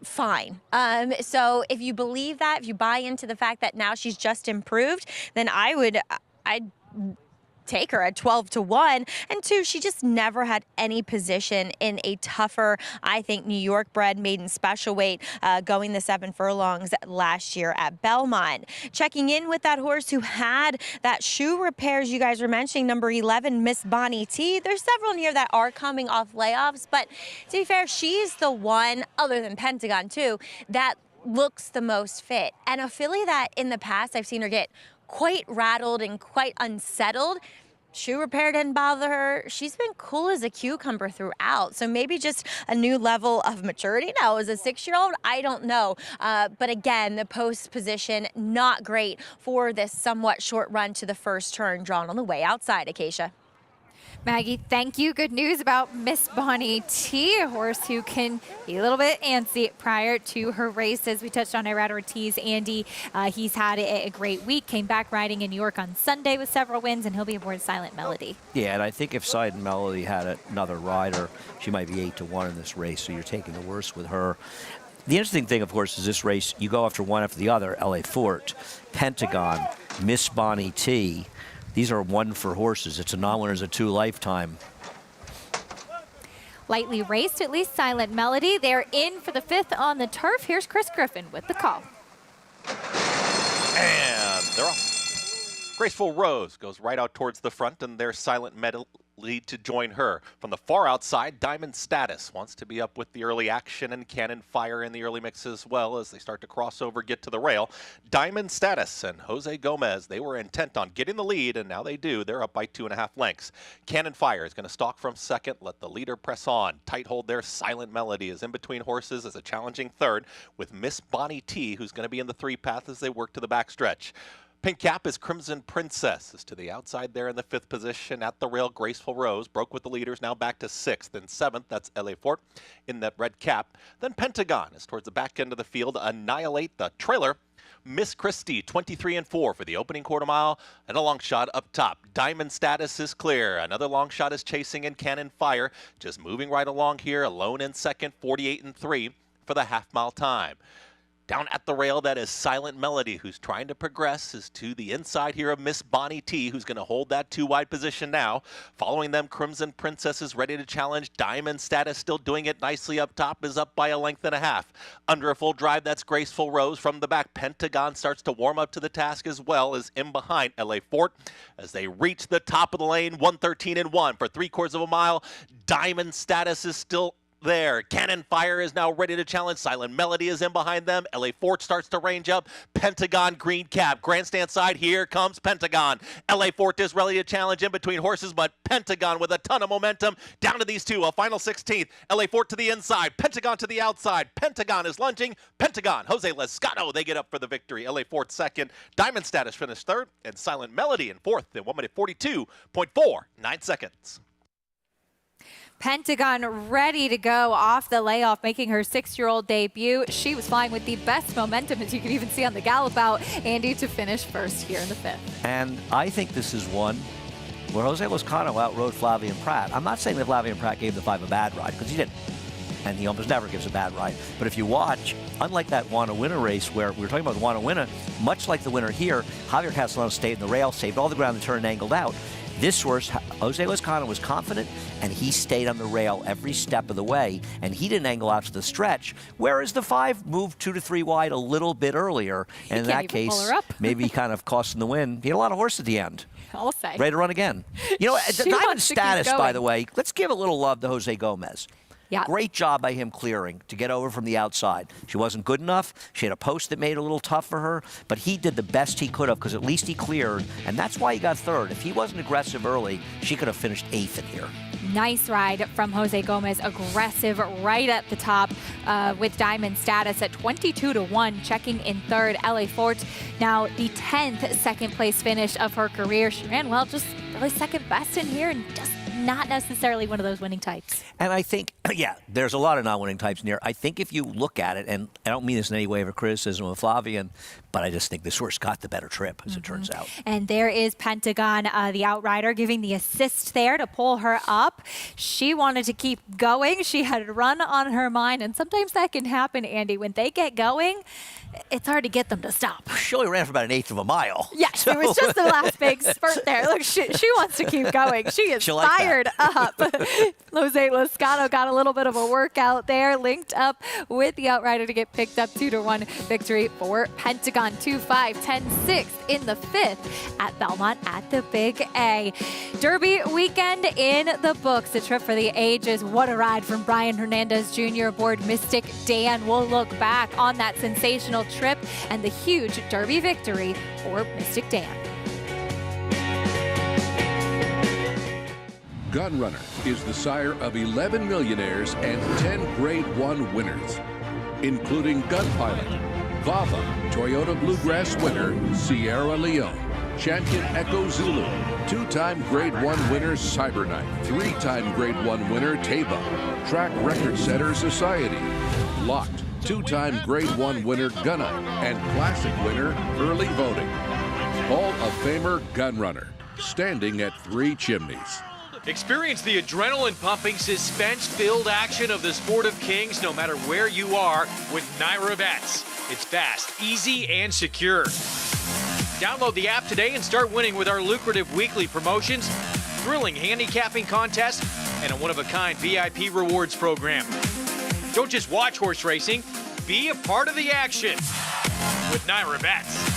fine. So if you believe that, if you buy into the fact that now she's just improved, then I'd take her at 12-1. And 2, she just never had any position in a tougher, I think, New York bred maiden special weight, going the 7 furlongs last year at Belmont. Checking in with that horse who had that shoe repairs you guys were mentioning, number 11, Miss Bonnie T. There's several in here that are coming off layoffs, but to be fair, she's the one, other than Pentagon too, that looks the most fit. And a filly that in the past I've seen her get quite rattled and quite unsettled. Shoe repair didn't bother her. She's been cool as a cucumber throughout. So maybe just a new level of maturity. Now, as a 6-year-old, I don't know. But again, the post position, not great for this somewhat short run to the first turn drawn on the way outside, Acacia. Maggie, thank you. Good news about Miss Bonnie T, a horse who can be a little bit antsy prior to her races. We touched on Irad Ortiz. Andy, he's had a great week, came back riding in New York on Sunday with several wins, and he'll be aboard Silent Melody. Yeah, and I think if Silent Melody had another rider, she might be 8-1 in this race, so you're taking the worst with her. The interesting thing, of course, is this race, you go after one after the other. LA Fort, Pentagon, Miss Bonnie T. These are 1 for horses. It's a non-winner's a 2 lifetime. Lightly raced, at least Silent Melody. They're in for the 5th on the turf. Here's Chris Griffin with the call. And they're off. Graceful Rose goes right out towards the front, and there's Silent Melody to join her. From the far outside, Diamond Status wants to be up with the early action, and Cannon Fire in the early mix as well as they start to cross over, get to the rail. Diamond Status and Jose Gomez, they were intent on getting the lead, and now they do. They're up by 2.5 lengths. Cannon Fire is going to stalk from second, let the leader press on. Tight hold there. Silent Melody is in between horses as a challenging third, with Miss Bonnie T, who's going to be in the 3 path as they work to the backstretch. Pink cap is Crimson Princess, is to the outside there in the 5th position. At the rail, Graceful Rose broke with the leaders, now back to 6th and 7th. That's LA Fort in that red cap. Then Pentagon is towards the back end of the field. Annihilate the trailer. Miss Christie, 23 and 4 for the opening quarter mile, and a long shot up top. Diamond Status is clear. Another long shot is chasing in Cannon Fire, just moving right along here, alone in second, 48 and 3 for the half-mile time. Down at the rail, that is Silent Melody, who's trying to progress, is to the inside here of Miss Bonnie T, who's going to hold that 2-wide position now. Following them, Crimson Princess is ready to challenge. Diamond Status still doing it nicely up top, is up by 1.5 lengths. Under a full drive, that's Graceful Rose from the back. Pentagon starts to warm up to the task as well as in behind LA Fort. As they reach the top of the lane, 1:13 and 1 for 3/4 of a mile. Diamond Status is still there. Cannon Fire is now ready to challenge. Silent Melody is in behind them. LA Fort starts to range up. Pentagon green cap. Grandstand side. Here comes Pentagon. LA Fort is ready to challenge in between horses, but Pentagon with a ton of momentum. Down to these two. A final 16th. LA Fort to the inside. Pentagon to the outside. Pentagon is lunging. Pentagon. Jose Lescano. They get up for the victory. LA Fort second. Diamond Status finished third. And Silent Melody in fourth in 1:42.49 seconds. Pentagon ready to go off the layoff, making her 6-year-old debut. She was flying with the best momentum, as you can even see on the gallop out, Andy, to finish first here in the 5th. And I think this is one where Jose Lescano outrode Flavien Prat. I'm not saying that Flavien Prat gave the 5 a bad ride, because he didn't. And he almost never gives a bad ride. But if you watch, unlike that Wanna Winner race where we were talking about Wanna Winner, much like the winner here, Javier Castellano stayed in the rail, saved all the ground and turned angled out. This horse, Jose Lescano, was confident, and he stayed on the rail every step of the way, and he didn't angle out to the stretch, whereas the 5 moved 2 to 3 wide a little bit earlier, and in that case, maybe kind of costing the win. He had a lot of horse at the end. I'll say. Ready to run again. You know, the Diamond Status, by the way, let's give a little love to Jose Gomez. Yeah. Great job by him clearing to get over from the outside. She wasn't good enough. She had a post that made it a little tough for her, but he did the best he could have because at least he cleared, and that's why he got third. If he wasn't aggressive early, she could have finished 8th in here. Nice ride from Jose Gomez, aggressive right at the top with Diamond Status at 22 to 1, checking in third. LA Fort, now the 10th second place finish of her career. She ran well, just really second best in here and just not necessarily one of those winning types. And I think, yeah, there's a lot of non-winning types in here. I think if you look at it, and I don't mean this in any way of a criticism of Flavien, but I just think this horse got the better trip, as it turns out. And there is Pentagon, the outrider, giving the assist there to pull her up. She wanted to keep going. She had run on her mind, and sometimes that can happen, Andy. When they get going, it's hard to get them to stop. She only ran for about 1/8 of a mile. Yes, so. It was just the last big spurt there. Look, she wants to keep going. She is fired up. Jose Lescano got a little bit of a workout there, linked up with the outrider to get picked up 2 to 1 victory for Pentagon. 2-5, 10-6 in the 5th at Belmont at the Big A. Derby weekend in the books. A trip for the ages. What a ride from Brian Hernandez Jr. aboard Mystic Dan. We'll look back on that sensational trip and the huge Derby victory for Mystic Dan. Gunrunner is the sire of 11 millionaires and 10 Grade 1 winners, including Gunpilot, Vava, Toyota Bluegrass winner Sierra Leone, Champion Echo Zulu, 2-time Grade 1 winner Cyberknight, 3-time Grade 1 winner Taba, Track Record Setter Society, Locked, 2-time Grade 1 winner Gunna, and Classic winner Early Voting. Hall of Famer Gunrunner, standing at 3 chimneys. Experience the adrenaline-pumping, suspense-filled action of the Sport of Kings no matter where you are with Naira Bets. It's fast, easy, and secure. Download the app today and start winning with our lucrative weekly promotions, thrilling handicapping contests, and a one-of-a-kind VIP rewards program. Don't just watch horse racing, be a part of the action with Naira Bets.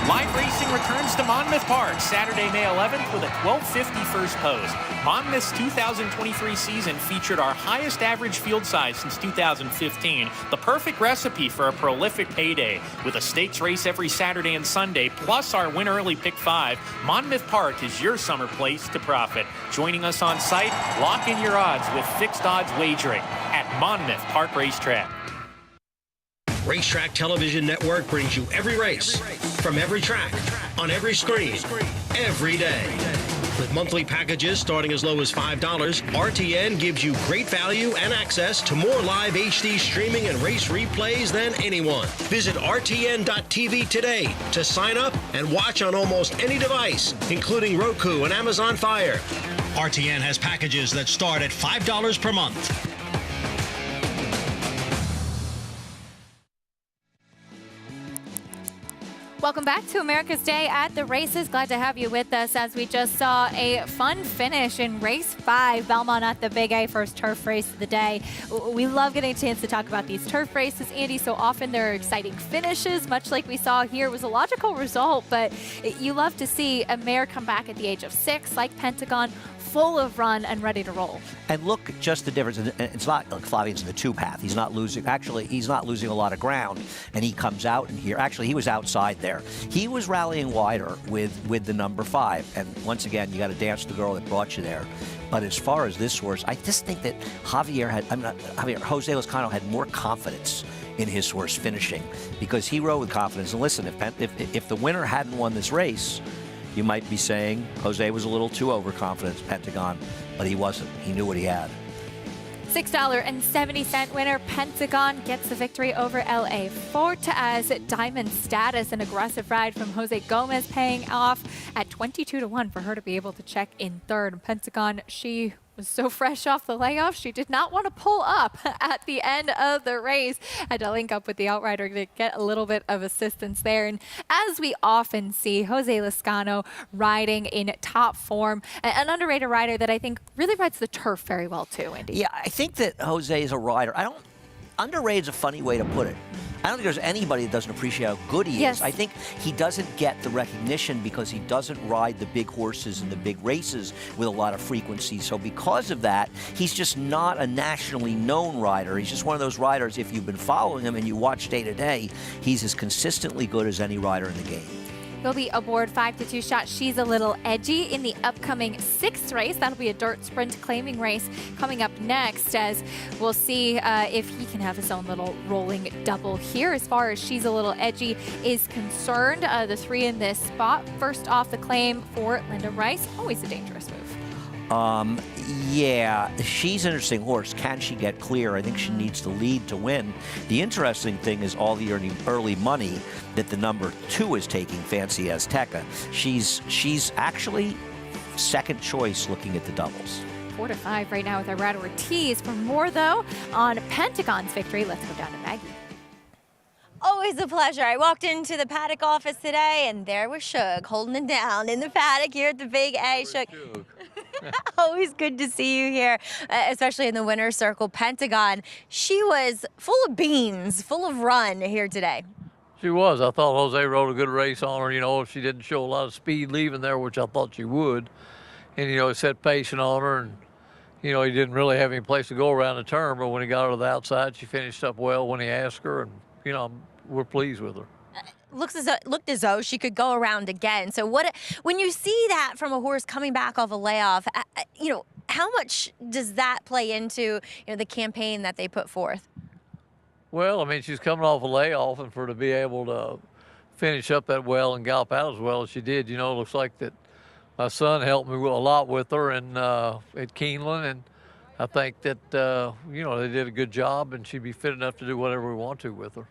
Live racing returns to Monmouth Park Saturday, May 11th with a 12:50 first pose. Monmouth's 2023 season featured our highest average field size since 2015, the perfect recipe for a prolific payday. With a stakes race every Saturday and Sunday, plus our win early pick 5, Monmouth Park is your summer place to profit. Joining us on site, lock in your odds with fixed odds wagering at Monmouth Park Racetrack. Racetrack Television Network brings you every race, from every track, on every screen, every day. With monthly packages starting as low as $5, RTN gives you great value and access to more live HD streaming and race replays than anyone. Visit RTN.tv today to sign up and watch on almost any device, including Roku and Amazon Fire. RTN has packages that start at $5 per month. Welcome back to America's Day at the Races. Glad to have you with us as we just saw a fun finish in race 5, Belmont at the Big A, first turf race of the day. We love getting a chance to talk about these turf races, Andy. So often there are exciting finishes, much like we saw here. It was a logical result, but you love to see a mare come back at the age of 6, like Pentagon, full of run and ready to roll. And look at just the difference. It's not like Flavion's in the 2 path. He's not losing. Actually, he's not losing a lot of ground. And he comes out in here. Actually, he was outside there. He was rallying wider with the number 5. And once again, you got to dance the girl that brought you there. But as far as this horse, I just think that Jose Lezcano had more confidence in his horse finishing because he rode with confidence. And listen, if the winner hadn't won this race, you might be saying Jose was a little too overconfident, Pentagon, but he wasn't. He knew what he had. $6.70 winner Pentagon gets the victory over LA Fortes. Diamond Status, an aggressive ride from Jose Gomez, paying off at 22-1 for her to be able to check in third. Pentagon, she was so fresh off the layoff, she did not want to pull up at the end of the race. Had to link up with the outrider to get a little bit of assistance there. And as we often see, Jose Lezcano riding in top form, an underrated rider that I think really rides the turf very well too, Andy. Yeah, I think that Jose is a rider. Underrated is a funny way to put it. I don't think there's anybody that doesn't appreciate how good he is. I think he doesn't get the recognition because he doesn't ride the big horses and the big races with a lot of frequency. So because of that, he's just not a nationally known rider. He's just one of those riders, if you've been following him and you watch day to day, he's as consistently good as any rider in the game. He'll be aboard 5-2 shot. She's a little edgy in the upcoming 6th race. That'll be a dirt sprint claiming race coming up next, as we'll see if he can have his own little rolling double here. As far as She's a Little Edgy is concerned, the 3 in this spot. First off the claim for Linda Rice. Always a dangerous move. Yeah, she's an interesting horse. Can she get clear? I think she needs to lead to win. The interesting thing is all the early money that the number 2 is taking, Fancy Azteca. She's actually second choice looking at the doubles. 4-5 right now with Irad Ortiz. For more, though, on Pentagon's victory, let's go down to Maggie. Always a pleasure. I walked into the paddock office today, and there was Shug holding it down in the paddock here at the Big A. Shug. Always good to see you here, especially in the winner's circle. Pentagon, she was full of beans, full of run here today. She was. I thought Jose rode a good race on her. You know, she didn't show a lot of speed leaving there, which I thought she would. And, you know, he set pacing on her, and, you know, he didn't really have any place to go around the turn, but when he got her to the outside, she finished up well when he asked her, and, you know, we're pleased with her. Looked as though she could go around again. So when you see that from a horse coming back off a layoff, you know, how much does that play into, the campaign that they put forth? Well, I mean, she's coming off a layoff, and for her to be able to finish up that well and gallop out as well as she did, you know, it looks like that my son helped me a lot with her and at Keeneland, and I think that, they did a good job, and she'd be fit enough to do whatever we want to with her.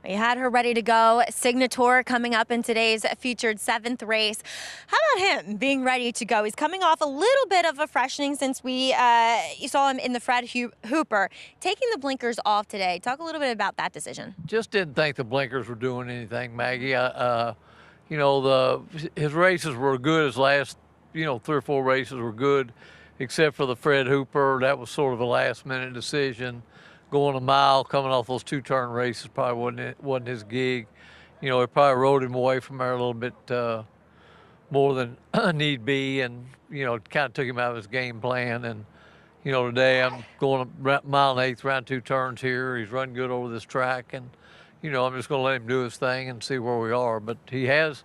We had her ready to go. Signator coming up in today's featured 7th race. How about him being ready to go? He's coming off a little bit of a freshening since you saw him in the Fred Hooper. Taking the blinkers off today. Talk a little bit about that decision. Just didn't think the blinkers were doing anything, Maggie. His races were good. His last, 3 or 4 races were good, except for the Fred Hooper. That was sort of a last-minute decision. Going a mile, coming off those 2-turn races probably wasn't his gig. He probably rode him away from there a little bit more than need be, and kind of took him out of his game plan. And today I'm going a mile and 1/8 around 2 turns here. He's running good over this track, and I'm just going to let him do his thing and see where we are. But he has,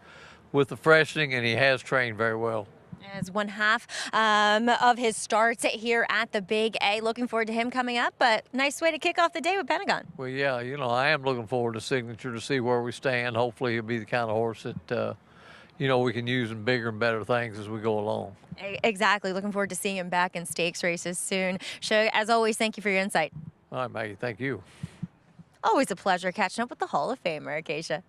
with the freshening, and he has trained very well. As 1/2 of his starts here at the Big A. Looking forward to him coming up, but nice way to kick off the day with Pentagon. Well, yeah, I am looking forward to Signature to see where we stand. Hopefully he'll be the kind of horse that, we can use in bigger and better things as we go along. Exactly. Looking forward to seeing him back in stakes races soon. Shug, as always, thank you for your insight. All right, Maggie, thank you. Always a pleasure catching up with the Hall of Famer, Acacia.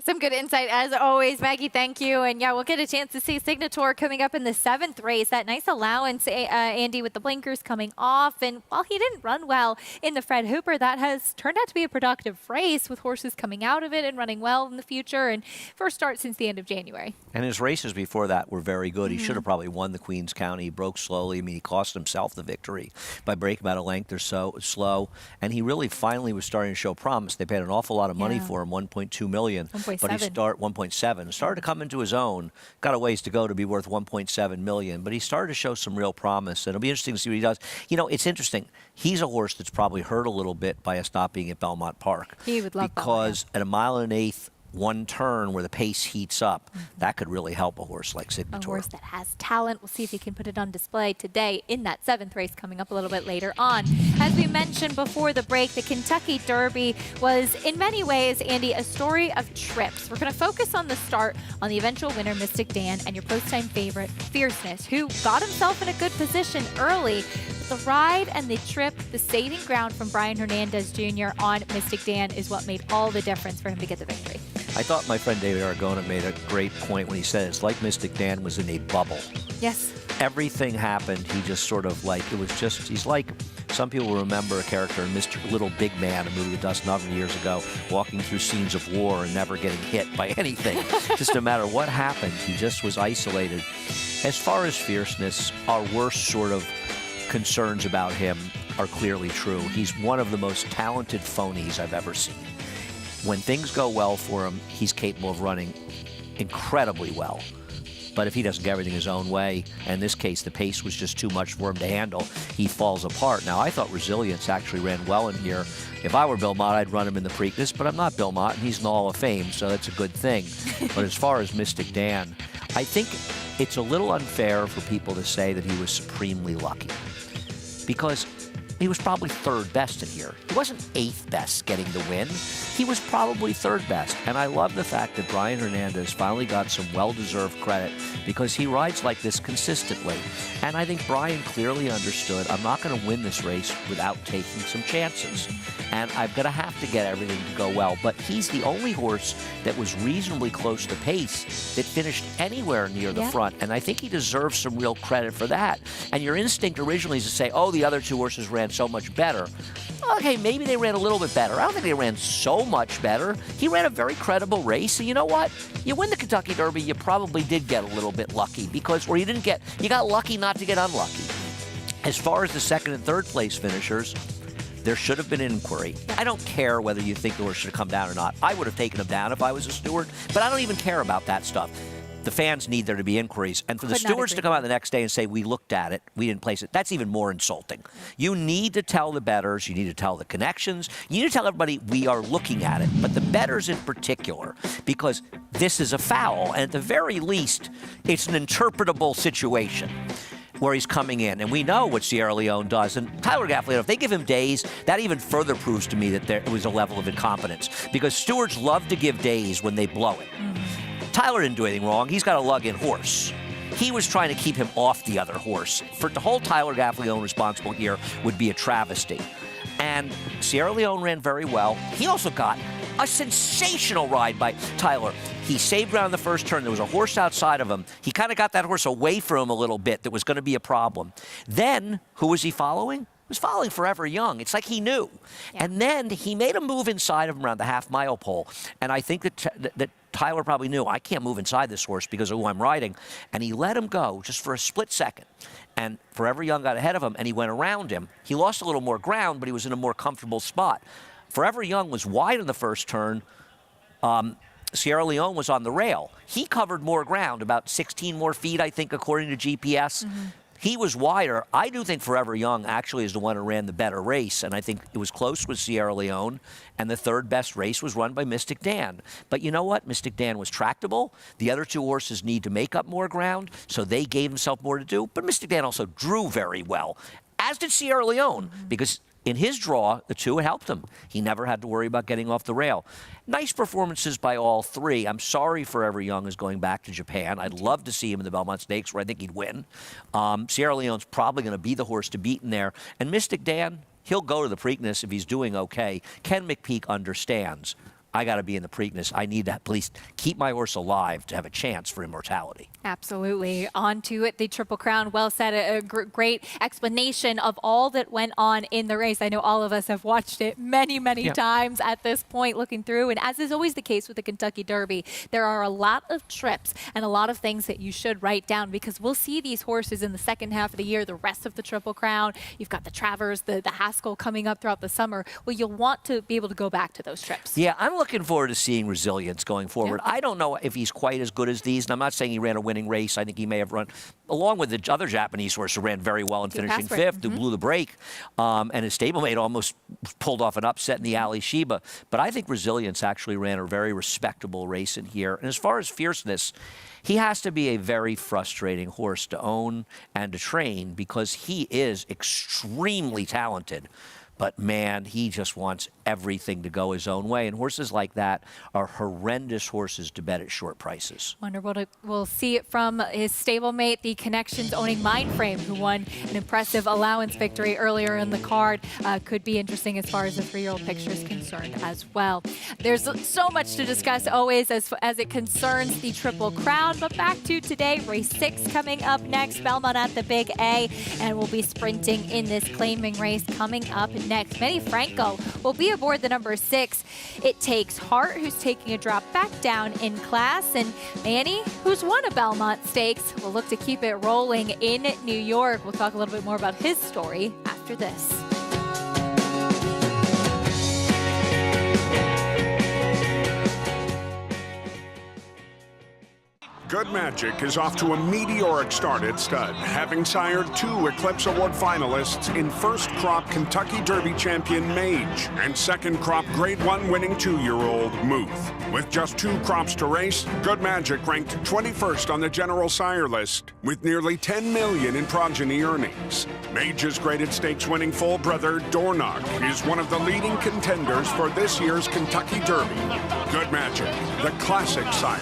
Some good insight as always, Maggie. Thank you. And yeah, we'll get a chance to see Signator coming up in the 7th race. That nice allowance, Andy, with the blinkers coming off. And while he didn't run well in the Fred Hooper, that has turned out to be a productive race with horses coming out of it and running well in the future. And first start since the end of January. And his races before that were very good. He should have probably won the Queens County. He broke slowly. I mean, he cost himself the victory by breaking about a length or so slow. And he really finally was starting to show promise. They paid an awful lot of money for him, $1.2 million. 1.7. But he started 1.7. Started to come into his own. Got a ways to go to be worth 1.7 million. But he started to show some real promise. And it'll be interesting to see what he does. It's interesting. He's a horse that's probably hurt a little bit by us not being at Belmont Park. He would love because at 1 1/8 one turn where the pace heats up, that could really help a horse like Signator. A horse that has talent. We'll see if he can put it on display today in that 7th race coming up a little bit later on. As we mentioned before the break, the Kentucky Derby was in many ways, Andy, a story of trips. We're going to focus on the start on the eventual winner, Mystic Dan, and your post-time favorite, Fierceness, who got himself in a good position early. But the ride and the trip, the saving ground from Brian Hernandez Jr. on Mystic Dan is what made all the difference for him to get the victory. I thought my friend David Argona made a great point when he said it's like Mystic Dan was in a bubble. Yes. Everything happened. He just sort of he's like, some people remember a character in Mr. Little Big Man, a movie with Dustin Hoffman years ago, walking through scenes of war and never getting hit by anything. Just no matter what happened, he just was isolated. As far as Fierceness, our worst sort of concerns about him are clearly true. He's one of the most talented phonies I've ever seen. When things go well for him, he's capable of running incredibly well. But if he doesn't get everything his own way, and in this case the pace was just too much for him to handle, he falls apart. Now, I thought Resilience actually ran well in here. If I were Bill Mott, I'd run him in the Preakness, but I'm not Bill Mott, and he's in the Hall of Fame, so that's a good thing. But as far as Mystic Dan, I think it's a little unfair for people to say that he was supremely lucky, because he was probably 3rd best in here. He wasn't 8th best getting the win. He was probably 3rd best. And I love the fact that Brian Hernandez finally got some well-deserved credit because he rides like this consistently. And I think Brian clearly understood, I'm not going to win this race without taking some chances. And I'm going to have to get everything to go well. But he's the only horse that was reasonably close to pace that finished anywhere near the front. And I think he deserves some real credit for that. And your instinct originally is to say, oh, the other 2 horses ran so much better. Okay, maybe they ran a little bit better. I don't think they ran so much better. He ran a very credible race. And you know what? You win the Kentucky Derby, you probably did get a little bit lucky you got lucky not to get unlucky. As far as the 2nd and 3rd place finishers, there should have been an inquiry. I don't care whether you think the horse should have come down or not. I would have taken him down if I was a steward, but I don't even care about that stuff. The fans need there to be inquiries. And for the stewards to come out the next day and say, we looked at it, we didn't place it, that's even more insulting. You need to tell the bettors, you need to tell the connections, you need to tell everybody we are looking at it, but the bettors in particular, because this is a foul, and at the very least, it's an interpretable situation where he's coming in. And we know what Sierra Leone does. And Tyler Gaffalione, if they give him days, that even further proves to me that there was a level of incompetence. Because stewards love to give days when they blow it. Tyler didn't do anything wrong. He's got a lug-in horse. he was trying to keep him off the other horse. For to hold Tyler Gaffalione responsible here would be a travesty. And Sierra Leone ran very well. He also got a sensational ride by Tyler. He saved ground in the first turn. There was a horse outside of him. He kind of got that horse away from him a little bit. That was going to be a problem. Then, who was he following? He was following Forever Young. It's like he knew. Yeah. And then he made a move inside of him around the half-mile pole. And I think that Tyler probably knew, I can't move inside this horse because of who I'm riding. And he let him go just for a split second. And Forever Young got ahead of him, and he went around him. He lost a little more ground, but he was in a more comfortable spot. Forever Young was wide in the first turn. Sierra Leone was on the rail. He covered more ground, about 16 more feet, I think, according to GPS. Mm-hmm. He was wider. I do think Forever Young actually is the one who ran the better race, and I think it was close with Sierra Leone, and the third best race was run by Mystic Dan. But you know what? Mystic Dan was tractable. The other two horses need to make up more ground, so they gave himself more to do. But Mystic Dan also drew very well, as did Sierra Leone, because in his draw, the two helped him. He never had to worry about getting off the rail. Nice performances by all three. I'm sorry Forever Young is going back to Japan. I'd love to see him in the Belmont Stakes, where I think he'd win. Sierra Leone's probably going to be the horse to beat in there. And Mystic Dan, he'll go to the Preakness if he's doing okay. Ken McPeak understands. I got to be in the Preakness. I need to at least keep my horse alive to have a chance for immortality. Absolutely. On to it, the Triple Crown. Well said. A great explanation of all that went on in the race. I know all of us have watched it many times at this point, looking through. And as is always the case with the Kentucky Derby, there are a lot of trips and a lot of things that you should write down, because we'll see these horses in the second half of the year, the rest of the Triple Crown. You've got the Travers, the Haskell coming up throughout the summer. Well, you'll want to be able to go back to those trips. Yeah, I'm looking forward to seeing Resilience going forward. Yeah. I don't know if he's quite as good as these, and I'm not saying he ran a winning race. I think he may have run, along with the other Japanese horse who ran very well in finishing fifth, who blew the break, and his stablemate almost pulled off an upset in the Ali Sheba. But I think Resilience actually ran a very respectable race in here. And as far as fierceness, he has to be a very frustrating horse to own and to train, because he is extremely talented. But, man, he just wants everything to go his own way. And horses like that are horrendous horses to bet at short prices. Wonder what we'll see it from his stablemate, the Connections owning Mindframe, who won an impressive allowance victory earlier in the card. Could be interesting as far as the 3-year-old picture is concerned as well. There's so much to discuss always as it concerns the Triple Crown. But back to today, race 6 coming up next, Belmont at the Big A. And we'll be sprinting in this claiming race coming up next. Manny Franco will be aboard the number 6. It Takes Heart, who's taking a drop back down in class. And Manny, who's won a Belmont Stakes, will look to keep it rolling in New York. We'll talk a little bit more about his story after this. Good Magic is off to a meteoric start at stud, having sired 2 Eclipse Award finalists in first crop Kentucky Derby champion Mage and second crop Grade 1 winning 2-year-old Muth. With just 2 crops to race, Good Magic ranked 21st on the general sire list with nearly $10 million in progeny earnings. Mage's graded stakes winning full brother Dornoch is one of the leading contenders for this year's Kentucky Derby. Good Magic, the classic sire.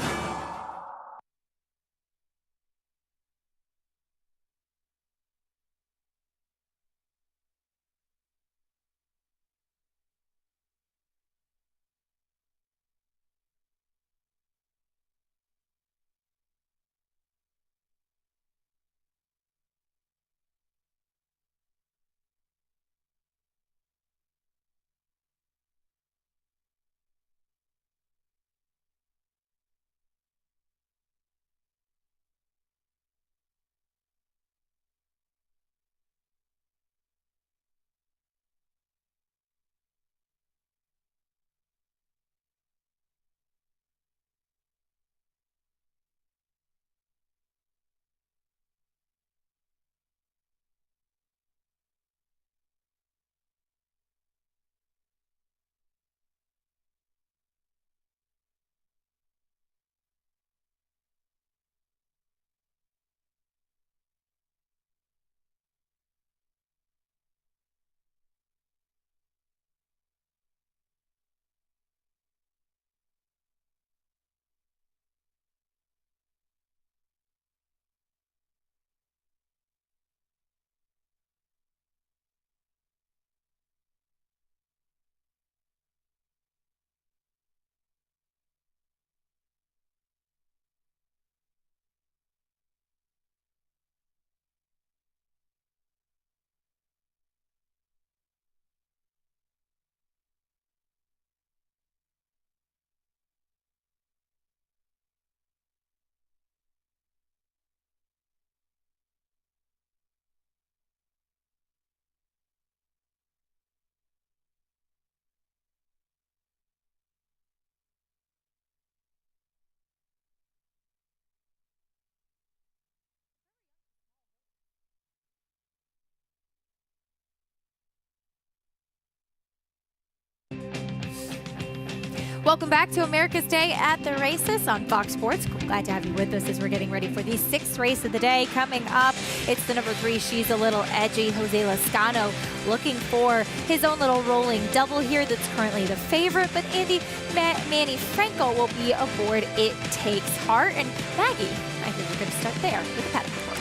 Welcome back to America's Day at the Races on Fox Sports. Glad to have you with us as we're getting ready for the 6th race of the day. Coming up, it's the number 3, She's a Little Edgy, Jose Lezcano, looking for his own little rolling double here that's currently the favorite. But Andy, Manny Franco will be aboard It Takes Heart. And Maggie, I think we're going to start there with the paddock report.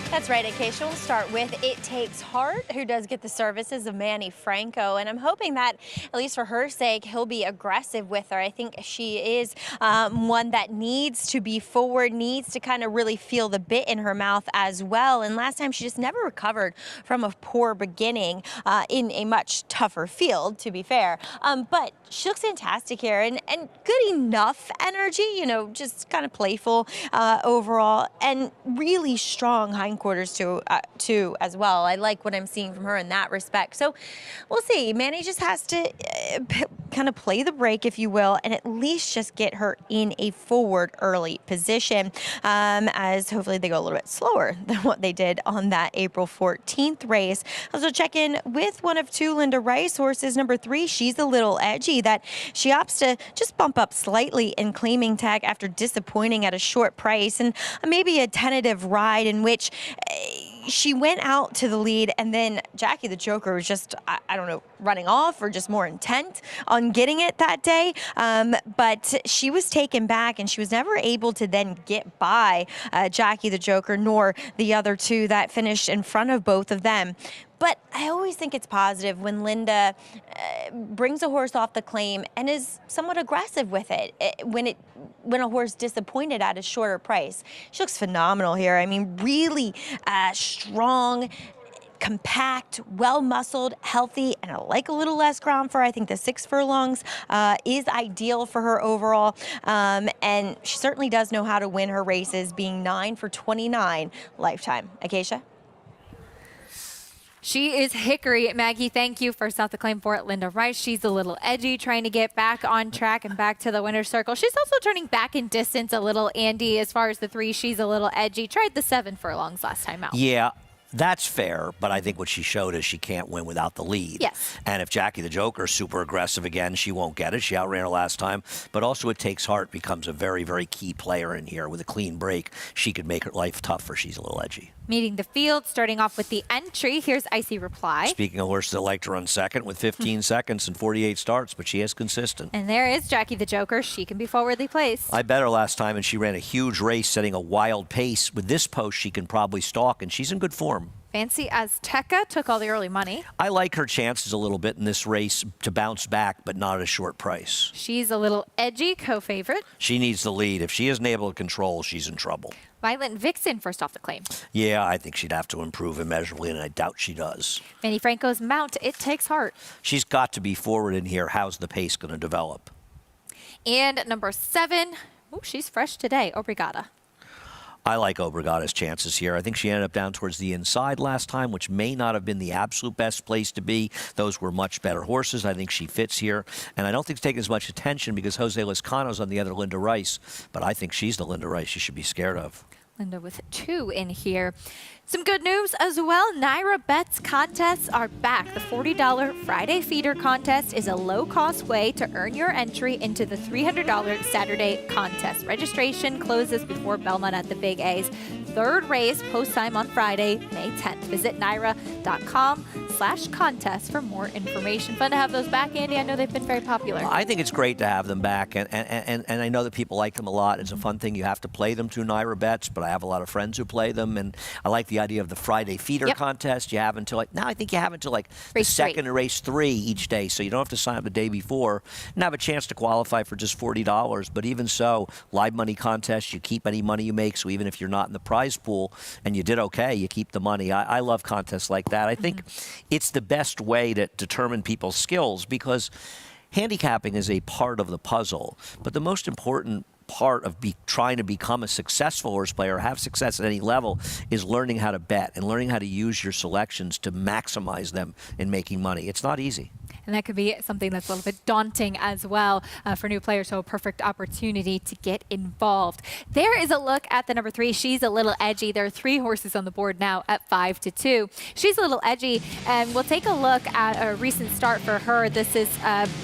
That's right, Acacia. We'll start with It Takes Heart, who does get the services of Manny Franco. And I'm hoping that, at least for her sake, he'll be aggressive with her. I think she is one that needs to be forward, needs to kind of really feel the bit in her mouth as well. And last time, she just never recovered from a poor beginning in a much tougher field, to be fair. But she looks fantastic here and good enough energy, you know, just kind of playful overall, and really strong hindquarters too as well. I like what I'm seeing from her in that respect. So we'll see. Manny just has to kind of play the break, if you will, and at least just get her in a forward early position, as hopefully they go a little bit slower than what they did on that April 14th race. Also check in with one of 2 Linda Rice horses, number 3, She's a Little Edgy, that she opts to just bump up slightly in claiming tag after disappointing at a short price, and maybe a tentative ride in which she went out to the lead, and then Jackie the Joker was just, I don't know, running off or just more intent on getting it that day. But she was taken back, and she was never able to then get by Jackie the Joker, nor the other 2 that finished in front of both of them. But I always think it's positive when Linda brings a horse off the claim and is somewhat aggressive with it. When a horse disappointed at a shorter price. She looks phenomenal here. I mean, really strong, compact, well-muscled, healthy, and I like a little less ground for her. I think the 6 furlongs is ideal for her overall, and she certainly does know how to win her races, being 9 for 29 lifetime. Acacia? She is Hickory. Maggie, thank you. First off the claim for it, Linda Rice. She's a little edgy, trying to get back on track and back to the winner's circle. She's also turning back in distance a little, Andy, as far as the 3. She's a little edgy. Tried the 7 furlongs last time out. Yeah. That's fair, but I think what she showed is she can't win without the lead. Yes. And if Jackie the Joker is super aggressive again, she won't get it. She outran her last time. But also It Takes Heart becomes a very, very key player in here. With a clean break, she could make her life tougher. She's a little edgy. Meeting the field, starting off with the entry. Here's Icy Reply. Speaking of horses that like to run second with 15 seconds and 48 starts, but she is consistent. And there is Jackie the Joker. She can be forwardly placed. I bet her last time, and she ran a huge race, setting a wild pace. With this post, she can probably stalk, and she's in good form. Fancy Azteca took all the early money. I like her chances a little bit in this race to bounce back, but not at a short price. She's a little edgy, co-favorite. She needs the lead. If she isn't able to control, she's in trouble. Violent Vixen first off the claim. Yeah, I think she'd have to improve immeasurably, and I doubt she does. Manny Franco's mount, It Takes Heart. She's got to be forward in here. How's the pace going to develop? And number 7, she's fresh today, Obrigada. I like Obrigada's chances here. I think she ended up down towards the inside last time, which may not have been the absolute best place to be. Those were much better horses. I think she fits here. And I don't think it's taking as much attention because Jose Lezcano's on the other Linda Rice. But I think she's the Linda Rice you should be scared of. Linda with 2 in here. Some good news as well. Naira Bets contests are back. The $40 Friday Feeder contest is a low-cost way to earn your entry into the $300 Saturday contest. Registration closes before Belmont at the Big A's. 3rd race post time on Friday, May 10th. Visit naira.com/contest for more information. Fun to have those back, Andy. I know they've been very popular. I think it's great to have them back, and I know that people like them a lot. It's a fun thing. You have to play them through Naira Bets, but I have a lot of friends who play them, and I like the idea of the Friday Feeder contest. You have until I think you have until the second and race 3 each day, so you don't have to sign up the day before and have a chance to qualify for just $40. But even so, live money contest, you keep any money you make, so even if you're not in the prize pool and you did okay, you keep the money. I love contests like that. I think it's the best way to determine people's skills because handicapping is a part of the puzzle, but the most important part of trying to become a successful horse player, have success at any level, is learning how to bet and learning how to use your selections to maximize them in making money. It's not easy. And and that could be something that's a little bit daunting as well for new players, so a perfect opportunity to get involved. There is a look at the number 3. She's a little edgy. There are 3 horses on the board now at 5-2. She's a little edgy, and we'll take a look at a recent start for her. This is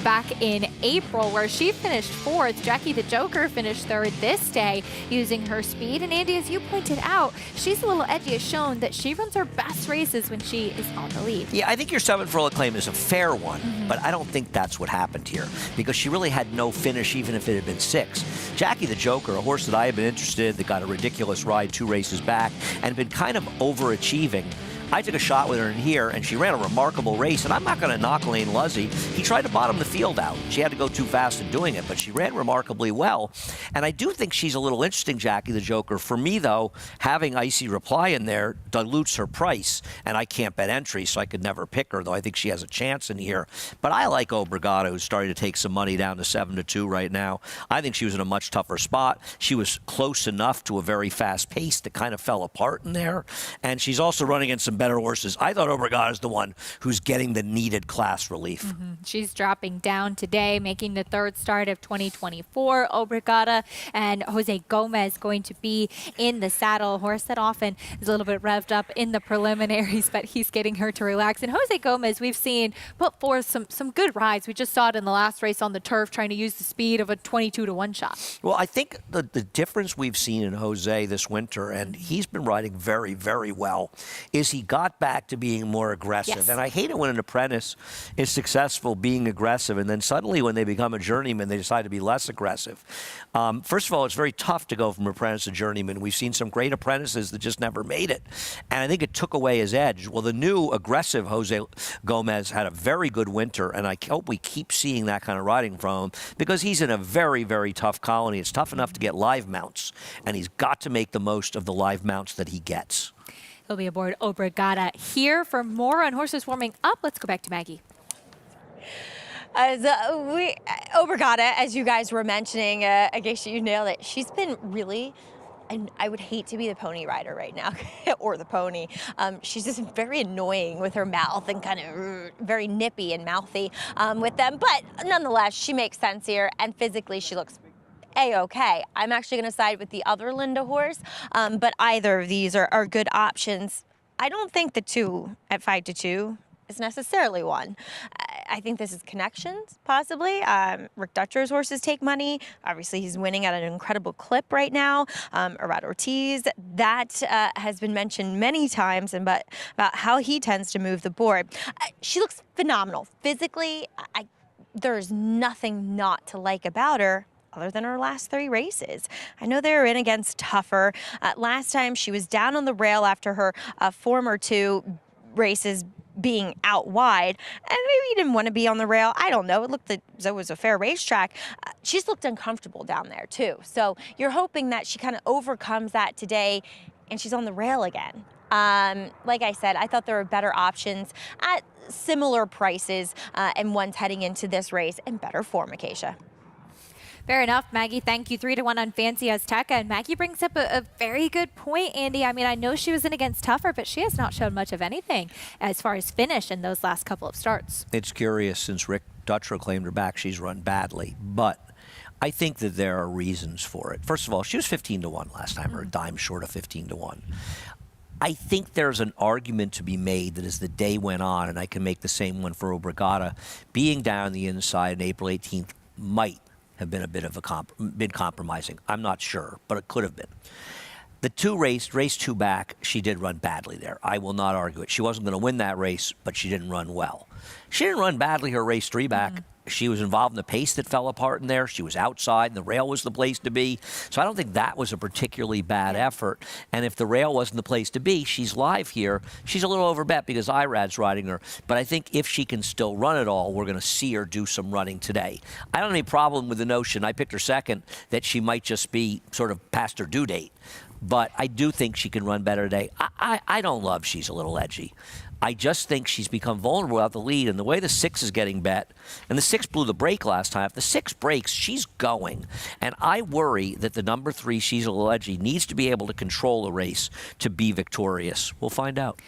back in April, where she finished 4th. Jackie the Joker finished 3rd this day using her speed. And Andy, as you pointed out, She's a Little Edgy has shown that she runs her best races when she is on the lead. Yeah, I think your 7 furlong claim is a fair one, but I don't think that's what happened here, because she really had no finish even if it had been 6. Jackie the Joker, a horse that I have been interested in, that got a ridiculous ride 2 races back and been kind of overachieving. I took a shot with her in here, and she ran a remarkable race, and I'm not going to knock Lane Luzzy. He tried to bottom the field out. She had to go too fast in doing it, but she ran remarkably well. And I do think she's a little interesting, Jackie the Joker. For me, though, having Icy Reply in there dilutes her price, and I can't bet entry, so I could never pick her, though I think she has a chance in here. But I like Obrigado, who's starting to take some money down to 7-2 right now. I think she was in a much tougher spot. She was close enough to a very fast pace that kind of fell apart in there. And she's also running in some better horses. I thought Obrigado is the one who's getting the needed class relief. She's dropping down today, making the 3rd start of 2024. Obrigado and Jose Gomez going to be in the saddle. A horse that often is a little bit revved up in the preliminaries, but he's getting her to relax. And Jose Gomez, we've seen put forth some good rides. We just saw it in the last race on the turf, trying to use the speed of a 22-1 shot. Well, I think the difference we've seen in Jose this winter, and he's been riding very, very well, is he got back to being more aggressive. Yes. And I hate it when an apprentice is successful being aggressive, and then suddenly when they become a journeyman, they decide to be less aggressive. First of all, it's very tough to go from apprentice to journeyman. We've seen some great apprentices that just never made it. And I think it took away his edge. Well, the new aggressive Jose Gomez had a very good winter, and I hope we keep seeing that kind of riding from him, because he's in a very, very tough colony. It's tough enough to get live mounts, and he's got to make the most of the live mounts that he gets. He'll be aboard Obrigado here. For more on horses warming up, let's go back to Maggie. Obrigado, as you guys were mentioning, I guess you nailed it. She's been really, and I would hate to be the pony rider right now, or the pony. She's just very annoying with her mouth and kind of very nippy and mouthy with them. But nonetheless, she makes sense here, and physically she looks A-okay. I'm actually going to side with the other Linda horse, but either of these are good options. I don't think the 2 at 5-2 is necessarily one. I think this is connections, possibly. Rick Dutcher's horses take money. Obviously, he's winning at an incredible clip right now. Arad Ortiz, that has been mentioned many times, and about how he tends to move the board. She looks phenomenal. Physically, there's nothing not to like about her, other than her last 3 races. I know they were in against tougher. Last time she was down on the rail after her former 2 races being out wide, and maybe you didn't want to be on the rail. I don't know. It looked like it was a fair racetrack. She's looked uncomfortable down there too. So you're hoping that she kind of overcomes that today and she's on the rail again. Like I said, I thought there were better options at similar prices and ones heading into this race in better form, Acacia. Fair enough, Maggie. Thank you. 3-1 on Fancy Azteca. And Maggie brings up a very good point, Andy. I mean, I know she was in against tougher, but she has not shown much of anything as far as finish in those last couple of starts. It's curious, since Rick Dutcher claimed her back, she's run badly. But I think that there are reasons for it. First of all, she was 15-1 last time, or a dime short of 15-1. I think there's an argument to be made that as the day went on, and I can make the same one for Obrigado, being down the inside on April 18th might have been a bit of been compromising. I'm not sure, but it could have been. The race 2 back, she did run badly there. I will not argue it. She wasn't going to win that race, but she didn't run well. She didn't run badly her race 3 back. She was involved in the pace that fell apart in there. She was outside, and the rail was the place to be. So I don't think that was a particularly bad effort. And if the rail wasn't the place to be, she's live here. She's a little overbet because Irad's riding her. But I think if she can still run it all, we're going to see her do some running today. I don't have any problem with the notion, I picked her second, that she might just be sort of past her due date. But I do think she can run better today. I don't love She's a Little Edgy. I just think she's become vulnerable out the lead, and the way the 6 is getting bet, and the 6 blew the break last time. If the 6 breaks, she's going. And I worry that the number 3, She's a Little Edgy, needs to be able to control the race to be victorious. We'll find out.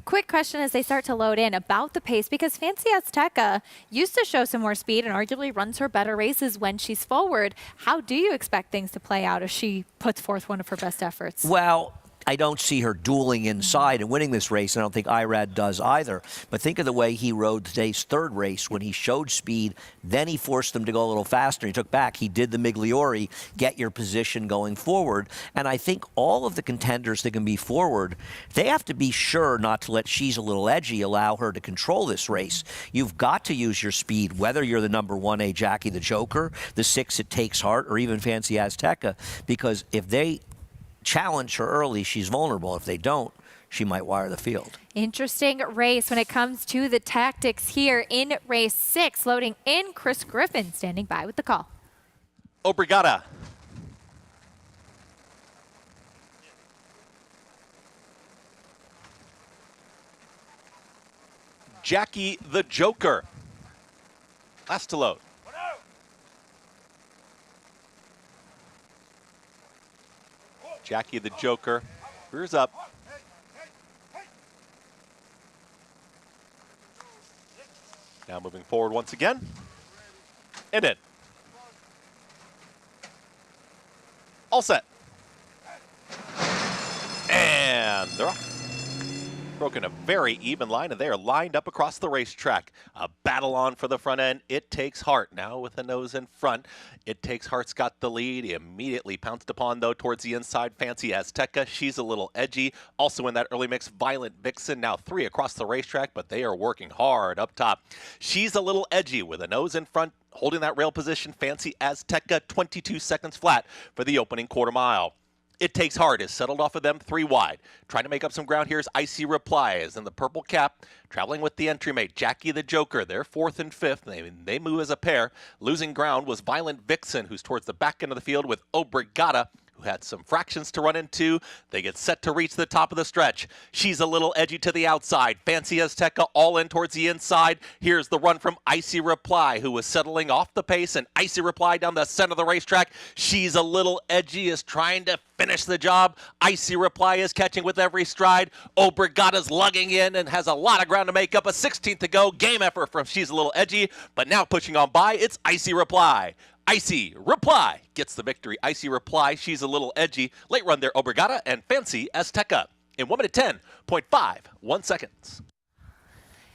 Quick question as they start to load in about the pace, because Fancy Azteca used to show some more speed and arguably runs her better races when she's forward. How do you expect things to play out if she puts forth one of her best efforts? Well, I don't see her dueling inside and winning this race. I don't think Irad does either. But think of the way he rode today's third race when he showed speed, then he forced them to go a little faster. He took back. He did the Migliori, get your position going forward. And I think all of the contenders that can be forward, they have to be sure not to let She's a Little Edgy allow her to control this race. You've got to use your speed, whether you're the number 1A Jackie the Joker, the 6 It Takes Heart, or even Fancy Azteca, because if they challenge her early, she's vulnerable. If they don't, she might wire the field. Interesting race when it comes to the tactics here in race 6. Loading in, Chris Griffin standing by with the call. Obrigada. Jackie the Joker. Last to load. Jackie the Joker, rears up. Now moving forward once again. And in. All set. And they're off. Broken a very even line, and they are lined up across the racetrack. A battle on for the front end. It Takes Heart now with the nose in front. It Takes Heart's got the lead. He immediately pounced upon, though, towards the inside. Fancy Azteca. She's a Little Edgy. Also in that early mix, Violent Vixen. Now 3 across the racetrack, but they are working hard up top. She's a Little Edgy with a nose in front, holding that rail position. Fancy Azteca, 22 seconds flat for the opening quarter mile. It Takes Heart is settled off of them 3 wide. Trying to make up some ground here is Icy Reply, is in the purple cap, traveling with the entry mate, Jackie the Joker. They're 4th and 5th. They move as a pair. Losing ground was Violent Vixen, who's towards the back end of the field with Obrigada, who had some fractions to run into. They get set to reach the top of the stretch. She's a Little Edgy to the outside. Fancy Azteca all in towards the inside. Here's the run from Icy Reply, who was settling off the pace, and Icy Reply down the center of the racetrack. She's a Little Edgy is trying to finish the job. Icy Reply is catching with every stride. Obrigada's lugging in and has a lot of ground to make up. A 16th to go. Game effort from She's a Little Edgy, but now pushing on by, it's Icy Reply. Icy Reply gets the victory. Icy Reply, She's a Little Edgy. Late run there, Obrigada and Fancy Azteca in 1 minute 10.51 seconds.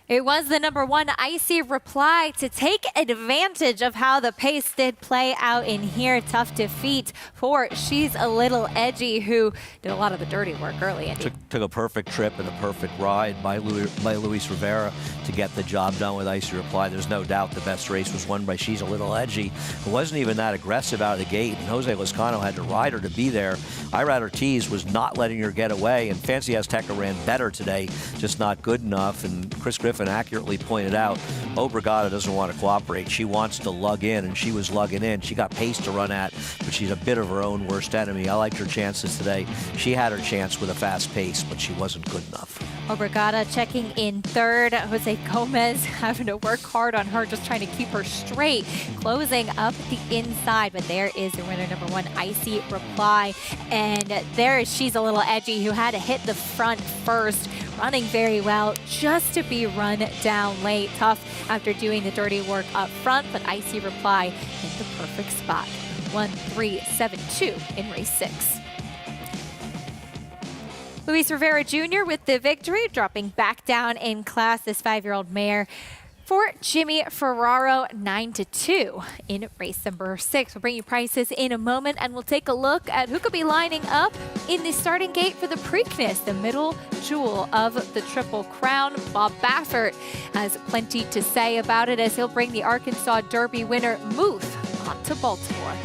It was the number 1 Icy Reply to take advantage of how the pace did play out in here. Tough defeat for She's a Little Edgy, who did a lot of the dirty work early. Took a perfect trip and a perfect ride by Luis Rivera to get the job done with Icy Reply. There's no doubt the best race was won by She's a Little Edgy, who wasn't even that aggressive out of the gate, and Jose Lezcano had to ride her to be there. Irad Ortiz was not letting her get away, and Fancy Azteca ran better today, just not good enough, and Chris Griffin accurately pointed out, Obrigada doesn't want to cooperate. She wants to lug in, and she was lugging in. She got pace to run at, but she's a bit of her own worst enemy. I liked her chances today. She had her chance with a fast pace, but she wasn't good enough. Obrigada checking in 3rd. Jose Gomez having to work hard on her, just trying to keep her straight, closing up the inside. But there is the winner, number 1, Icy Reply. And there is She's a Little Edgy, who had to hit the front first, running very well, just to be run down late. Tough after doing the dirty work up front, but Icy Reply in the perfect spot. 1-3-7-2 in race 6. Luis Rivera Jr. with the victory, dropping back down in class, this 5-year-old mare for Jimmy Ferraro, 9-2 in race number 6. We'll bring you prices in a moment, and we'll take a look at who could be lining up in the starting gate for the Preakness, the middle jewel of the Triple Crown. Bob Baffert has plenty to say about it as he'll bring the Arkansas Derby winner, Muth, on to Baltimore.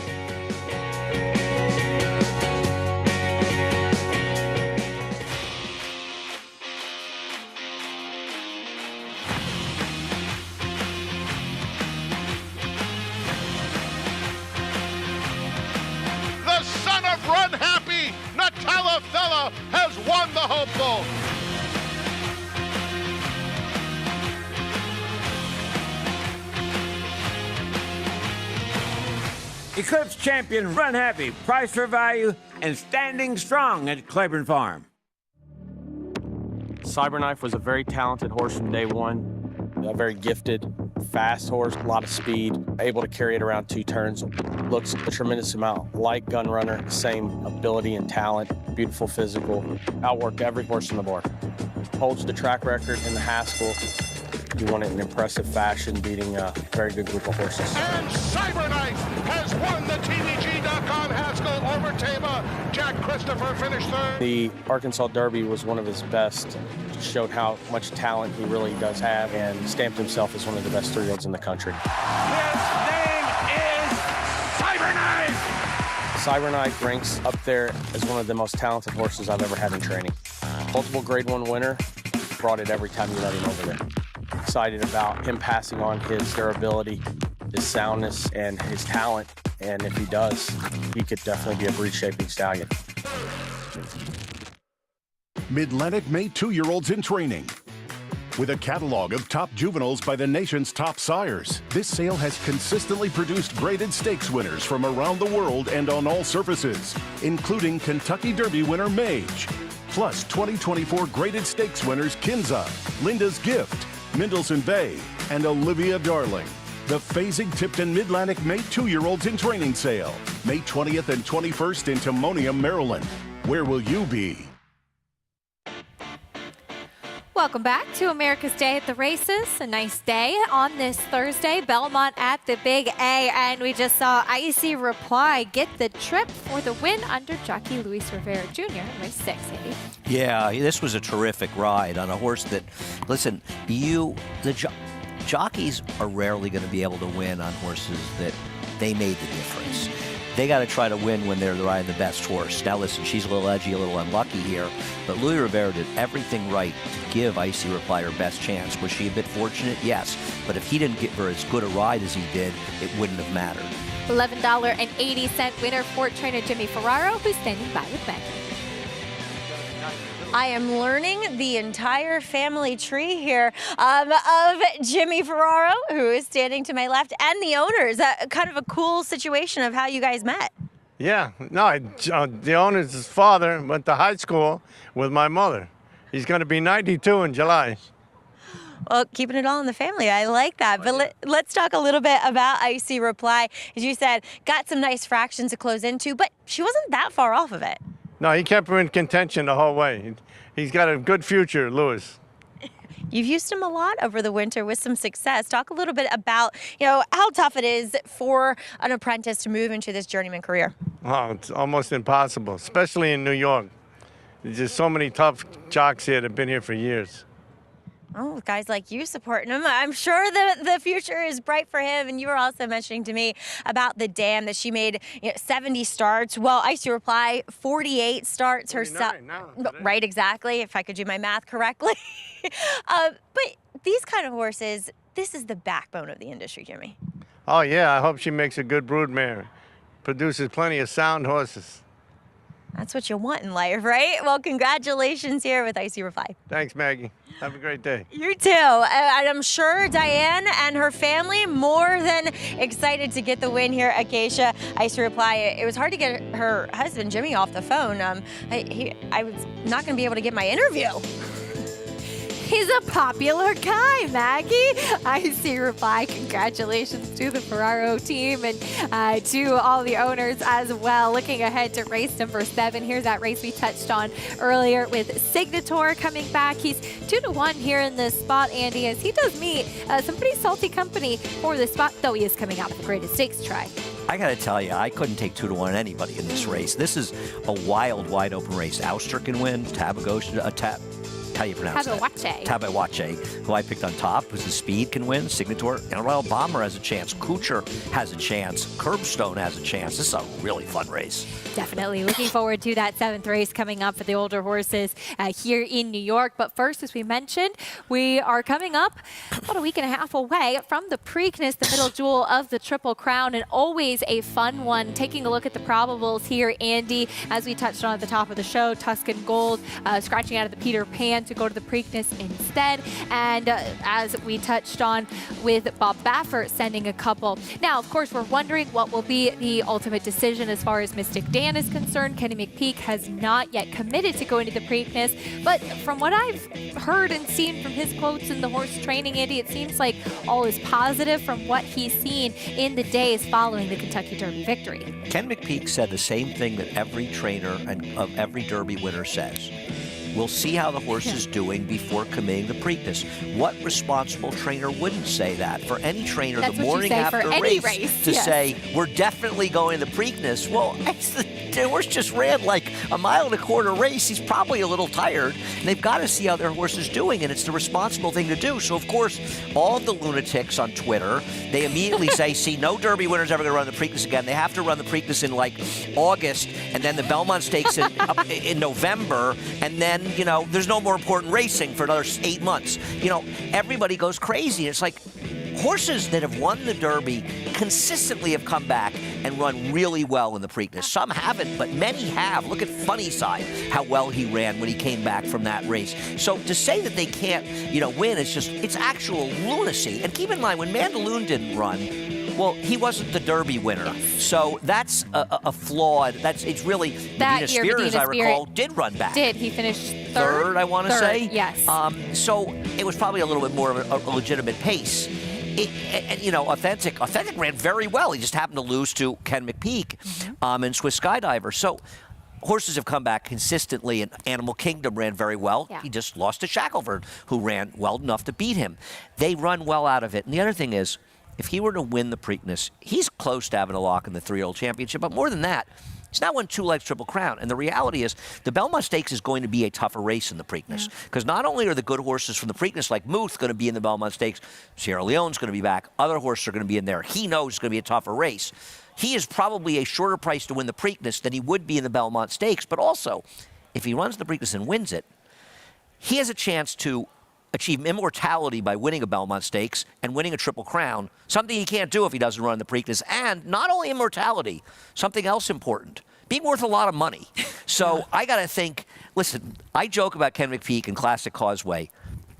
Run Happy, Nutella Fella has won the hopeful. Eclipse champion Run Happy, price for value, and standing strong at Claiborne Farm. Cyberknife was a very talented horse from day one. A very gifted, fast horse, a lot of speed, able to carry it around 2 turns. Looks a tremendous amount like Gun Runner, same ability and talent, beautiful physical, outworked every horse on the board. Holds the track record in the Haskell. He won it in impressive fashion, beating a very good group of horses. And Cyberknife has won the TVG.com Haskell over Tama. Jack Christopher finished third. The Arkansas Derby was one of his best. Showed how much talent he really does have and stamped himself as one of the best 3-year-olds in the country. His name is Cyberknife! Cyberknife ranks up there as one of the most talented horses I've ever had in training. Multiple Grade 1 winner, brought it every time you let him over there. Excited about him passing on his durability, his soundness, and his talent. And if he does, he could definitely be a breed-shaping stallion. Mid-Atlantic made 2-year-olds in training. With a catalog of top juveniles by the nation's top sires, this sale has consistently produced graded stakes winners from around the world and on all surfaces, including Kentucky Derby winner Mage, plus 2024 graded stakes winners Kinza, Linda's Gift, Mendelssohn Bay, and Olivia Darling. The phasing-Tipton Mid-Atlantic made 2-year-olds in training sale, May 20th and 21st in Timonium, Maryland. Where will you be? Welcome back to America's Day at the Races. A nice day on this Thursday. Belmont at the Big A, and we just saw Icy Reply get the trip for the win under jockey Luis Rivera Jr. in race 6, Andy. Yeah, this was a terrific ride on a horse that, listen, jockeys are rarely going to be able to win on horses that they made the difference. They got to try to win when they're riding the best horse. Now listen, she's a little edgy, a little unlucky here, but Louis Rivera did everything right to give Icy Reply her best chance. Was she a bit fortunate? Yes. But if he didn't give her as good a ride as he did, it wouldn't have mattered. $11.80 winner for trainer Jimmy Ferraro, who's standing by with Maggie. I am learning the entire family tree here of Jimmy Ferraro, who is standing to my left, and the owners. Kind of a cool situation of how you guys met. Yeah, no, the owner's father went to high school with my mother. He's going to be 92 in July. Well, keeping it all in the family. I like that. But let's talk a little bit about Icy Reply. As you said, got some nice fractions to close into, but she wasn't that far off of it. No, he kept her in contention the whole way. He's got a good future, Lewis. You've used him a lot over the winter with some success. Talk a little bit about, how tough it is for an apprentice to move into this journeyman career. Oh, it's almost impossible, especially in New York. There's just so many tough jocks here that have been here for years. Oh, guys like you supporting him. I'm sure the future is bright for him. And you were also mentioning to me about the dam that she made 70 starts. Well, Icy Reply, 48 starts herself. Right, exactly, if I could do my math correctly. But these kind of horses, this is the backbone of the industry, Jimmy. Oh, yeah, I hope she makes a good broodmare. Produces plenty of sound horses. That's what you want in life, right? Well, congratulations here with Icy Reply. Thanks, Maggie. Have a great day. You too. And I'm sure Diane and her family more than excited to get the win here at Acacia. Icy Reply, it was hard to get her husband, Jimmy, off the phone. I was not going to be able to get my interview. He's a popular guy, Maggie. Icy Reply, congratulations to the Ferraro team and to all the owners as well. Looking ahead to race number 7. Here's that race we touched on earlier with Signator coming back. He's 2-1 here in this spot, Andy, as he does meet some pretty salty company for this spot, though he is coming out with a graded stakes try. I got to tell you, I couldn't take 2-1 anybody in this race. This is a wild, wide open race. Ouster can win. How do you pronounce that? Tabawache, who I picked on top, who's the speed, can win. Signator and Royal Bomber has a chance. Kucher has a chance. Curbstone has a chance. This is a really fun race. Definitely looking forward to that 7th race coming up for the older horses here in New York. But first, as we mentioned, we are coming up about a week and a half away from the Preakness, the middle jewel of the Triple Crown, and always a fun one. Taking a look at the probables here, Andy, as we touched on at the top of the show, Tuscan Gold scratching out of the Peter Pan to go to the Preakness instead. And as we touched on with Bob Baffert sending a couple. Now, of course, we're wondering what will be the ultimate decision as far as Mystic Dan is concerned. Kenny McPeek has not yet committed to going to the Preakness, but from what I've heard and seen from his quotes in the horse training, Andy, it seems like all is positive from what he's seen in the days following the Kentucky Derby victory. Ken McPeek said the same thing that every trainer and of every Derby winner says. We'll see how the horse is doing before committing the Preakness. What responsible trainer wouldn't say that? For any trainer, That's the morning after race to say, we're definitely going to the Preakness. Well, the horse just ran like a 1.25 mile race. He's probably a little tired, and they've got to see how their horse is doing, and it's the responsible thing to do. So, of course, all of the lunatics on Twitter, they immediately say, see, no Derby winner's ever going to run the Preakness again. They have to run the Preakness in, like, August, and then the Belmont Stakes in November, and then, you know, there's no more important racing for another 8 months. You know, everybody goes crazy. It's like horses that have won the Derby consistently have come back and run really well in the Preakness. Some haven't, but many have. Look at Funnyside, how well he ran when he came back from that race. So to say that they can't, you know, win, it's actual lunacy. And keep in mind, when Mandaloun didn't run, well, he wasn't the Derby winner. So that's a flawed, it's really, Medina Spirit, as I recall, did run back. He finished third, I want to say. Yes. So it was probably a little bit more of a legitimate pace. And, you know, Authentic ran very well. He just happened to lose to Ken McPeek in Swiss Skydiver. So horses have come back consistently, and Animal Kingdom ran very well. Yeah. He just lost to Shackelford, who ran well enough to beat him. They run well out of it. And the other thing is, if he were to win the Preakness, he's close to having a lock in the 3-year-old championship. But more than that, he's now won 2 legs Triple Crown. And the reality is the Belmont Stakes is going to be a tougher race in the Preakness. Because not only are the good horses from the Preakness, like Muth, going to be in the Belmont Stakes, Sierra Leone's going to be back, other horses are going to be in there. He knows it's going to be a tougher race. He is probably a shorter price to win the Preakness than he would be in the Belmont Stakes. But also, if he runs the Preakness and wins it, he has a chance to achieve immortality by winning a Belmont Stakes and winning a Triple Crown, something he can't do if he doesn't run the Preakness. And not only immortality, something else important, being worth a lot of money. So I got to think, listen, I joke about Ken McPeek and Classic Causeway.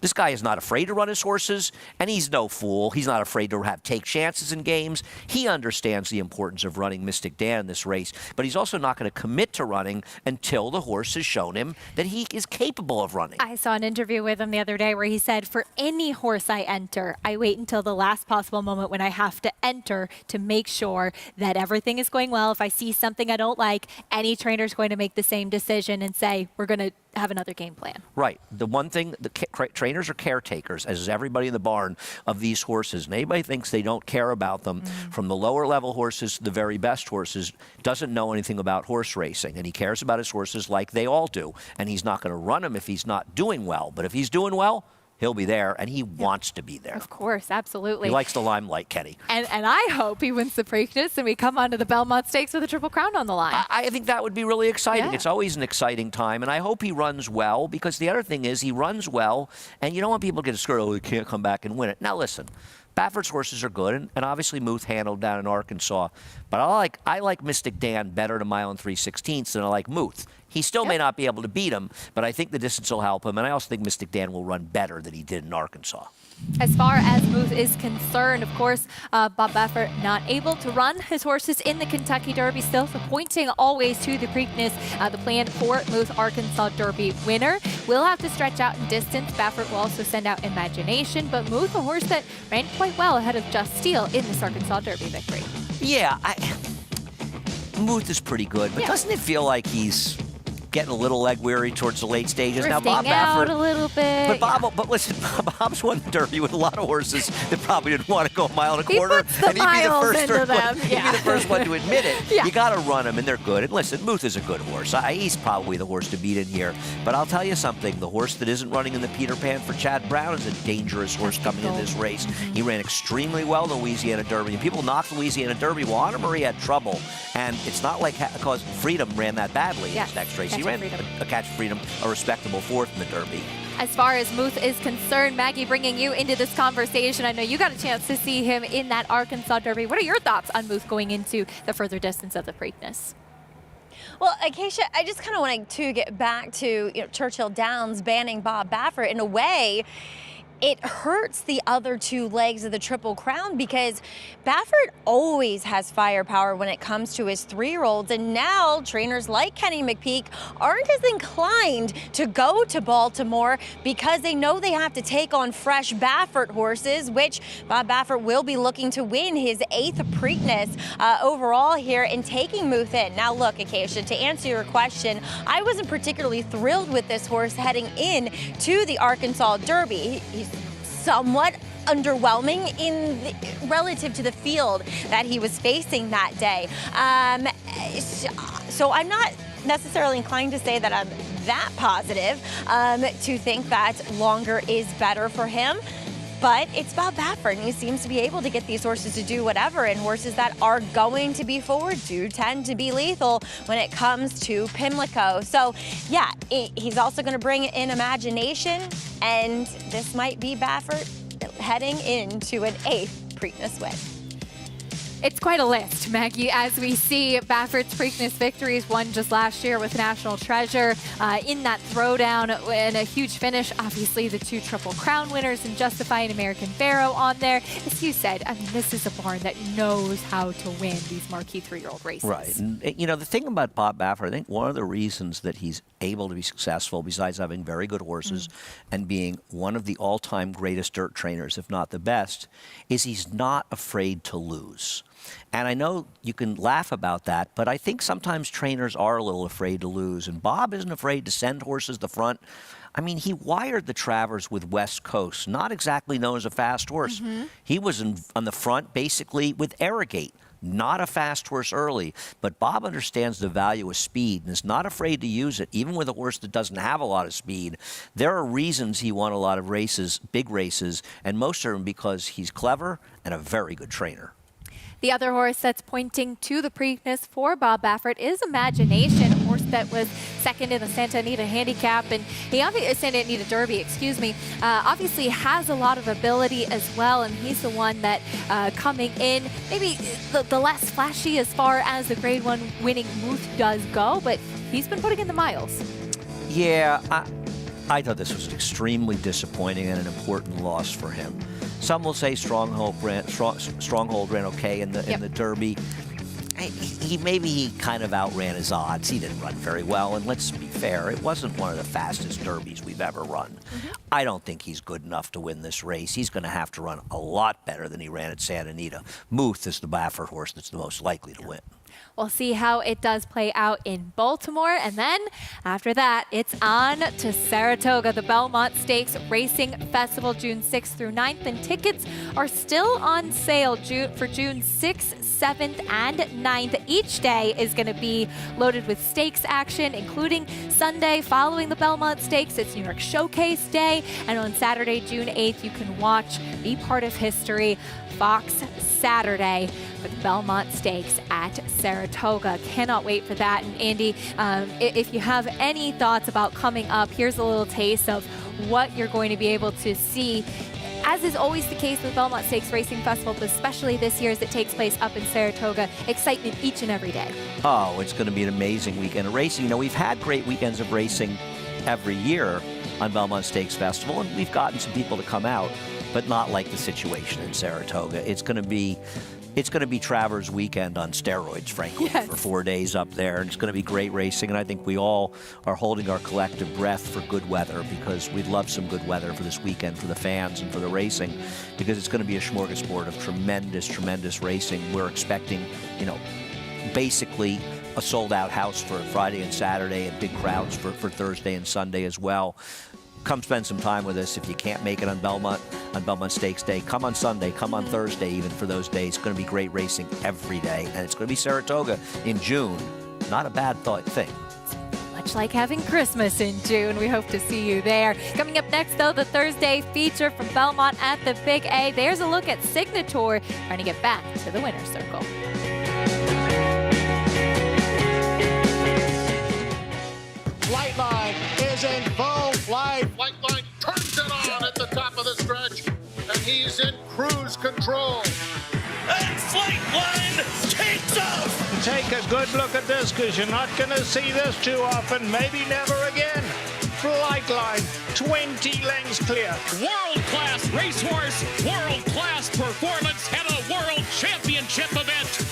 This guy is not afraid to run his horses, and he's no fool. He's not afraid to take chances in games. He understands the importance of running Mystic Dan in this race, but he's also not going to commit to running until the horse has shown him that he is capable of running. I saw an interview with him the other day where he said, for any horse I enter, I wait until the last possible moment when I have to enter to make sure that everything is going well. If I see something I don't like, any trainer is going to make the same decision and say, we're going to have another game plan. Right. The one thing, the trainers are caretakers, as is everybody in the barn of these horses. And anybody thinks they don't care about them, from the lower level horses to the very best horses, doesn't know anything about horse racing. And he cares about his horses like they all do. And he's not going to run them if he's not doing well. But if he's doing well, he'll be there, and he wants to be there. Of course, absolutely. He likes the limelight, Kenny. And I hope he wins the Preakness and we come onto the Belmont Stakes with a Triple Crown on the line. I think that would be really exciting. Yeah. It's always an exciting time, and I hope he runs well, because the other thing is he runs well, and you don't want people to get scared, oh, he can't come back and win it. Now, listen, Baffert's horses are good, and obviously Muth handled down in Arkansas, but I like Mystic Dan better at 1 mile and 3/16 than I like Muth. He still may not be able to beat him, but I think the distance will help him, and I also think Mystic Dan will run better than he did in Arkansas. As far as Muth is concerned, of course, Bob Baffert not able to run his horses in the Kentucky Derby still, so pointing always to the Preakness, the plan for Muth Arkansas Derby winner. Will have to stretch out in distance. Baffert will also send out Imagination, but Muth, a horse that ran quite well ahead of Just Steel in this Arkansas Derby victory. Yeah, Muth is pretty good, but doesn't it feel like he's getting a little leg weary towards the late stages? Drifting now, Bob out Baffert, a little bit. But listen, Bob's won the Derby with a lot of horses that probably didn't want to go 1.25 miles, and he'd be the first one to admit it. Yeah. You got to run him, and they're good. And listen, Muth is a good horse. He's probably the horse to beat in here. But I'll tell you something: the horse that isn't running in the Peter Pan for Chad Brown is a dangerous horse coming in this race. He ran extremely well in the Louisiana Derby, and people knocked the Louisiana Derby. Well, Anna Marie had trouble, and it's not like because Freedom ran that badly in his next race. He ran a Catch Freedom, a respectable 4th in the Derby. As far as Muth is concerned, Maggie, bringing you into this conversation, I know you got a chance to see him in that Arkansas Derby. What are your thoughts on Muth going into the further distance of the Preakness? Well, Acacia, I just kind of wanted to get back to Churchill Downs banning Bob Baffert. In a way, it hurts the other two legs of the Triple Crown because Baffert always has firepower when it comes to his 3-year-olds, and now trainers like Kenny McPeak aren't as inclined to go to Baltimore because they know they have to take on fresh Baffert horses, which Bob Baffert will be looking to win his 8th Preakness overall here and taking Muth in. Now look, Acacia, to answer your question, I wasn't particularly thrilled with this horse heading in to the Arkansas Derby. He's somewhat underwhelming relative to the field that he was facing that day. So I'm not necessarily inclined to say that I'm that positive to think that longer is better for him. But it's Bob Baffert, and he seems to be able to get these horses to do whatever, and horses that are going to be forward do tend to be lethal when it comes to Pimlico. So, yeah, he's also going to bring in imagination, and this might be Baffert heading into an 8th Preakness win. It's quite a list, Maggie, as we see Baffert's Preakness victories, won just last year with National Treasure in that throwdown and a huge finish. Obviously, the 2 Triple Crown winners and Justify and American Pharaoh on there. As you said, I mean, this is a barn that knows how to win these marquee 3-year-old races. Right. And, the thing about Bob Baffert, I think one of the reasons that he's able to be successful, besides having very good horses and being one of the all-time greatest dirt trainers, if not the best, is he's not afraid to lose. And I know you can laugh about that, but I think sometimes trainers are a little afraid to lose. And Bob isn't afraid to send horses to the front. I mean, he wired the Travers with West Coast, not exactly known as a fast horse. He was on the front basically with Arrogate. Not a fast horse early, but Bob understands the value of speed and is not afraid to use it, even with a horse that doesn't have a lot of speed. There are reasons he won a lot of races, big races, and most of them because he's clever and a very good trainer. The other horse that's pointing to the Preakness for Bob Baffert is Imagination, a horse that was second in the Santa Anita Handicap, and he obviously Santa Anita Derby, excuse me, obviously has a lot of ability as well, and he's the one that coming in, maybe the less flashy as far as the Grade 1 winning Muth does go, but he's been putting in the miles. Yeah, I thought this was extremely disappointing and an important loss for him. Some will say Stronghold ran okay in the Derby. He kind of outran his odds. He didn't run very well, and let's be fair, it wasn't one of the fastest Derbies we've ever run. I don't think he's good enough to win this race. He's going to have to run a lot better than he ran at Santa Anita. Muth is the Baffert horse that's the most likely to win. We'll see how it does play out in Baltimore. And then after that, it's on to Saratoga, the Belmont Stakes Racing Festival, June 6th through 9th. And tickets are still on sale for June 6th, 7th, and 9th. Each day is going to be loaded with stakes action, including Sunday following the Belmont Stakes. It's New York Showcase Day. And on Saturday, June 8th, you can watch Be Part of History, Fox Saturday, for the Belmont Stakes at Saratoga. Cannot wait for that. And Andy, if you have any thoughts about coming up, here's a little taste of what you're going to be able to see. As is always the case with Belmont Stakes Racing Festival, but especially this year as it takes place up in Saratoga, excitement each and every day. Oh, it's going to be an amazing weekend of racing. We've had great weekends of racing every year on Belmont Stakes Festival, and we've gotten some people to come out, but not like the situation in Saratoga. It's going to be Travers weekend on steroids, frankly, for 4 days up there. And it's going to be great racing. And I think we all are holding our collective breath for good weather, because we'd love some good weather for this weekend for the fans and for the racing, because it's going to be a smorgasbord of tremendous, tremendous racing. We're expecting, basically a sold-out house for Friday and Saturday and big crowds for Thursday and Sunday as well. Come spend some time with us. If you can't make it on Belmont Stakes Day, come on Sunday, come on Thursday, even for those days. It's going to be great racing every day, and it's going to be Saratoga in June. Not a bad thing. Much like having Christmas in June. We hope to see you there. Coming up next, though, the Thursday feature from Belmont at the Big A. There's a look at Signature trying to get back to the winner's circle. Flightline is in full flight. Flightline turns it on at the top of the stretch, and he's in cruise control. And Flightline takes off. take a good look at this, because you're not going to see this too often, maybe never again. Flight line, 20 lengths clear. World-class racehorse, world-class performance at a world championship event.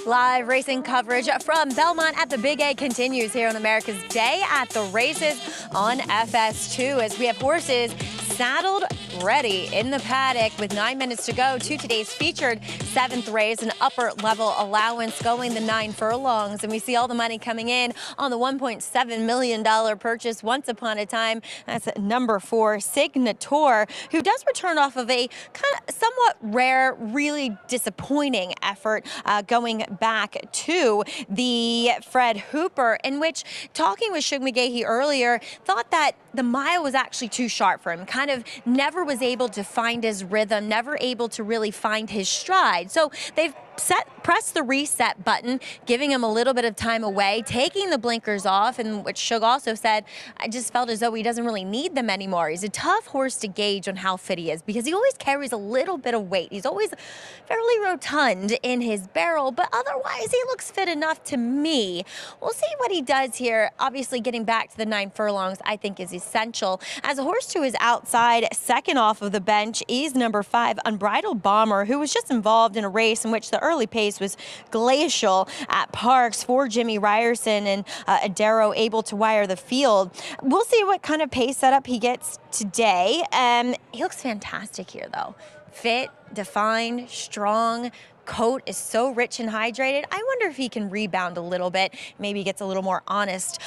Live racing coverage from Belmont at the Big A continues here on America's Day at the Races on FS2 as we have horses saddled ready in the paddock with 9 minutes to go to today's featured 7th race, an upper level allowance going the 9 furlongs. And we see all the money coming in on the $1.7 million purchase once upon a time. That's number 4, Signator, who does return off of a kind of somewhat rare, really disappointing effort going back to the Fred Hooper, in which, talking with Shug McGahee earlier, thought that the mile was actually too sharp for him, kind of never was able to find his rhythm, never able to really find his stride. So they've pressed the reset button, giving him a little bit of time away, taking the blinkers off, and which Shug also said, I just felt as though he doesn't really need them anymore. He's a tough horse to gauge on how fit he is because he always carries a little bit of weight. He's always fairly rotund in his barrel, but otherwise he looks fit enough to me. We'll see what he does here. Obviously, getting back to the 9 furlongs, I think, is essential. As a horse to his outside, second off of the bench, is number 5, Unbridled Bomber, who was just involved in a race in which the early pace was glacial at Parks for Jimmy Ryerson, and Adero able to wire the field. We'll see what kind of pace setup he gets today. He looks fantastic here, though. Fit, defined, strong. Coat is so rich and hydrated. I wonder if he can rebound a little bit, maybe gets a little more honest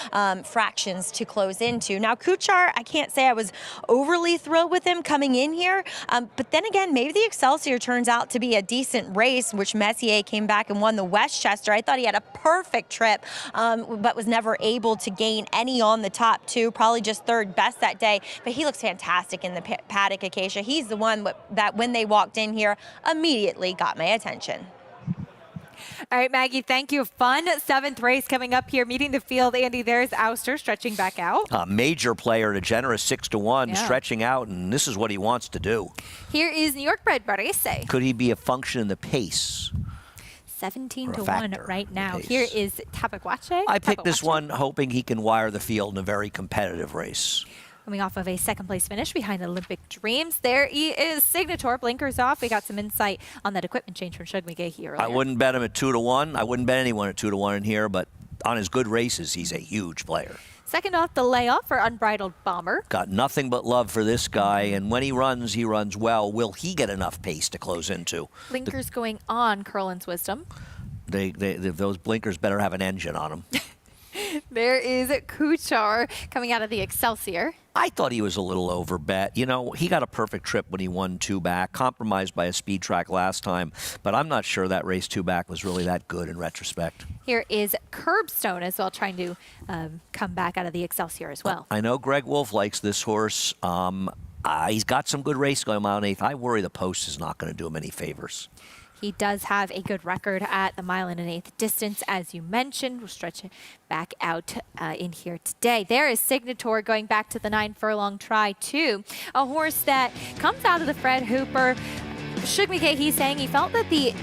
fractions to close into. Now, Kuchar, I can't say I was overly thrilled with him coming in here, but then again, maybe the Excelsior turns out to be a decent race, which Messier came back and won the Westchester. I thought he had a perfect trip, but was never able to gain any on the top 2, probably just 3rd best that day, but he looks fantastic in the paddock Acacia. He's the one that when they walked in here, immediately got my attention. All right, Maggie, thank you. Fun 7th race coming up here. Meeting the field, Andy, there's Ouster stretching back out. A major player, a generous 6-1, stretching out, and this is what he wants to do. Here is New York bred Barese. Could he be a function in the pace? 17-1 right now. Here is Tabaguache. I picked this one hoping he can wire the field in a very competitive race. coming off of a second-place finish behind Olympic Dreams. There he is, Signator, blinkers off. We got some insight on that equipment change from Shug McGahee earlier. I wouldn't bet him at 2-1. I wouldn't bet anyone at 2-1 in here, but on his good races, he's a huge player. Second off the layoff for Unbridled Bomber. Got nothing but love for this guy, and when he runs well. Will he get enough pace to close into? Blinkers going on Curlin's Wisdom. Those blinkers better have an engine on them. There is Kuchar coming out of the Excelsior. I thought he was a little overbet. You know, he got a perfect trip when he won 2-back, compromised by a speed track last time, but I'm not sure that race 2-back was really that good in retrospect. Here is Curbstone as well, trying to come back out of the Excelsior as well. I know Greg Wolf likes this horse. He's got some good race going mile and eighth. I worry the post is not going to do him any favors. He does have a good record at the mile and an eighth distance, as you mentioned. We'll stretch it back out in here today. There is Signator going back to the 9 furlong try, too. A horse that comes out of the Fred Hooper. Shug McGahee saying he felt that the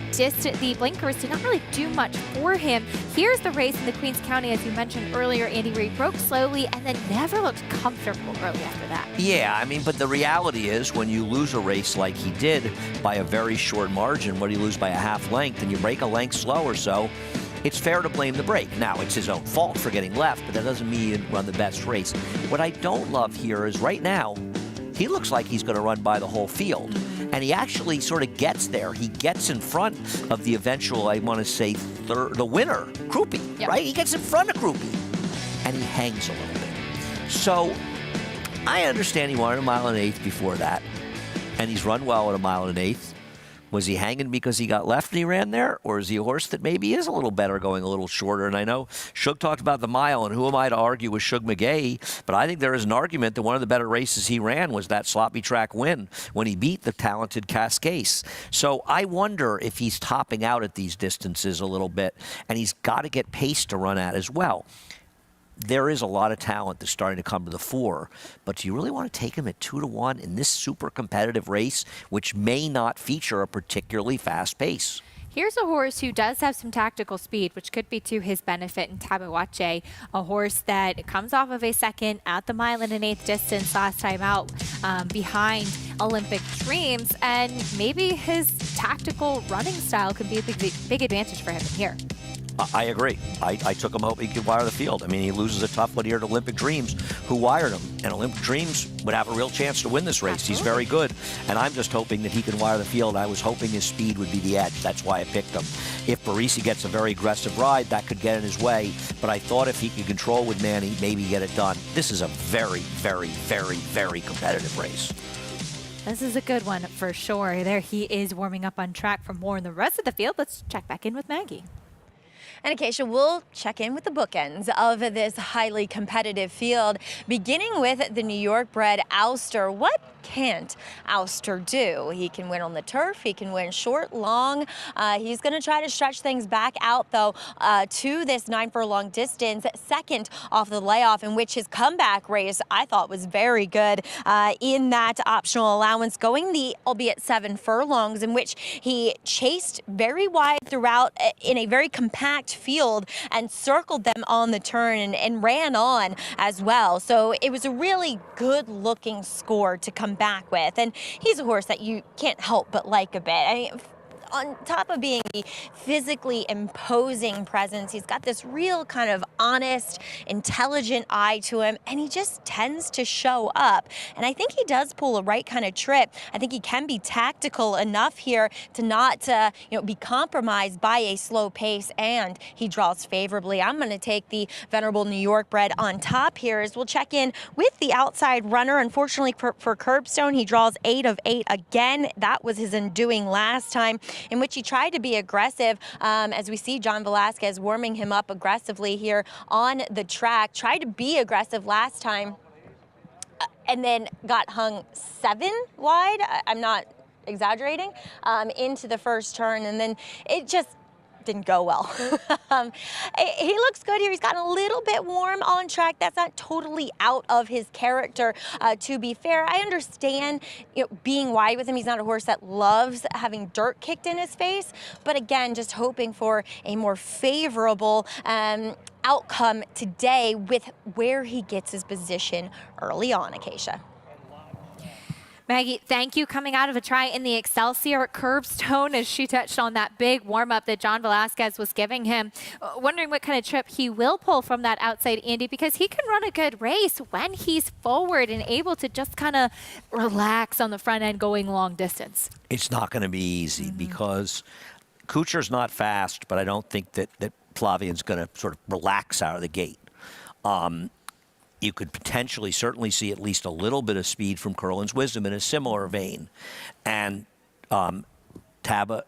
blinkers did not really do much for him. Here's the race in the Queens County, as you mentioned earlier, Andy, where he broke slowly and then never looked comfortable early after that. Yeah, I mean, but the reality is when you lose a race like he did by a very short margin, what do you lose by a half length, and you break a length slow or so, it's fair to blame the break. Now, it's his own fault for getting left, but that doesn't mean he didn't run the best race. What I don't love here is right now, he looks like he's going to run by the whole field. And he actually sort of gets there. He gets in front of the eventual, I want to say, the winner, Krupe, right? He gets in front of Krupe. And he hangs a little bit. So I understand he wanted a mile and an eighth before that. And he's run well at a mile and an eighth. Was he hanging because he got left and he ran there? Or is he a horse that maybe is a little better going a little shorter? And I know Shug talked about the mile, and who am I to argue with Shug McGahee? But I think there is an argument that one of the better races he ran was that sloppy track win when he beat the talented Cascais. So I wonder if he's topping out at these distances a little bit, and he's got to get pace to run at as well. There is a lot of talent that's starting to come to the fore, but do you really want to take him at 2-1 in this super competitive race, which may not feature a particularly fast pace? Here's a horse who does have some tactical speed, which could be to his benefit in Tabawache, a horse that comes off of a second at the mile and an eighth distance last time out behind Olympic Dreams, and maybe his tactical running style could be a big advantage for him here. I agree. I took him hoping he could wire the field. I mean, he loses a tough one here to Olympic Dreams, who wired him. And Olympic Dreams would have a real chance to win this race. Absolutely. He's very good. And I'm just hoping that he can wire the field. I was hoping his speed would be the edge. That's why I picked him. If Barisi gets a very aggressive ride, that could get in his way. But I thought if he could control with Manny, maybe get it done. This is a very, very, very, very competitive race. This is a good one for sure. There he is warming up on track for more in the rest of the field. Let's check back in with Maggie. And Acacia, we'll check in with the bookends of this highly competitive field, beginning with the New York bred Ouster. What can't Ouster do? He can win on the turf. He can win short, long. He's going to try to stretch things back out, though, to this 9 furlong distance, second off the layoff, in which his comeback race I thought was very good in that optional allowance, going the, albeit 7 furlongs, in which he chased very wide throughout in a very compact field and circled them on the turn and ran on as well. So it was a really good looking score to come back with, and he's a horse that you can't help but like a bit. I mean, on top of being the physically imposing presence, he's got this real kind of honest, intelligent eye to him, and he just tends to show up. And I think he does pull a right kind of trip. I think he can be tactical enough here to not be compromised by a slow pace, and he draws favorably. I'm going to take the venerable New York bred on top here as we'll check in with the outside runner. Unfortunately for Curbstone, he draws 8 of 8 again. That was his undoing last time, in which he tried to be aggressive, as we see John Velasquez warming him up aggressively here on the track. Tried to be aggressive last time and then got hung 7 wide. I'm not exaggerating, into the first turn, and then it just didn't go well. He looks good here. He's gotten a little bit warm on track. That's not totally out of his character, to be fair. I understand, being wide with him. He's not a horse that loves having dirt kicked in his face, but again, just hoping for a more favorable outcome today with where he gets his position early on, Acacia. Maggie, thank you. Coming out of a try in the Excelsior at Curbstone, as she touched on that big warm-up that John Velasquez was giving him. Wondering what kind of trip he will pull from that outside, Andy, because he can run a good race when he's forward and able to just kind of relax on the front end going long distance. It's not going to be easy because Kuchar's not fast, but I don't think that Flavion's going to sort of relax out of the gate. You could potentially certainly see at least a little bit of speed from Curlin's Wisdom in a similar vein. And Tabawatch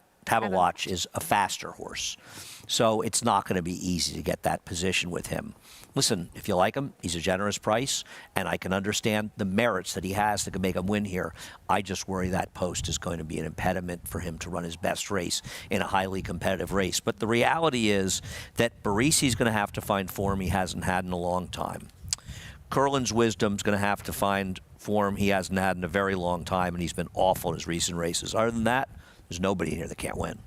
is a faster horse. So it's not going to be easy to get that position with him. Listen, if you like him, he's a generous price, and I can understand the merits that he has that could make him win here. I just worry that post is going to be an impediment for him to run his best race in a highly competitive race. But the reality is that Barisi's going to have to find form he hasn't had in a long time. Curlin's Wisdom's going to have to find form he hasn't had in a very long time, and he's been awful in his recent races. Other than that, there's nobody here that can't win.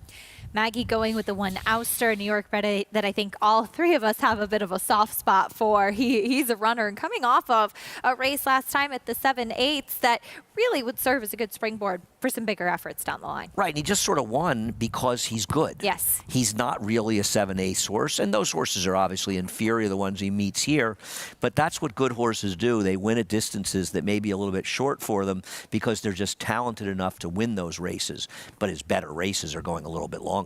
Maggie going with the one Ouster, New York bred that I think all three of us have a bit of a soft spot for. He's a runner and coming off of a race last time at the 7/8 that really would serve as a good springboard for some bigger efforts down the line. Right, and he just sort of won because he's good. Yes. He's not really a 7/8 horse, and those horses are obviously inferior to the ones he meets here, but that's what good horses do. They win at distances that may be a little bit short for them because they're just talented enough to win those races, but his better races are going a little bit longer.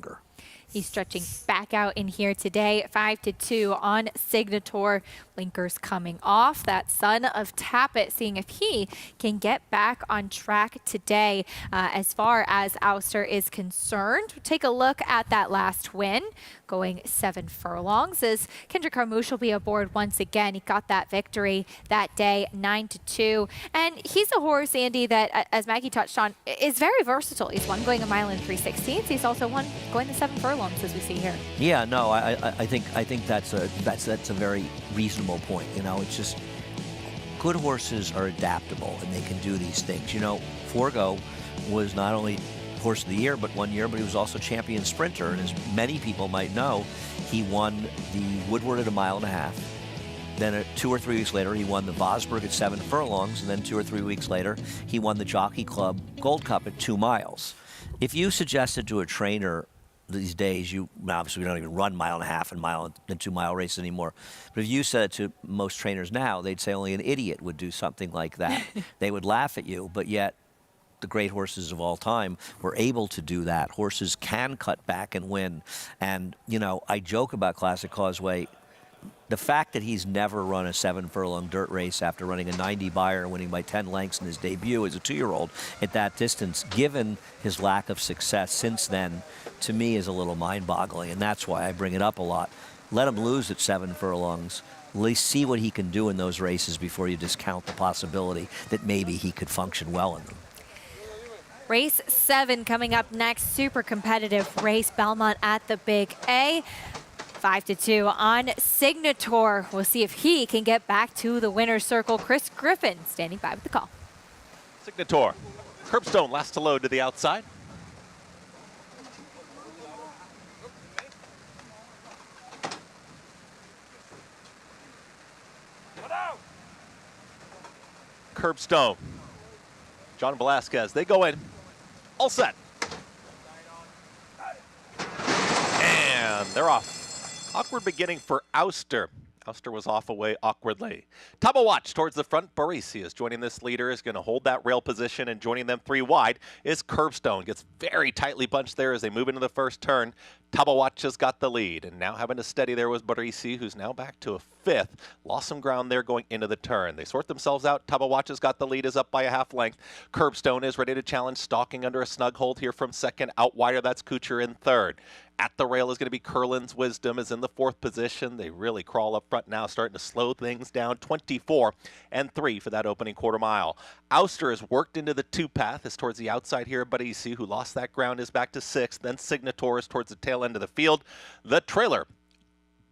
He's stretching back out in here today, 5-2 on Signator. Blinkers coming off. That son of Tappet, seeing if he can get back on track today. As far as Ouster is concerned, take a look at that last win, going 7 furlongs, as Kendrick Carmouche will be aboard once again. He got that victory that day, 9-2. And he's a horse, Andy, that, as Maggie touched on, is very versatile. He's won going a mile in 3/16. He's also won going the 7 furlongs, as we see here. Yeah, no, I think that's a very reasonable point. You know, it's just good horses are adaptable and they can do these things. You know, Forgo was not only horse of the year, but he was also champion sprinter. And as many people might know, he won the Woodward at a 1.5 miles. Then 2 or 3 weeks later, he won the Vosburg at 7 furlongs. And then 2 or 3 weeks later, he won the Jockey Club Gold Cup at 2 miles. If you suggested to a trainer these days, obviously we don't even run 1.5 mile and 2 mile races anymore. But if you said it to most trainers now, they'd say only an idiot would do something like that. They would laugh at you, but yet the great horses of all time were able to do that. Horses can cut back and win. And, you know, I joke about Classic Causeway. The fact that he's never run a 7 furlong dirt race after running a 90 Beyer and winning by 10 lengths in his debut as a 2-year-old at that distance, given his lack of success since then, to me is a little mind-boggling, and that's why I bring it up a lot. Let him lose at 7 furlongs. At least see what he can do in those races before you discount the possibility that maybe he could function well in them. Race 7 coming up next. Super competitive race. Belmont at the Big A. 5-2 on Signator. We'll see if he can get back to the winner's circle. Chris Griffin standing by with the call. Signator. Curbstone last to load to the outside. Curbstone. John Velasquez, they go in. All set. And they're off. Awkward beginning for Ouster. Ouster was off away awkwardly. Tabawatch towards the front. Barisi is joining this leader, is going to hold that rail position, and joining them 3 wide is Curbstone. Gets very tightly bunched there as they move into the first turn. Tabawatch has got the lead, and now having to steady there was Barisi, who's now back to a 5th. Lost some ground there going into the turn. They sort themselves out. Tabawatch has got the lead, is up by a half length. Curbstone is ready to challenge, stalking under a snug hold here from second. Out wider, that's Kuchar in third. At the rail is going to be Curlin's Wisdom, is in the 4th position. They really crawl up front now, starting to slow things down. 24-3 for that opening quarter mile. Ouster has worked into the 2 path, is towards the outside here. Barisi, who lost that ground, is back to 6th. Then Signator is towards the tail tail end of the field. The trailer,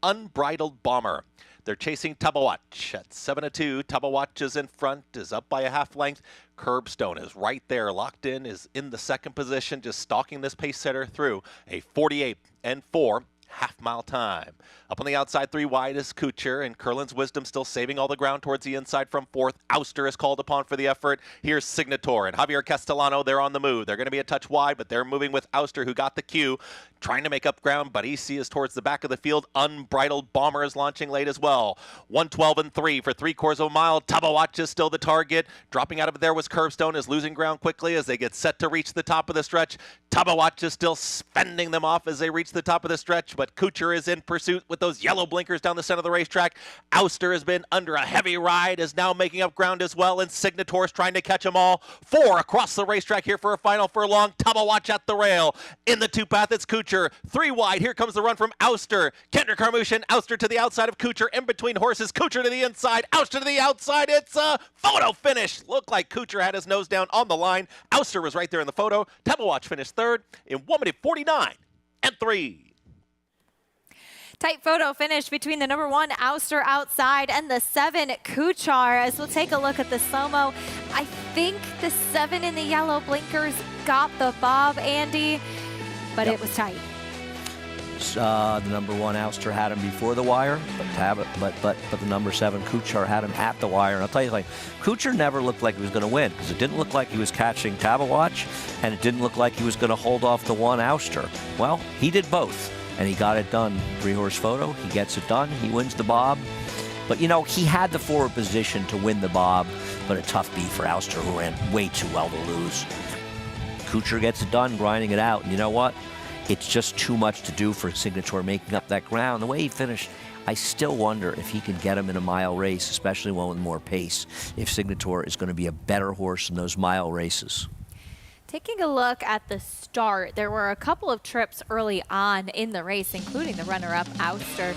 Unbridled Bomber. They're chasing Tabawatch at 7-2. Tabawatch is in front, is up by a half length. Curbstone is right there, locked in, is in the second position, just stalking this pace setter through a 48-4 half-mile time. Up on the outside, 3 wide is Kuchar, and Curlin's Wisdom still saving all the ground towards the inside from 4th. Auster is called upon for the effort. Here's Signator and Javier Castellano. They're on the move. They're going to be a touch wide, but they're moving with Auster, who got the cue, trying to make up ground. Barisi is towards the back of the field. Unbridled Bomber is launching late as well. 1:12.3 for 3/4 of a mile. Tabawatch is still the target. Dropping out of there was Curbstone, is losing ground quickly as they get set to reach the top of the stretch. Tabawatch is still fending them off as they reach the top of the stretch, but Kuchar is in pursuit with those yellow blinkers down the center of the racetrack. Auster has been under a heavy ride, is now making up ground as well, and Signator's trying to catch them all. 4 across the racetrack here for a final furlong. Tabawatch at the rail. In the 2-path, it's Kuchar. 3 wide. Here comes the run from Auster. Kendrick Carmouche, Auster to the outside of Kuchar. In between horses, Kuchar to the inside, Auster to the outside. It's a photo finish. Looked like Kuchar had his nose down on the line. Auster was right there in the photo. Tabawatch finished 3rd in 1:49.3. Tight photo finish between the number 1 Auster outside and the 7 Kuchar. As we'll take a look at the slow-mo, I think the 7 in the yellow blinkers got the bob, Andy, but it was tight. The number 1 Auster had him before the wire, but the number 7 Kuchar had him at the wire. And I'll tell you, like, Kuchar never looked like he was going to win, because it didn't look like he was catching Tabawatch, and it didn't look like he was going to hold off the 1 Auster. Well, he did both, and he got it done. 3-horse photo, he gets it done, he wins the bob. But, you know, he had the forward position to win the bob, but a tough beat for Auster, who ran way too well to lose. Kuchar gets it done, grinding it out, and you know what? It's just too much to do for Signator making up that ground. The way he finished, I still wonder if he can get him in a mile race, especially one with more pace, if Signator is going to be a better horse in those mile races. Taking a look at the start, there were a couple of trips early on in the race, including the runner-up Auster,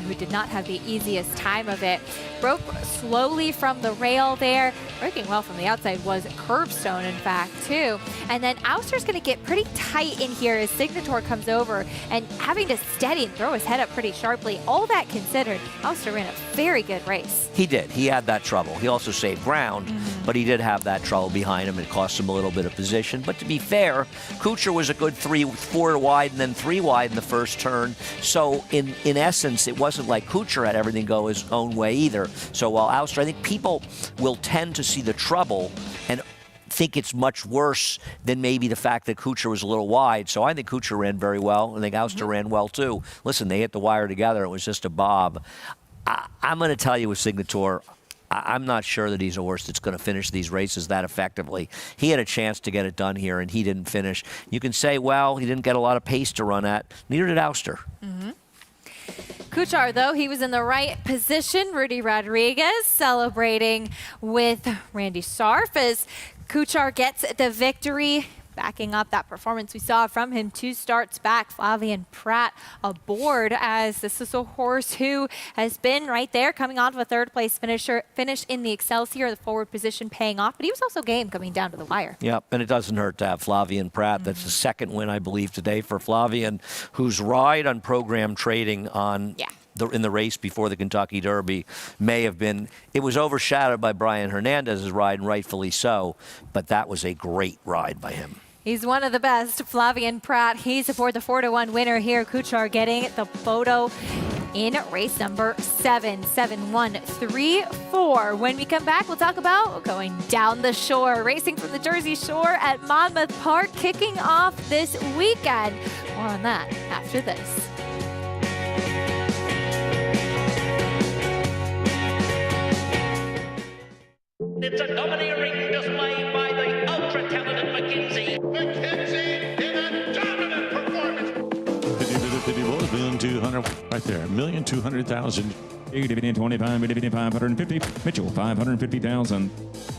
who did not have the easiest time of it. Broke slowly from the rail there. Breaking well from the outside was Curbstone, in fact, too. And then Auster's going to get pretty tight in here as Signator comes over and having to steady and throw his head up pretty sharply. All that considered, Auster ran a very good race. He did. He had that trouble. He also saved ground, but he did have that trouble behind him. It cost him a little bit of position. But to be fair, Kuchar was a good 4 wide and then 3 wide in the first turn. So in essence, it wasn't like Kuchar had everything go his own way either. So while Auster, I think people will tend to see the trouble and think it's much worse than maybe the fact that Kuchar was a little wide. So I think Kuchar ran very well. I think Auster ran well too. Listen, they hit the wire together. It was just a bob. I'm going to tell you with Signator, I'm not sure that he's a horse that's going to finish these races that effectively. He had a chance to get it done here, and he didn't finish. You can say, well, he didn't get a lot of pace to run at. Neither did Auster. Kuchar, though, he was in the right position. Rudy Rodriguez celebrating with Randy Sarf as Kuchar gets the victory. Backing up that performance we saw from him 2 starts back. Flavien Prat aboard, as this is a horse who has been right there coming on to a 3rd place finish in the Excelsior, the forward position paying off, but he was also game coming down to the wire. Yep, and it doesn't hurt to have Flavien Prat. That's the 2nd win, I believe, today for Flavien, whose ride on program trading on in the race before the Kentucky Derby may have been, it was overshadowed by Brian Hernandez's ride, and rightfully so, but that was a great ride by him. He's one of the best, Flavien Prat. He's aboard the 4-1 winner here. Kuchar getting the photo in race number 7, 7-1-3-4. When we come back, we'll talk about going down the shore, racing from the Jersey Shore at Monmouth Park, kicking off this weekend. More on that after this. It's a domineering display by the ultra-talented McKenzie. McKenzie in a dominant performance. 1,200,000 right there. 1,200,000. 550. Mitchell, 550,000.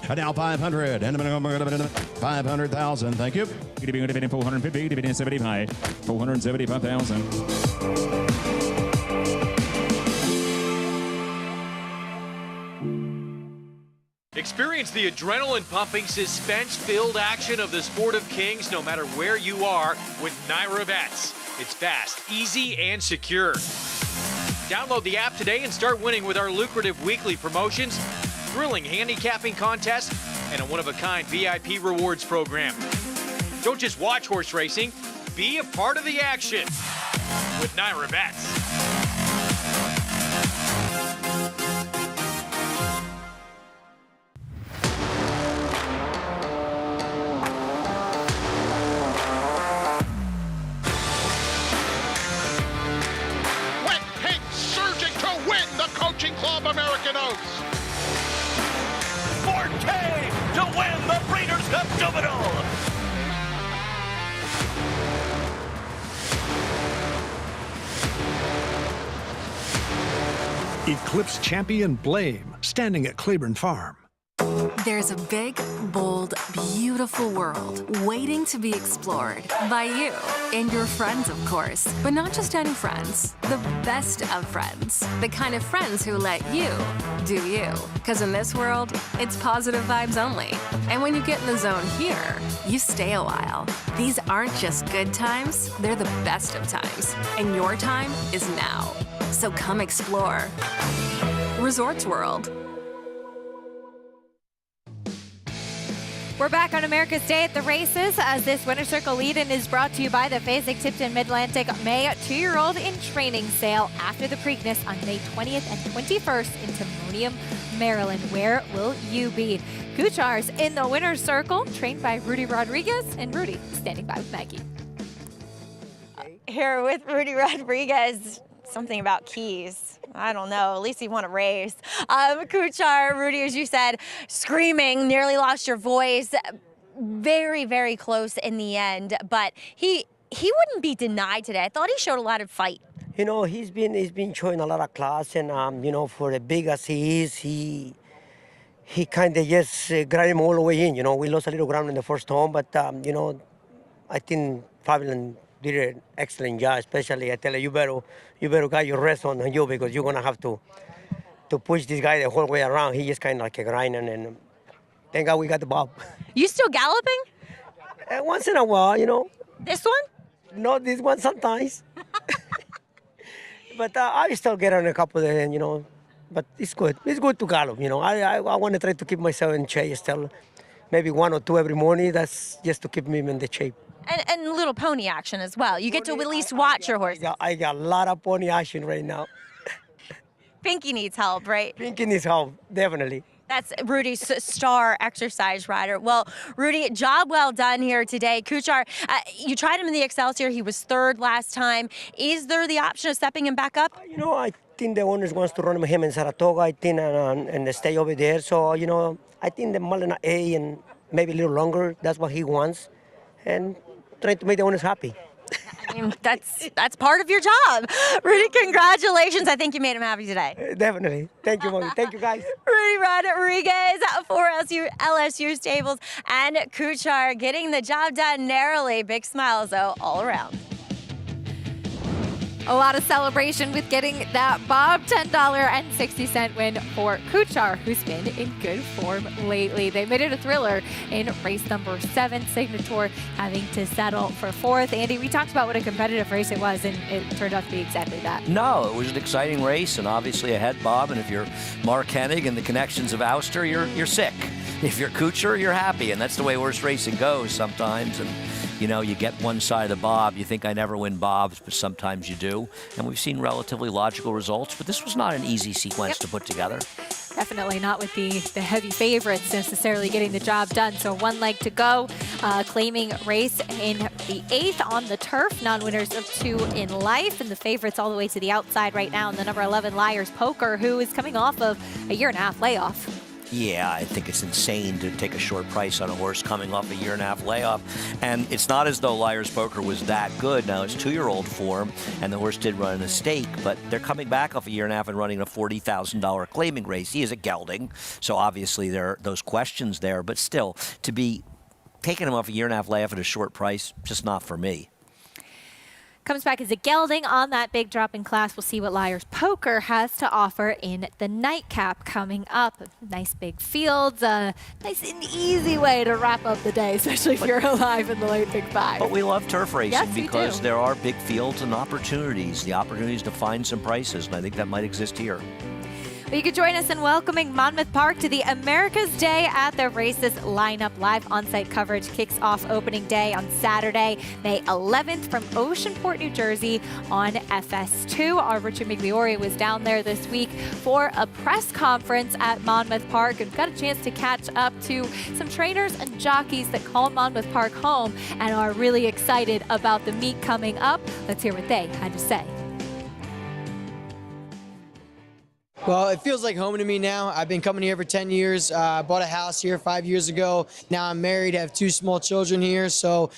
And now 500. And 500,000. Thank you. 450. 75. 475,000. Experience the adrenaline-pumping, suspense-filled action of the Sport of Kings no matter where you are with Naira Bets. It's fast, easy, and secure. Download the app today and start winning with our lucrative weekly promotions, thrilling handicapping contests, and a one-of-a-kind VIP rewards program. Don't just watch horse racing, be a part of the action with Naira Bets. Wet Pink surging to win the Coaching Club American Oaks. Forte to win the Breeders' Cup Juvenile. Eclipse champion Blame, standing at Claiborne Farm. There's a big, bold, beautiful world waiting to be explored by you and your friends, of course. But not just any friends, the best of friends. The kind of friends who let you do you. Because in this world, it's positive vibes only. And when you get in the zone here, you stay a while. These aren't just good times, they're the best of times. And your time is now. So come explore. Resorts World. We're back on America's Day at the Races as this Winner's Circle lead-in is brought to you by the Fasig-Tipton Mid-Atlantic May 2-year-old in training sale after the Preakness on May 20th and 21st in Timonium, Maryland. Where will you be? Kuchar's in the Winner's Circle, trained by Rudy Rodriguez, and Rudy standing by with Maggie. Here with Rudy Rodriguez, something about keys. I don't know, at least he won a race. Kuchar, Rudy, as you said, screaming, nearly lost your voice. Very, very close in the end, but he wouldn't be denied today. I thought he showed a lot of fight. You know, he's been showing a lot of class, and you know, for as big as he is, he kind of just grabbed him all the way in. You know, we lost a little ground in the first home, but you know, I think Fabian did an excellent job. Especially, I tell you, you better get your rest on you because you're gonna have to push this guy the whole way around. He just kind of like a grinding, and thank God we got the bob. You still galloping? Once in a while, you know. This one? Not this one sometimes. But I still get on a couple of them, you know. But it's good. It's good to gallop, you know. I want to try to keep myself in shape still. Maybe 1 or 2 every morning. That's just to keep me in the shape. And little pony action as well. You get to at least watch your horse. I got a lot of pony action right now. Pinky needs help, right? Pinky needs help, definitely. That's Rudy's star exercise rider. Well, Rudy, job well done here today. Kuchar, you tried him in the Excelsior. He was 3rd last time. Is there the option of stepping him back up? You know, I think the owners wants to run him in Saratoga, I think, and stay over there. So, you know, I think the Malina A and maybe a little longer, that's what he wants. And trying to make the owners happy. I mean, that's part of your job. Rudy, congratulations. I think you made him happy today. Definitely. Thank you, Mommy. Thank you, guys. Rudy Rodriguez for LSU Stables and Kuchar getting the job done narrowly. Big smiles, though, all around. A lot of celebration with getting that Bob $10.60 win for Kuchar, who's been in good form lately. They made it a thriller in race number 7, Signature having to settle for 4th. Andy, we talked about what a competitive race it was, and it turned out to be exactly that. No, it was an exciting race, and obviously ahead Bob, and if you're Mark Hennig and the connections of Ouster, you're sick. If you're Kuchar, you're happy, and that's the way horse racing goes sometimes. And you know, you get one side of the bob. You think I never win bobs, but sometimes you do. And we've seen relatively logical results, but this was not an easy sequence to put together. Definitely not with the heavy favorites necessarily getting the job done. So 1 leg to go, claiming race in the 8th on the turf. Non-winners of 2 in life, and the favorites all the way to the outside right now in the number 11 Liars Poker, who is coming off of a 1.5-year layoff. Yeah, I think it's insane to take a short price on a horse coming off a 1.5-year layoff. And it's not as though Liar's Poker was that good. Now, it's 2-year-old form, and the horse did run in a stake, but they're coming back off a 1.5 and running a $40,000 claiming race. He is a gelding, so obviously there are those questions there, but still, to be taking him off a 1.5-year layoff at a short price, just not for me. Comes back as a gelding on that big drop in class. We'll see what Liar's Poker has to offer in the nightcap coming up. Nice big fields, nice and easy way to wrap up the day, especially if you're alive in the late big five. But we love turf racing yes, because there are big fields and opportunities, the opportunities to find some prices, and I think that might exist here. Well, you can join us in welcoming Monmouth Park to the America's Day at the Races lineup. Live on-site coverage kicks off opening day on Saturday, May 11th from Oceanport, New Jersey on FS2. Our Richard Migliore was down there this week for a press conference at Monmouth Park and got a chance to catch up to some trainers and jockeys that call Monmouth Park home and are really excited about the meet coming up. Let's hear what they had to say. Well, it feels like home to me now. I've been coming here for 10 years. I bought a house here 5 years ago. Now I'm married, have 2 small children here. So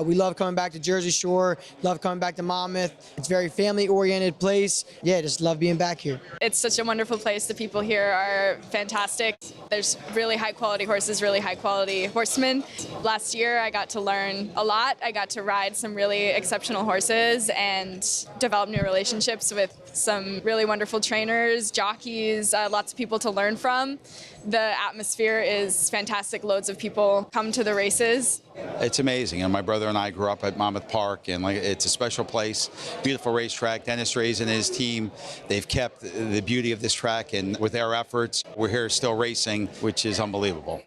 we love coming back to Jersey Shore, love coming back to Monmouth. It's a very family-oriented place. Yeah, just love being back here. It's such a wonderful place. The people here are fantastic. There's really high-quality horses, really high-quality horsemen. Last year, I got to learn a lot. I got to ride some really exceptional horses and develop new relationships with some really wonderful trainers, jockeys, lots of people to learn from. The atmosphere is fantastic. Loads of people come to the races. It's amazing. And my brother and I grew up at Monmouth Park, and it's a special place, beautiful racetrack. Dennis Reyes and his team, they've kept the beauty of this track, and with their efforts, we're here still racing, which is unbelievable.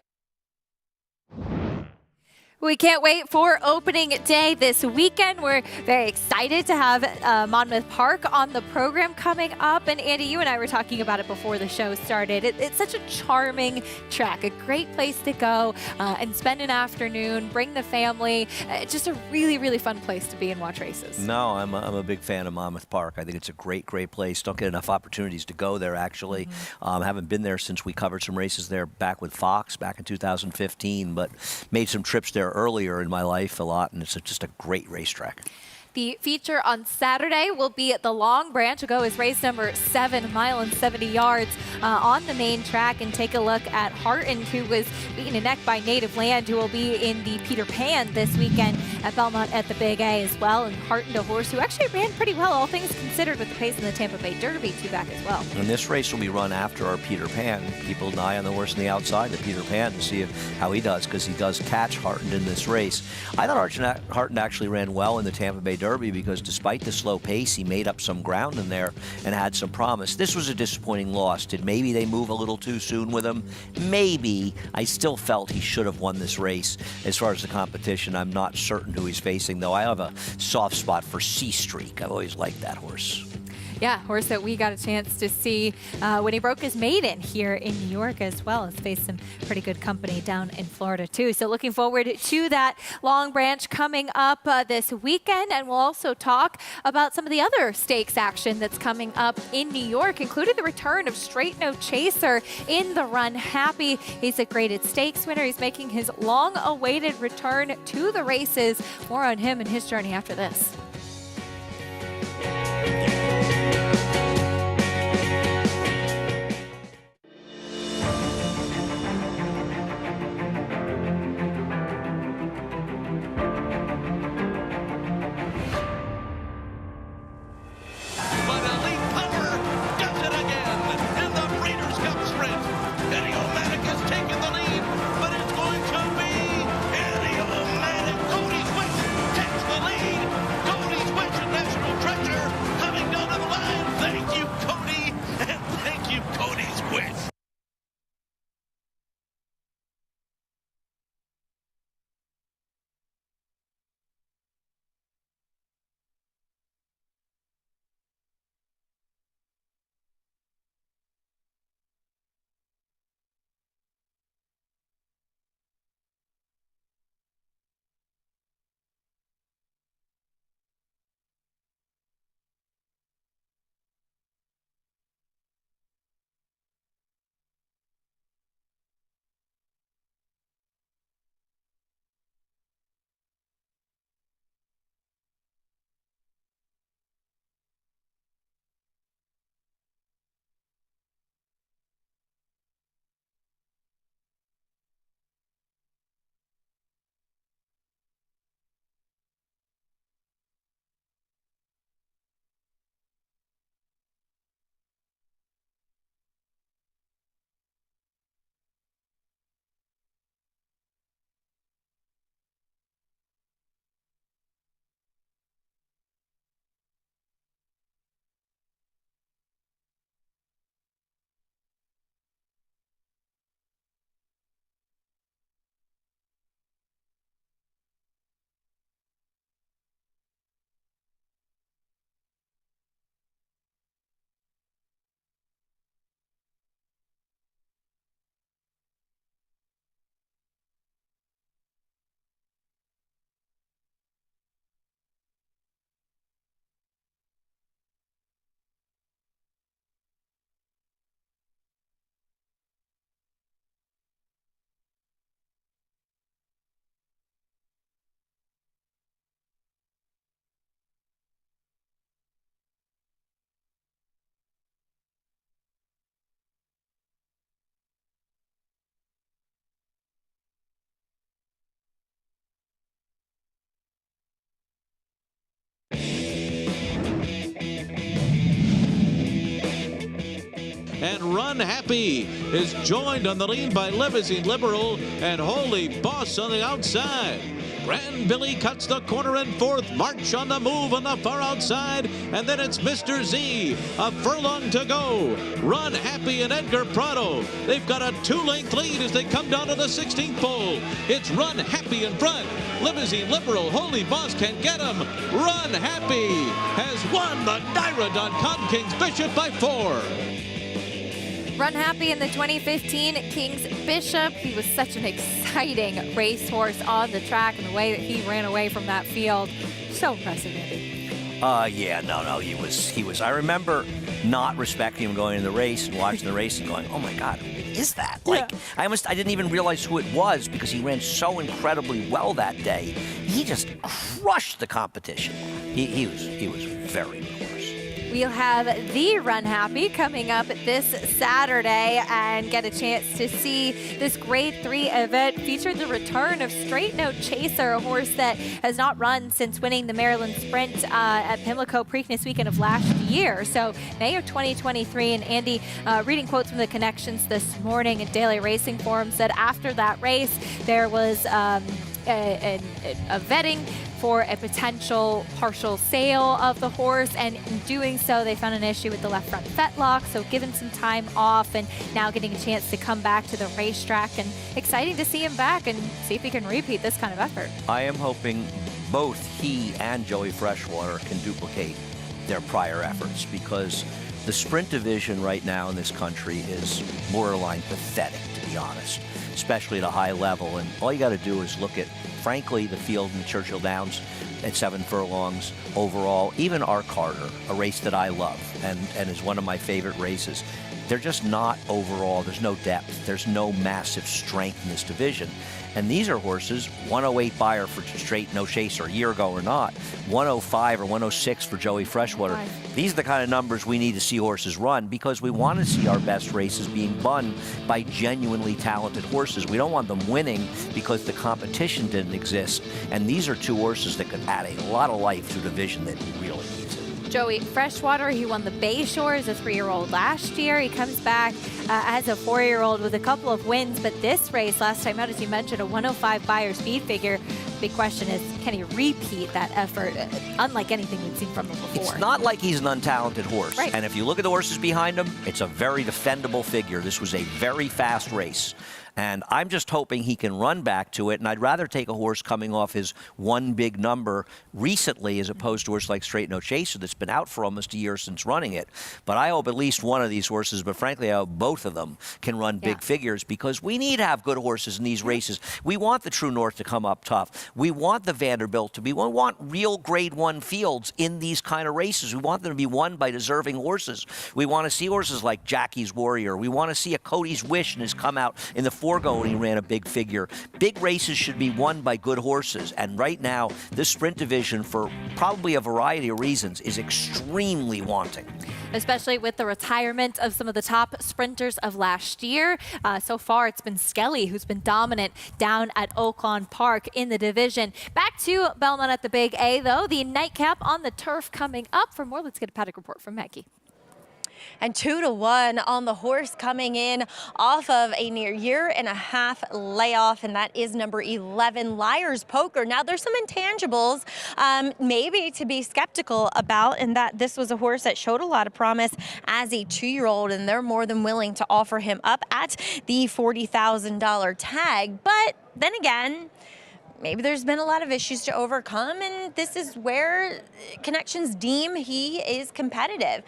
We can't wait for opening day this weekend. We're very excited to have Monmouth Park on the program coming up. And Andy, you and I were talking about it before the show started. It's such a charming track, a great place to go and spend an afternoon, bring the family. Just a really, really fun place to be and watch races. No, I'm a big fan of Monmouth Park. I think it's a great, great place. Don't get enough opportunities to go there, actually. Haven't been there since we covered some races there back with Fox back in 2015, but made some trips there earlier in my life a lot, and it's just a great racetrack. The feature on Saturday will be at the Long Branch. We'll go as race number 7, mile and 70 yards on the main track, and take a look at Harton, who was beaten a neck by Native Land, who will be in the Peter Pan this weekend at Belmont at the Big A as well. And Harton, a horse who actually ran pretty well, all things considered, with the pace in the Tampa Bay Derby 2 back as well. And this race will be run after our Peter Pan. Keep an eye on the horse on the outside, the Peter Pan, to see how he does, because he does catch Harton in this race. I thought Harton actually ran well in the Tampa Bay Derby, because despite the slow pace, he made up some ground in there and had some promise. This was a disappointing loss. Did maybe they move a little too soon with him? Maybe. I still felt he should have won this race. As far as the competition, I'm not certain who he's facing, though. I have a soft spot for Sea Streak. I've always liked that horse. Yeah, horse that we got a chance to see when he broke his maiden here in New York as well. Has faced some pretty good company down in Florida too. So looking forward to that Long Branch coming up this weekend. And we'll also talk about some of the other stakes action that's coming up in New York, including the return of Straight No Chaser in the Run Happy. He's a graded stakes winner. He's making his long-awaited return to the races. More on him and his journey after this. Going Run Happy is joined on the lead by Limousine Liberal and Holy Boss on the outside. Grand Billy cuts the corner in fourth. March on the move on the far outside. And then it's Mr. Z. A furlong to go. Run Happy and Edgar Prado. They've got a 2-length lead as they come down to the 16th pole. It's Run Happy in front. Limousine Liberal, Holy Boss can get him. Run Happy has won the Naira.com King's Bishop by 4. Run Happy in the 2015 King's Bishop. He was such an exciting racehorse on the track, and the way that he ran away from that field, so impressive, Andy. Yeah, no, he was. I remember not respecting him going in the race and watching the race and going, oh my God, who is that? Like, I didn't even realize who it was because he ran so incredibly well that day. He just crushed the competition. He was very good. We'll have the Run Happy coming up this Saturday and get a chance to see this Grade 3 event feature the return of Straight No Chaser, a horse that has not run since winning the Maryland Sprint at Pimlico Preakness weekend of last year. So May of 2023, and Andy, reading quotes from the connections this morning in Daily Racing Forum, said after that race there was a vetting for a potential partial sale of the horse, and in doing so they found an issue with the left front fetlock, so given some time off and now getting a chance to come back to the racetrack, and exciting to see him back and see if he can repeat this kind of effort. I am hoping both he and Joey Freshwater can duplicate their prior efforts, because the sprint division right now in this country is borderline pathetic, to be honest, especially at a high level. And all you got to do is look at, frankly, the field in Churchill Downs at 7 furlongs overall. Even our Carter, a race that I love and is one of my favorite races. They're just not overall. There's no depth. There's no massive strength in this division. And these are horses, 108 buyer for Straight No Chaser a year ago or not, 105 or 106 for Joey Freshwater. These are the kind of numbers we need to see horses run, because we want to see our best races being won by genuinely talented horses. We don't want them winning because the competition didn't exist. And these are two horses that could add a lot of life to a division that really needs it. Joey Freshwater, he won the Bayshore as a 3-year-old last year. He comes back as a 4-year-old with a couple of wins, but this race last time out, as you mentioned, a 105 buyer speed figure. Big question is, can he repeat that effort, unlike anything we've seen from him before? It's not like he's an untalented horse. Right. And if you look at the horses behind him, it's a very defendable figure. This was a very fast race. And I'm just hoping he can run back to it. And I'd rather take a horse coming off his one big number recently as opposed to a horse like Straight No Chaser that's been out for almost a year since running it. But I hope at least one of these horses, but frankly, I hope both of them can run big figures, because we need to have good horses in these races. We want the True North to come up tough. We want the Vanderbilt to be won. We want real Grade 1 fields in these kind of races. We want them to be won by deserving horses. We want to see horses like Jackie's Warrior. We want to see a Cody's Wish and has come out in the Forgo and he ran a big figure. Big races should be won by good horses. And right now, this sprint division, for probably a variety of reasons, is extremely wanting. Especially with the retirement of some of the top sprinters of last year. So far, it's been Skelly who's been dominant down at Oaklawn Park in the division. Back to Belmont at the Big A, though. The nightcap on the turf coming up. For more, let's get a paddock report from Maggie. And 2-1 on the horse coming in off of a near year-and-a-half layoff, and that is number 11, Liar's Poker. Now, there's some intangibles maybe to be skeptical about, in that this was a horse that showed a lot of promise as a 2-year-old, and they're more than willing to offer him up at the $40,000 tag. But then again, maybe there's been a lot of issues to overcome, and this is where connections deem he is competitive.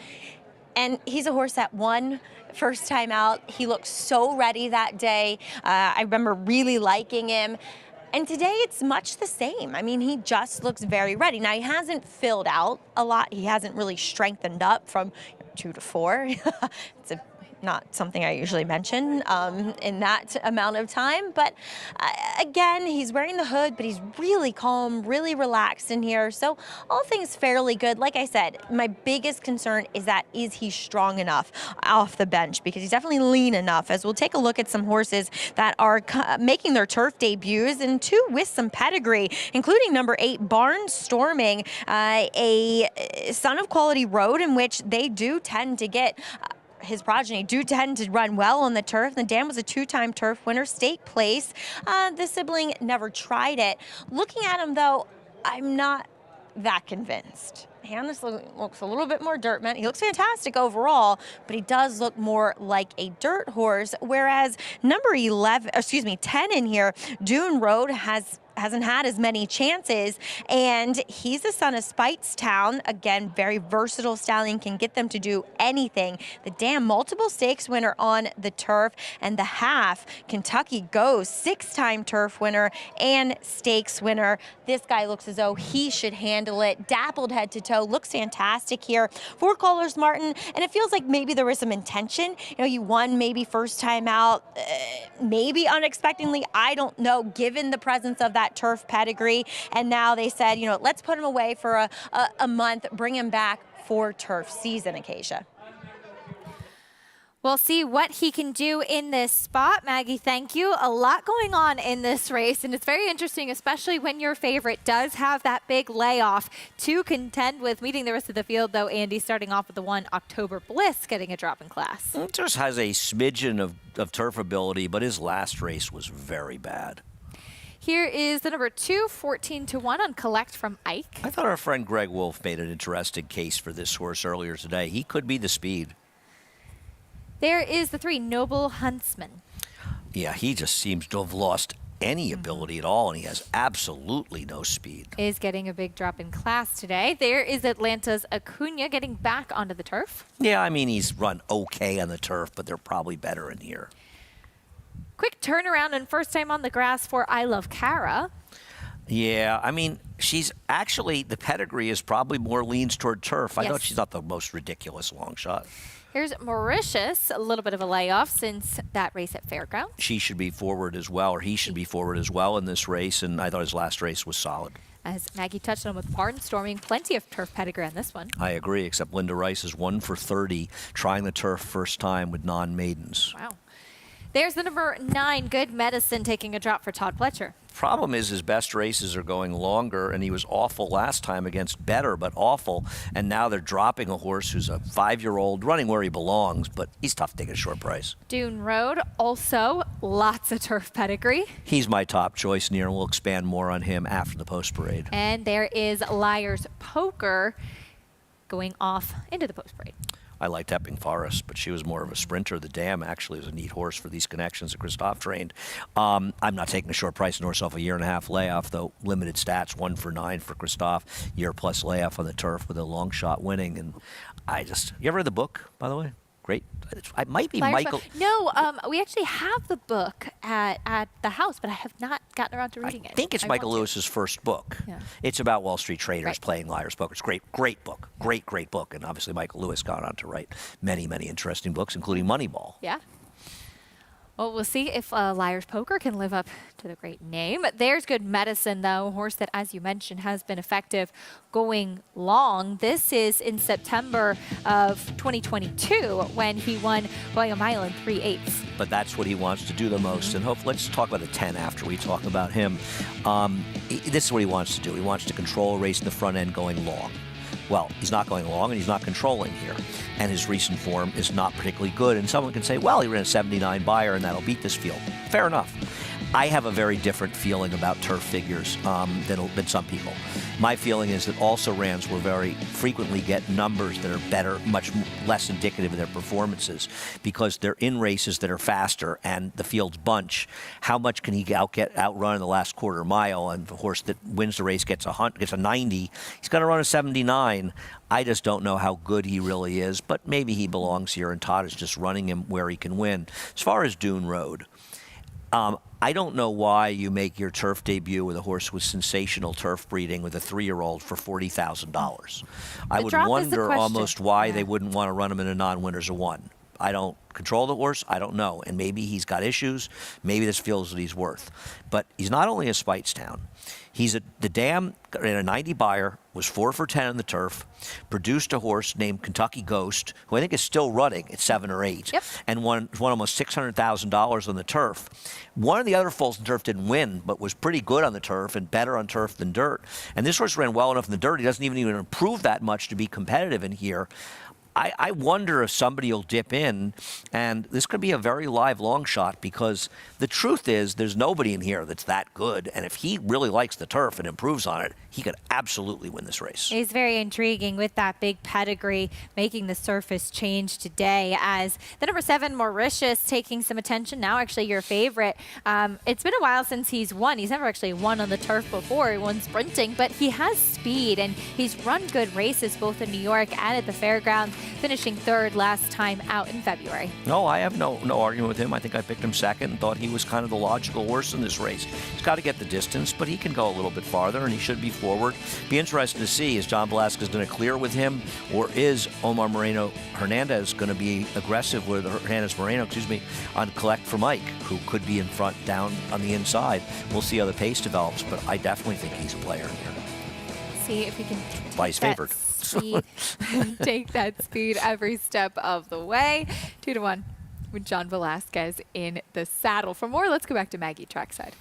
And he's a horse that won first time out. He looked so ready that day. I remember really liking him. And today it's much the same. I mean, he just looks very ready. Now, he hasn't filled out a lot. He hasn't really strengthened up from 2 to 4. It's not something I usually mention in that amount of time. But again, he's wearing the hood, but he's really calm, really relaxed in here. So all things fairly good. Like I said, my biggest concern is he strong enough off the bench? Because he's definitely lean enough. As we'll take a look at some horses that are making their turf debuts, and 2 with some pedigree, including number 8, Barnstorming, a son of Quality Road, in which they do tend to get his progeny do tend to run well on the turf. The dam was a 2-time turf winner, state place. The sibling never tried it. Looking at him, though, I'm not that convinced. Hannes looks a little bit more dirt man. He looks fantastic overall, but he does look more like a dirt horse, whereas number 10 in here, Dune Road, hasn't had as many chances, and he's the son of Speightstown. Again, very versatile stallion, can get them to do anything. The dam, multiple stakes winner on the turf, and the half, Kentucky Ghost, 6-time turf winner and stakes winner. This guy looks as though he should handle it. Dappled head to toe, looks fantastic here. 4 colors, Martin, and it feels like maybe there was some intention. You know, you won maybe first time out, maybe unexpectedly, I don't know, given the presence of that turf pedigree, and now they said, you know, let's put him away for a month, bring him back for turf season, Acacia. We'll see what he can do in this spot. Maggie, thank you. A lot going on in this race, and it's very interesting, especially when your favorite does have that big layoff to contend with. Meeting the rest of the field, though, Andy, starting off with the 1 October Bliss getting a drop in class. Just has a smidgen of turf ability, but his last race was very bad. Here is the number 2, 14-1 on Collect from Ike. I thought our friend Greg Wolf made an interesting case for this horse earlier today. He could be the speed. There is the 3, Noble Huntsman. Yeah, he just seems to have lost any ability at all, and he has absolutely no speed. Is getting a big drop in class today. There is Atlanta's Acuna getting back onto the turf. Yeah, I mean, he's run okay on the turf, but they're probably better in here. Quick turnaround and first time on the grass for I Love Cara. Yeah, I mean, she's actually, the pedigree is probably more leans toward turf. I know she's not the most ridiculous long shot. Here's Mauritius, a little bit of a layoff since that race at Fairgrounds. She should be forward as well, or he should be forward as well in this race, and I thought his last race was solid. As Maggie touched on with Barnstorming, plenty of turf pedigree on this one. I agree, except Linda Rice is 1 for 30, trying the turf first time with non-maidens. Wow. There's the number 9, Good Medicine, taking a drop for Todd Pletcher. Problem is his best races are going longer, and he was awful last time against better, but awful. And now they're dropping a horse who's a 5-year-old, running where he belongs, but he's tough to take at a short price. Dune Road, also lots of turf pedigree. He's my top choice, Near, and we'll expand more on him after the post parade. And there is Liar's Poker going off into the post parade. I liked Epping Forest, but she was more of a sprinter. The Dam actually was a neat horse for these connections that Christophe trained. I'm not taking a short price and horse off a 1.5 layoff, though. Limited stats, 1 for 9 for Christophe. Year plus layoff on the turf with a long shot winning. And you ever read the book, by the way? Great. It might be Michael. No, we actually have the book at the house, but I have not gotten around to reading it. I think it's Michael Lewis's first book. Yeah. It's about Wall Street traders playing Liar's Poker. It's a great book. Great book. And obviously Michael Lewis gone on to write many, many interesting books, including Moneyball. Yeah. Well, we'll see if Liar's Poker can live up to the great name. There's Good Medicine, though, a horse that, as you mentioned, has been effective going long. This is in September of 2022 when he won William Island 3/8. But that's what he wants to do the most. And hopefully, let's talk about the 10 after we talk about him. This is what he wants to do. He wants to control a race in the front end going long. Well, he's not going long and he's not controlling here. And his recent form is not particularly good. And someone can say, well, he ran a 79 buyer and that'll beat this field. Fair enough. I have a very different feeling about turf figures than some people. My feeling is that also-rans will very frequently get numbers that are better, much less indicative of their performances because they're in races that are faster and the field's bunch. How much can he outrun in the last quarter mile? And the horse that wins the race gets a 90. He's going to run a 79. I just don't know how good he really is, but maybe he belongs here, and Todd is just running him where he can win. As far as Dune Road, I don't know why you make your turf debut with a horse with sensational turf breeding with a 3-year-old for $40,000. I would wonder almost why they wouldn't want to run him in a non-winners of 1. I don't control the horse. I don't know. And maybe he's got issues. Maybe this feels that he's worth. But he's not only a Speightstown. The Dam ran a 90 buyer, was 4 for 10 on the turf, produced a horse named Kentucky Ghost, who I think is still running at 7 or 8, and won almost $600,000 on the turf. One of the other foals on turf didn't win, but was pretty good on the turf and better on turf than dirt. And this horse ran well enough in the dirt. He doesn't even improve that much to be competitive in here. I wonder if somebody will dip in, and this could be a very live long shot, because the truth is there's nobody in here that's that good, and if he really likes the turf and improves on it, he could absolutely win this race. He's very intriguing with that big pedigree, making the surface change today, as the number 7 Mauritius taking some attention now. Actually your favorite. It's been a while since he's won. He's never actually won on the turf before. He won sprinting, but he has speed, and he's run good races both in New York and at the fairgrounds, finishing 3rd last time out in February. No, I have no argument with him. I think I picked him 2nd and thought he was kind of the logical horse in this race. He's got to get the distance, but he can go a little bit farther, and he should be forward. Be interesting to see, is John Velasquez going to clear with him, or is Omar Moreno Hernandez going to be aggressive with Hernandez Moreno, on Collect for Mike, who could be in front down on the inside. We'll see how the pace develops, but I definitely think he's a player here. See if he can Vice favored. Speed. Take that speed every step of the way. 2-1 with John Velasquez in the saddle. For more, let's go back to Maggie trackside.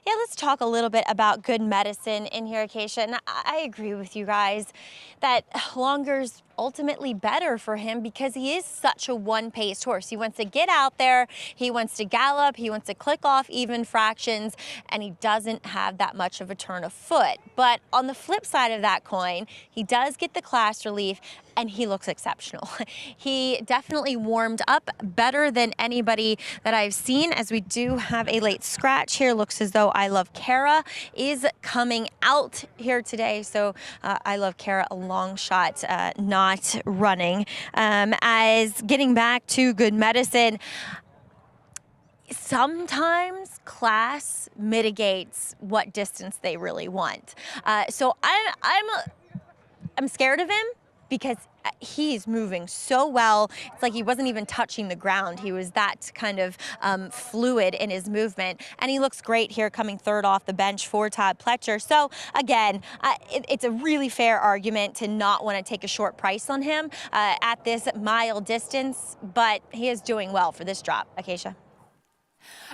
Yeah, let's talk a little bit about good medicine in here, Acacia. And I agree with you guys that longer's ultimately better for him because he is such a one-paced horse. He wants to get out there, he wants to gallop, he wants to click off even fractions, and he doesn't have that much of a turn of foot. But on the flip side of that coin, he does get the class relief, and he looks exceptional. He definitely warmed up better than anybody that I've seen, as we do have a late scratch here. Looks as though I Love Kara is coming out here today. So I Love Kara, a long shot, not running. As getting back to good medicine, sometimes class mitigates what distance they really want. So I'm scared of him, because he's moving so well. It's like he wasn't even touching the ground. He was that kind of fluid in his movement. And he looks great here, coming 3rd off the bench for Todd Pletcher. So again, it's a really fair argument to not want to take a short price on him at this mile distance, but he is doing well for this drop. Acacia.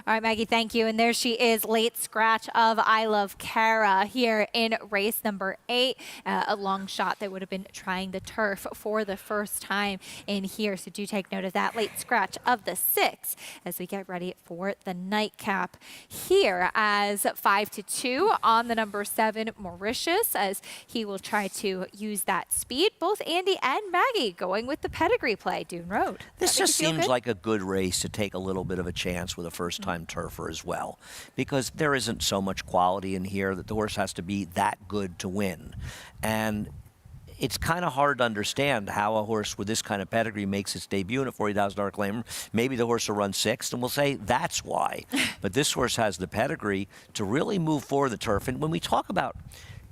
All right, Maggie, thank you. And there she is, late scratch of I Love Kara here in race number 8. A long shot that would have been trying the turf for the first time in here. So do take note of that late scratch of the 6 as we get ready for the nightcap here, as 5-2 on the number 7 Mauritius, as he will try to use that speed. Both Andy and Maggie going with the pedigree play, Dune Road. This just seems like a good race to take a little bit of a chance with a first-time turfer as well, because there isn't so much quality in here that the horse has to be that good to win. And it's kind of hard to understand how a horse with this kind of pedigree makes its debut in a $40,000 claimer. Maybe the horse will run 6th, and we'll say that's why. But this horse has the pedigree to really move forward the turf. And when we talk about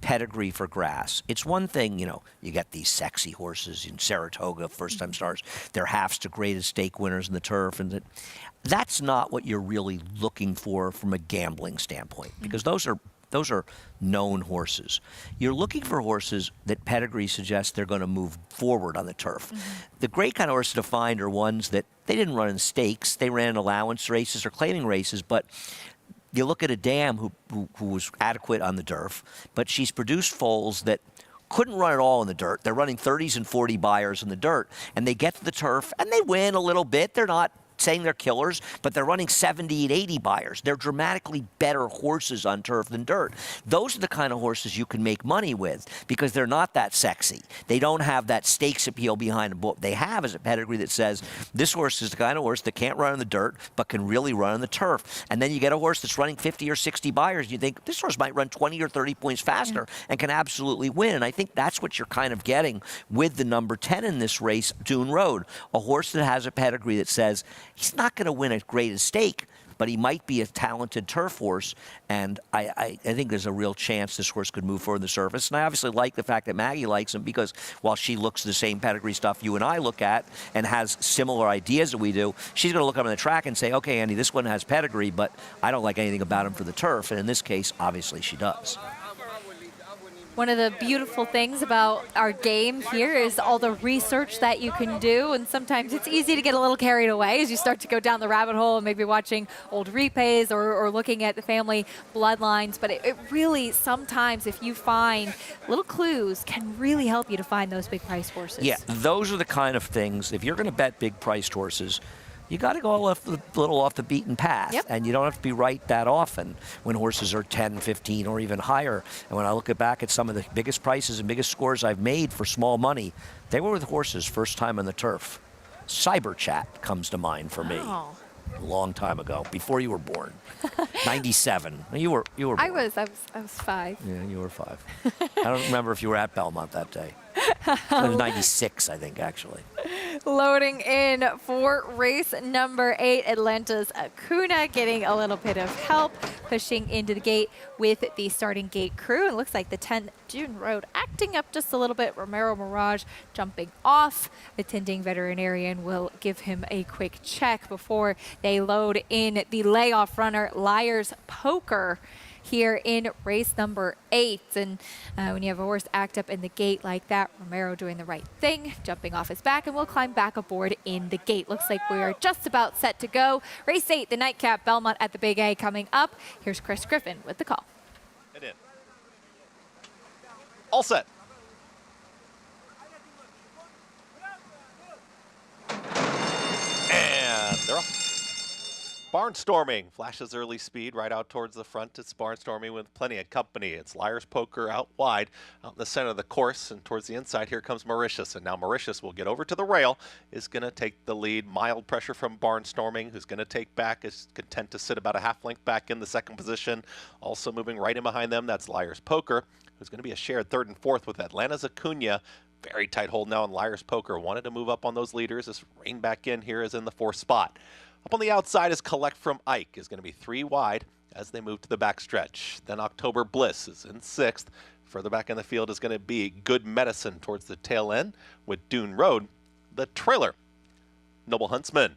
pedigree for grass, it's one thing, you get these sexy horses in Saratoga, first-time stars. They're halves to graded stake winners in the turf, and that's not what you're really looking for from a gambling standpoint, because those are known horses. You're looking for horses that pedigree suggests they're going to move forward on the turf. The great kind of horses to find are ones that they didn't run in stakes, they ran in allowance races or claiming races, but you look at a dam who was adequate on the turf, but she's produced foals that couldn't run at all in the dirt. They're running 30s and 40 buyers in the dirt, and they get to the turf and they win a little bit. They're not saying they're killers, but they're running 70 and 80 buyers. They're dramatically better horses on turf than dirt. Those are the kind of horses you can make money with, because they're not that sexy. They don't have that stakes appeal behind them. What they have is a pedigree that says this horse is the kind of horse that can't run in the dirt, but can really run on the turf. And then you get a horse that's running 50 or 60 buyers, and you think this horse might run 20 or 30 points faster and can absolutely win. And I think that's what you're kind of getting with the number 10 in this race, Dune Road, a horse that has a pedigree that says he's not going to win at great stake, but he might be a talented turf horse, and I think there's a real chance this horse could move forward the surface. And I obviously like the fact that Maggie likes him, because while she looks the same pedigree stuff you and I look at and has similar ideas that we do, she's going to look up on the track and say, okay, Andy, this one has pedigree, but I don't like anything about him for the turf. And in this case, obviously she does. One of the beautiful things about our game here is all the research that you can do, and sometimes it's easy to get a little carried away as you start to go down the rabbit hole and maybe watching old replays or looking at the family bloodlines. But it really, sometimes if you find little clues, can really help you to find those big price horses. Yeah, those are the kind of things, if you're going to bet big priced horses, you got to go a little off the beaten path. Yep. And you don't have to be right that often when horses are 10, 15, or even higher. And when I look back at some of the biggest prices and biggest scores I've made for small money, they were with horses first time on the turf. Cyber Chat comes to mind for me. Oh. A long time ago, before you were born. 97. You were born. I was 5. Yeah, you were 5. I don't remember if you were at Belmont that day. It was 96, I think, actually. Loading in for race number 8, Atlanta's Acuna getting a little bit of help, pushing into the gate with the starting gate crew. It looks like the 10 June Road acting up just a little bit. Romero Mirage jumping off. Attending veterinarian will give him a quick check before they load in the layoff runner, Liar's Poker, here in race number 8. And when you have a horse act up in the gate like that, Romero doing the right thing, jumping off his back, and we'll climb back aboard in the gate. Looks like we are just about set to go. Race 8, the nightcap, Belmont at the Big A coming up. Here's Chris Griffin with the call. And in. All set. And they're off. Barnstorming flashes early speed right out towards the front. It's Barnstorming with plenty of company. It's Liar's Poker out wide, out in the center of the course, and towards the inside here comes Mauritius. And now Mauritius will get over to the rail, is going to take the lead. Mild pressure from Barnstorming, who's going to take back, is content to sit about a half length back in the second position. Also moving right in behind them, that's Liar's Poker, who's going to be a shared third and fourth with Atlanta's Acuna. Very tight hold now on Liar's Poker. Wanted to move up on those leaders. This rein back in here is in the 4th spot. Up on the outside is Collect from Ike, is going to be 3 wide as they move to the backstretch. Then October Bliss is in 6th. Further back in the field is going to be Good Medicine towards the tail end with Dune Road, the trailer, Noble Huntsman.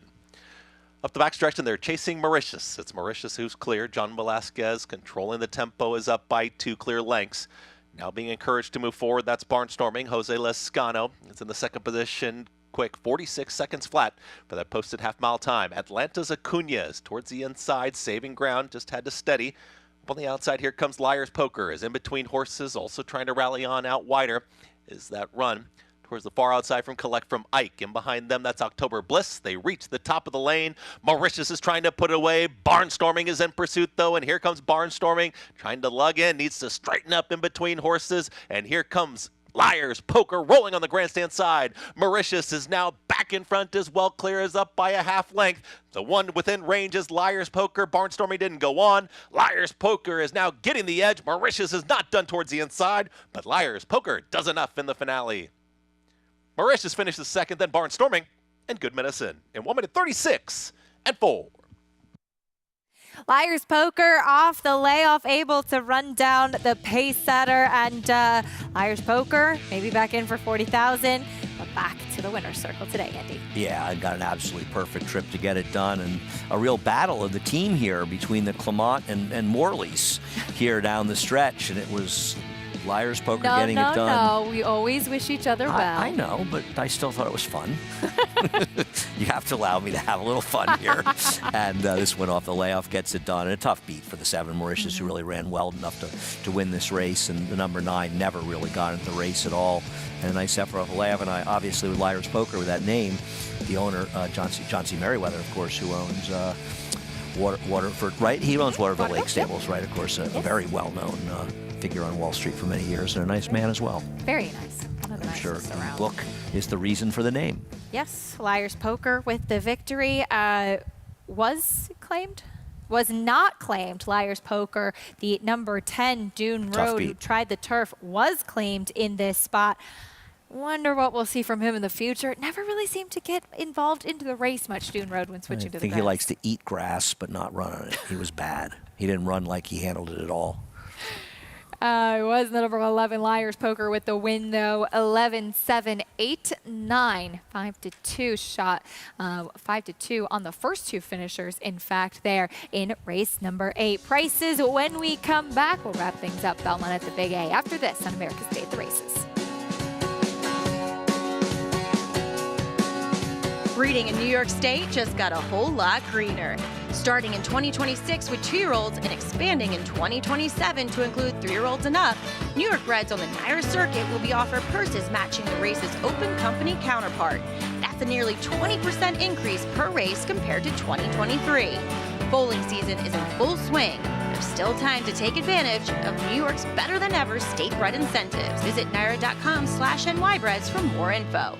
Up the backstretch, and they're chasing Mauritius. It's Mauritius who's clear. John Velasquez controlling the tempo is up by 2 clear lengths. Now being encouraged to move forward, that's Barnstorming. Jose Lescano is in the second position. Quick 46 seconds flat for that posted half-mile time. Atlanta's Acuna is towards the inside, saving ground, just had to steady. Up on the outside, here comes Liar's Poker, is in between horses, also trying to rally on out wider. Is that run towards the far outside from Collect from Ike. And behind them, that's October Bliss. They reach the top of the lane. Mauritius is trying to put it away. Barnstorming is in pursuit, though, and here comes Barnstorming, trying to lug in, needs to straighten up in between horses, and here comes Liar's Poker rolling on the grandstand side. Mauritius is now back in front as well, clear is up by a half length. The one within range is Liar's Poker. Barnstorming didn't go on. Liar's Poker is now getting the edge. Mauritius is not done towards the inside, but Liar's Poker does enough in the finale. Mauritius finishes second, then Barnstorming and Good Medicine in 1 minute 36 and 4. Liar's Poker off the layoff, able to run down the pace setter, and Liar's Poker maybe back in for 40,000, but back to the winner's circle today, Andy. Yeah, I got an absolutely perfect trip to get it done, and a real battle of the team here between the Clement and Morley's here down the stretch, and it was Liar's Poker getting it done. No, we always wish each other well. I know, but I still thought it was fun. You have to allow me to have a little fun here. And this win off the layoff gets it done. And a tough beat for the 7 Mauritius, who really ran well enough to win this race. And the number 9 never really got into the race at all. And a nice effort off the layoff. And I obviously with Liar's Poker, with that name, the owner, John C. Merriweather, of course, who owns Waterford, right? He owns Waterville Lake Stables, right? Of course, a very well-known figure on Wall Street for many years, and a nice man as well. Very nice. One of the I'm sure nicest the around. book is the reason for the name. Yes, Liar's Poker with the victory. Was not claimed. Liar's Poker, the number 10 Dune Road, who tried the turf, was claimed in this spot. Wonder what we'll see from him in the future. Never really seemed to get involved into the race much, Dune Road, when switching to the I think grass. he likes to eat grass but not run on it. He was bad. He didn't run like he handled it at all. It was the number 11 Liar's Poker with the win, though. 11-7, 8-9, 5-2 shot, 5-2 on the first two finishers. In fact, there in race number 8. Prices when we come back. We'll wrap things up. Belmont at the Big A after this on America's Day at the Races. Breeding in New York State just got a whole lot greener. Starting in 2026 with 2-year-olds and expanding in 2027 to include 3-year-olds and up, New York breds on the Naira circuit will be offered purses matching the race's open company counterpart. That's a nearly 20% increase per race compared to 2023. Bowling season is in full swing. There's still time to take advantage of New York's better than ever state bred incentives. Visit naira.com/nybreds for more info.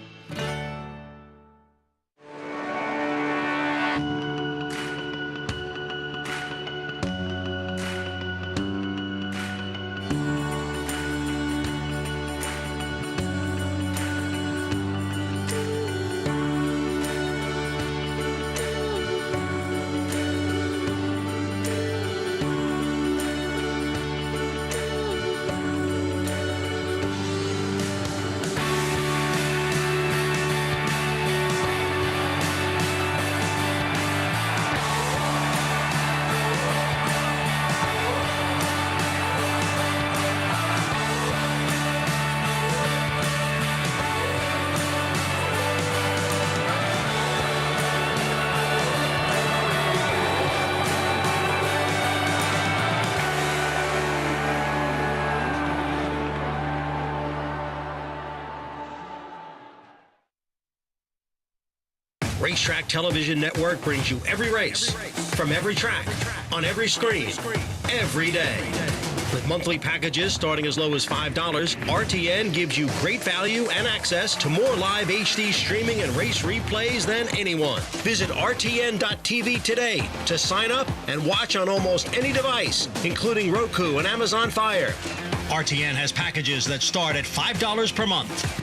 Racetrack Television Network brings you every race, from every track, on every screen, every day. With monthly packages starting as low as $5, RTN gives you great value and access to more live HD streaming and race replays than anyone. Visit RTN.tv today to sign up and watch on almost any device, including Roku and Amazon Fire. RTN has packages that start at $5 per month.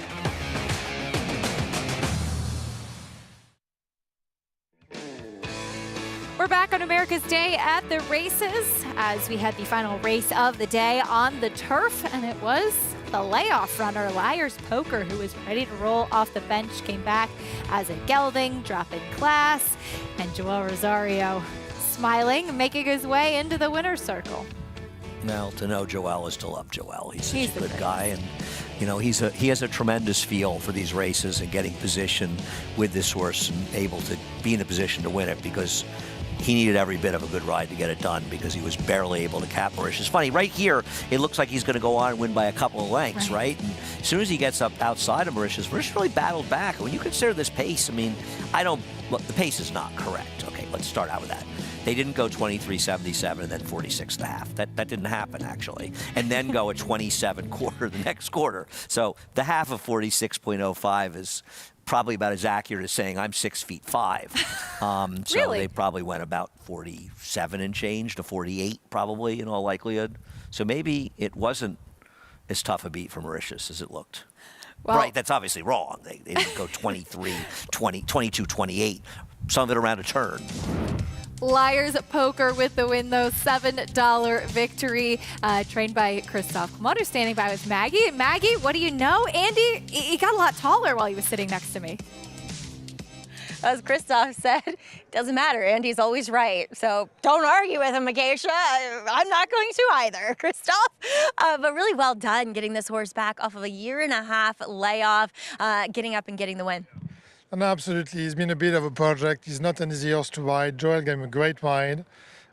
We're back on America's Day at the Races as we had the final race of the day on the turf, and it was the layoff runner, Liar's Poker, who was ready to roll off the bench, came back as a gelding, dropping class, and Joel Rosario smiling, making his way into the winner's circle. Now, to know Joel is to love Joel. He's such a good guy, and you know he has a tremendous feel for these races and getting position with this horse and able to be in a position to win it, because he needed every bit of a good ride to get it done, because he was barely able to cap Mauritius. It's funny, right here, it looks like he's going to go on and win by a couple of lengths, right? And as soon as he gets up outside of Mauritius really battled back. When you consider this pace, I mean, the pace is not correct. Okay, let's start out with that. They didn't go 23.77 and then 46.5. That didn't happen, actually. And then go a 27 quarter the next quarter. So the half of 46.05 is probably about as accurate as saying I'm 6'5". So Really? They probably went about 47 and change to 48, probably, in all likelihood. So maybe it wasn't as tough a beat for Mauritius as it looked. Well, right, that's obviously wrong. They didn't go 23, 20, 22, 28. Some of it around a turn. Liar's Poker with the win, though. $7 victory. Trained by Christophe Clement, standing by with Maggie. Maggie, what do you know? Andy, he got a lot taller while he was sitting next to me. As Christophe said, it doesn't matter. Andy's always right. So don't argue with him, Acacia. I'm not going to either, Christophe. But really well done getting this horse back off of a 1.5-year layoff, getting up and getting the win. And absolutely, it's been a bit of a project. He's not an easy horse to ride. Joel gave him a great ride.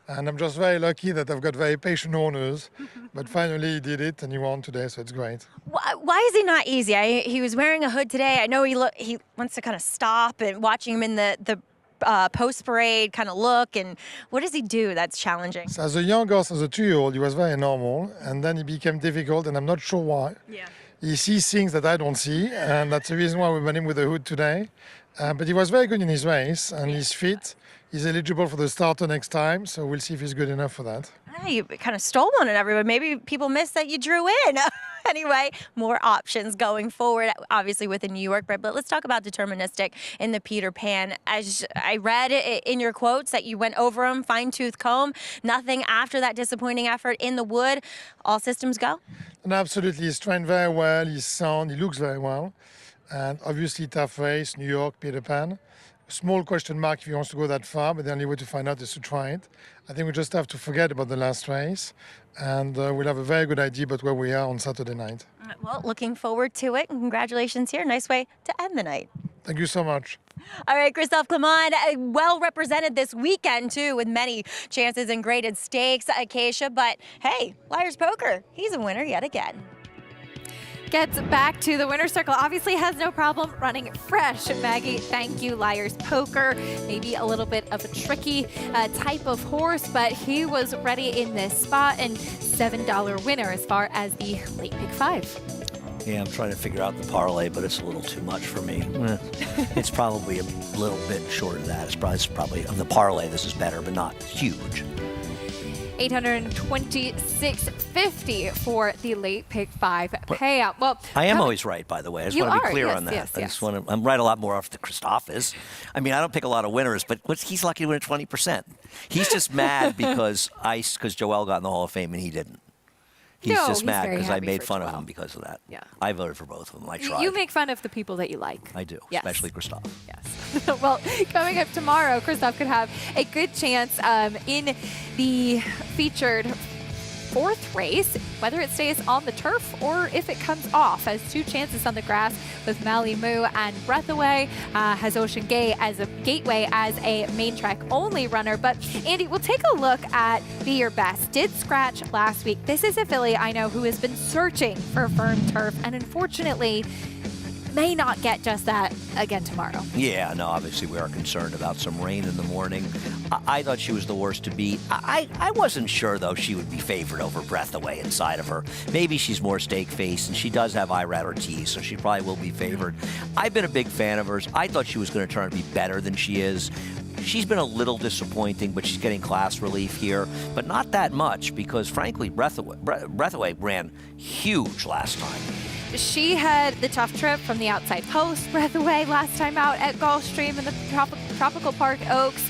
And I'm just very lucky that I've got very patient owners. But finally he did it and he won today, so it's great. Why is he not easy? He was wearing a hood today. I know he wants to kind of stop, and watching him in the post parade kind of look, and what does he do that's challenging? So as a young horse, as a 2-year-old, he was very normal, and then he became difficult, and I'm not sure why. Yeah. He sees things that I don't see, and that's the reason why we went him with a hood today. But he was very good in his race, and he's fit. He's eligible for the starter next time, so we'll see if he's good enough for that. You kind of stole one on everyone. Maybe people missed that you drew in. Anyway, more options going forward, obviously with the New York bred. But let's talk about Deterministic in the Peter Pan. As I read in your quotes that you went over them, fine-tooth comb, nothing after that disappointing effort in the wood. All systems go? And absolutely, he's trained very well, he's sound, he looks very well. And obviously tough race, New York, Peter Pan. Small question mark if he wants to go that far, but the only way to find out is to try it. I think we just have to forget about the last race, and we'll have a very good idea about where we are on Saturday night. Well, looking forward to it, and congratulations here. Nice way to end the night. Thank you so much. All right, Christophe Clement, well represented this weekend, too, with many chances in graded stakes, Acacia. But, hey, Liar's Poker, he's a winner yet again. Gets back to the winner's circle. Obviously has no problem running fresh. Maggie, thank you. Liar's Poker, maybe a little bit of a tricky type of horse, but he was ready in this spot, and $7 winner as far as the late pick 5. Yeah, I'm trying to figure out the parlay, but it's a little too much for me. It's probably a little bit short of that. It's probably on the parlay, this is better, but not huge. $826.50 for the late pick 5 payout. Well, I am always right, by the way. I just want to be clear on that. I'm right a lot more off than Christophe is. I mean, I don't pick a lot of winners, but he's lucky to win at 20%. He's just mad because Joel got in the Hall of Fame and he didn't. He's just mad because I made fun of him because of that. Yeah. I voted for both of them. I tried. You make fun of the people that you like. I do, yes. especially Christophe. Yes. Well, coming up tomorrow, Christophe could have a good chance in the featured 4th race, whether it stays on the turf or if it comes off. Has 2 chances on the grass with Mally Moo and Breathaway. Has Ocean Gate as a Gateway as a main track only runner. But Andy, we'll take a look at Be Your Best. Did scratch last week. This is a filly I know who has been searching for firm turf and unfortunately may not get just that again tomorrow. Yeah, no, obviously we are concerned about some rain in the morning. I thought she was the worst to beat. I wasn't sure, though, she would be favored over Breathaway inside of her. Maybe she's more stake-faced, and she does have Irad Ortiz, so she probably will be favored. I've been a big fan of hers. I thought she was going to turn out to be better than she is. She's been a little disappointing, but she's getting class relief here, but not that much because, frankly, Breathaway ran huge last time. She had the tough trip from the outside post, Breathaway last time out at Gulfstream in the Tropical Park Oaks.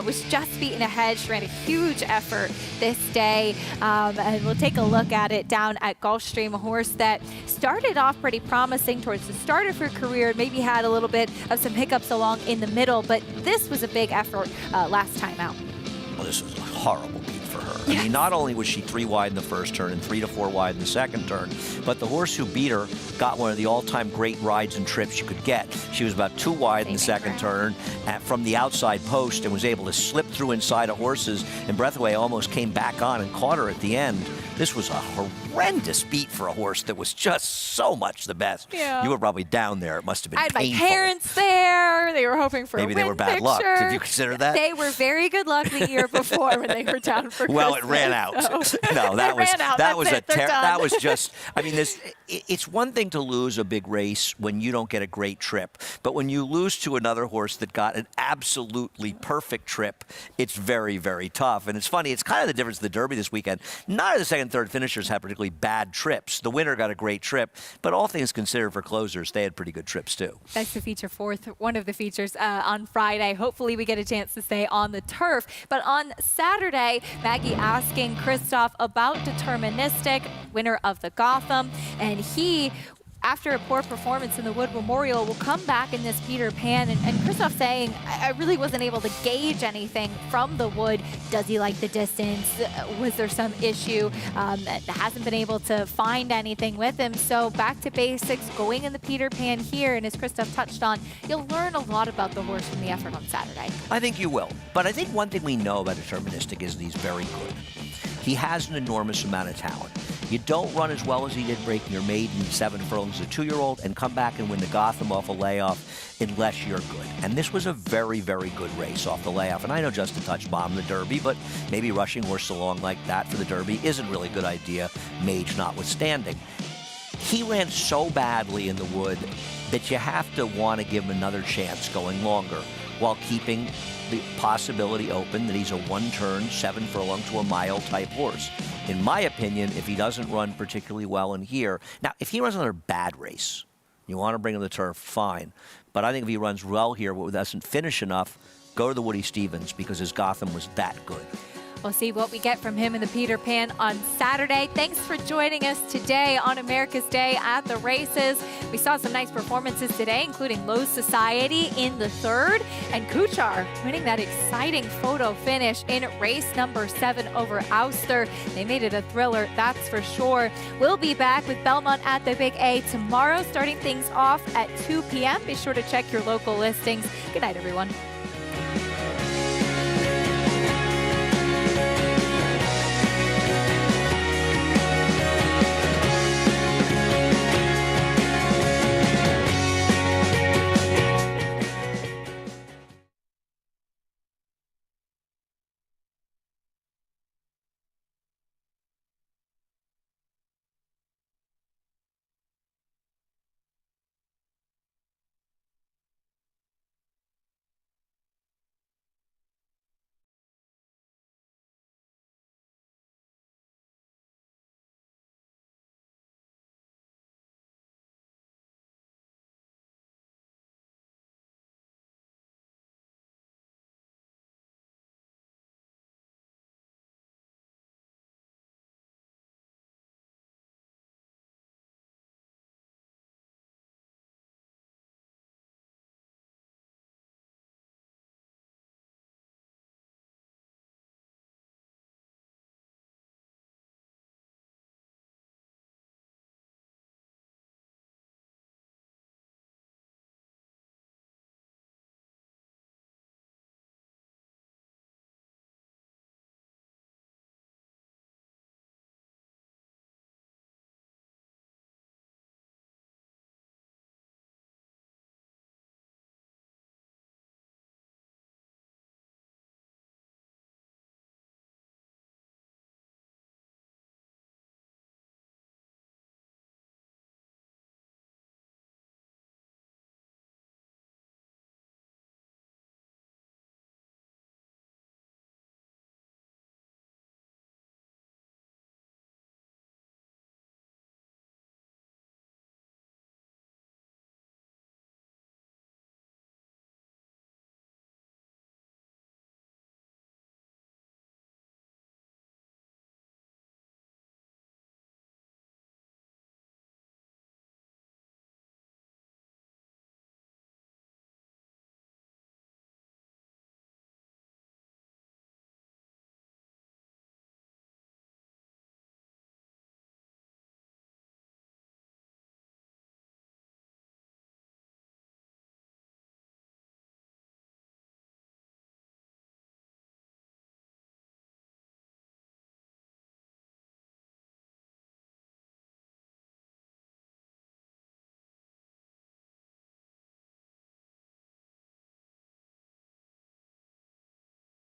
Was just beaten ahead. She ran a huge effort this day. And we'll take a look at it down at Gulfstream, a horse that started off pretty promising towards the start of her career, maybe had a little bit of some hiccups along in the middle, but this was a big effort last time out. Well, this was a horrible beat for her. Yes. I mean, not only was she 3 wide in the first turn and 3 to 4 wide in the second turn, but the horse who beat her got one of the all-time great rides and trips you could get. She was about 2 wide in the second turn from the outside post and was able to slip through inside of horses, and Breathaway almost came back on and caught her at the end. This was a horrendous beat for a horse that was just so much the best. Yeah. You were probably down there. It must have been I had painful. my parents there. They were hoping for Maybe a they win were bad luck. picture. Did you consider that? They were very good luck the year before when they were down for Well, Christmas, it ran out. so. No, that was ran out. that was That's it. that was just. I mean, it's one thing to lose a big race when you don't get a great trip, but when you lose to another horse that got an absolutely perfect trip, it's very, very tough. And it's funny. It's kind of the difference of the Derby this weekend. None of the second, third finishers had particularly bad trips. The winner got a great trip, but all things considered for closers, they had pretty good trips too. That's the feature 4th, one of the features on Friday. Hopefully we get a chance to stay on the turf. But on Saturday, Maggie asking Christophe about Deterministic, winner of the Gotham, and he, after a poor performance in the Wood Memorial, will come back in this Peter Pan. And Christophe saying, I really wasn't able to gauge anything from the Wood. Does he like the distance? Was there some issue? Hasn't been able to find anything with him. So back to basics, going in the Peter Pan here. And as Christophe touched on, you'll learn a lot about the horse from the effort on Saturday. I think you will. But I think one thing we know about Deterministic is that he's very good. He has an enormous amount of talent. You don't run as well as he did breaking your maiden 7 furlongs as a 2-year-old and come back and win the Gotham off a layoff unless you're good. And this was a very, very good race off the layoff. And I know Justin touched bomb the Derby, but maybe rushing horse along like that for the Derby isn't really a good idea, Mage notwithstanding. He ran so badly in the Wood that you have to want to give him another chance going longer while keeping the possibility open that he's a 1-turn, 7 furlong to a mile type horse. in my opinion, if he doesn't run particularly well in here. Now, if he runs another bad race, you want to bring him to the turf, fine. But I think if he runs well here, but doesn't finish enough, go to the Woody Stevens because his Gotham was that good. We'll see what we get from him in the Peter Pan on Saturday. Thanks for joining us today on America's Day at the races. We saw some nice performances today, including Lowe's Society in the third, and Kuchar winning that exciting photo finish in race number 7 over Auster. They made it a thriller, that's for sure. We'll be back with Belmont at the Big A tomorrow, starting things off at 2 p.m. Be sure to check your local listings. Good night, everyone.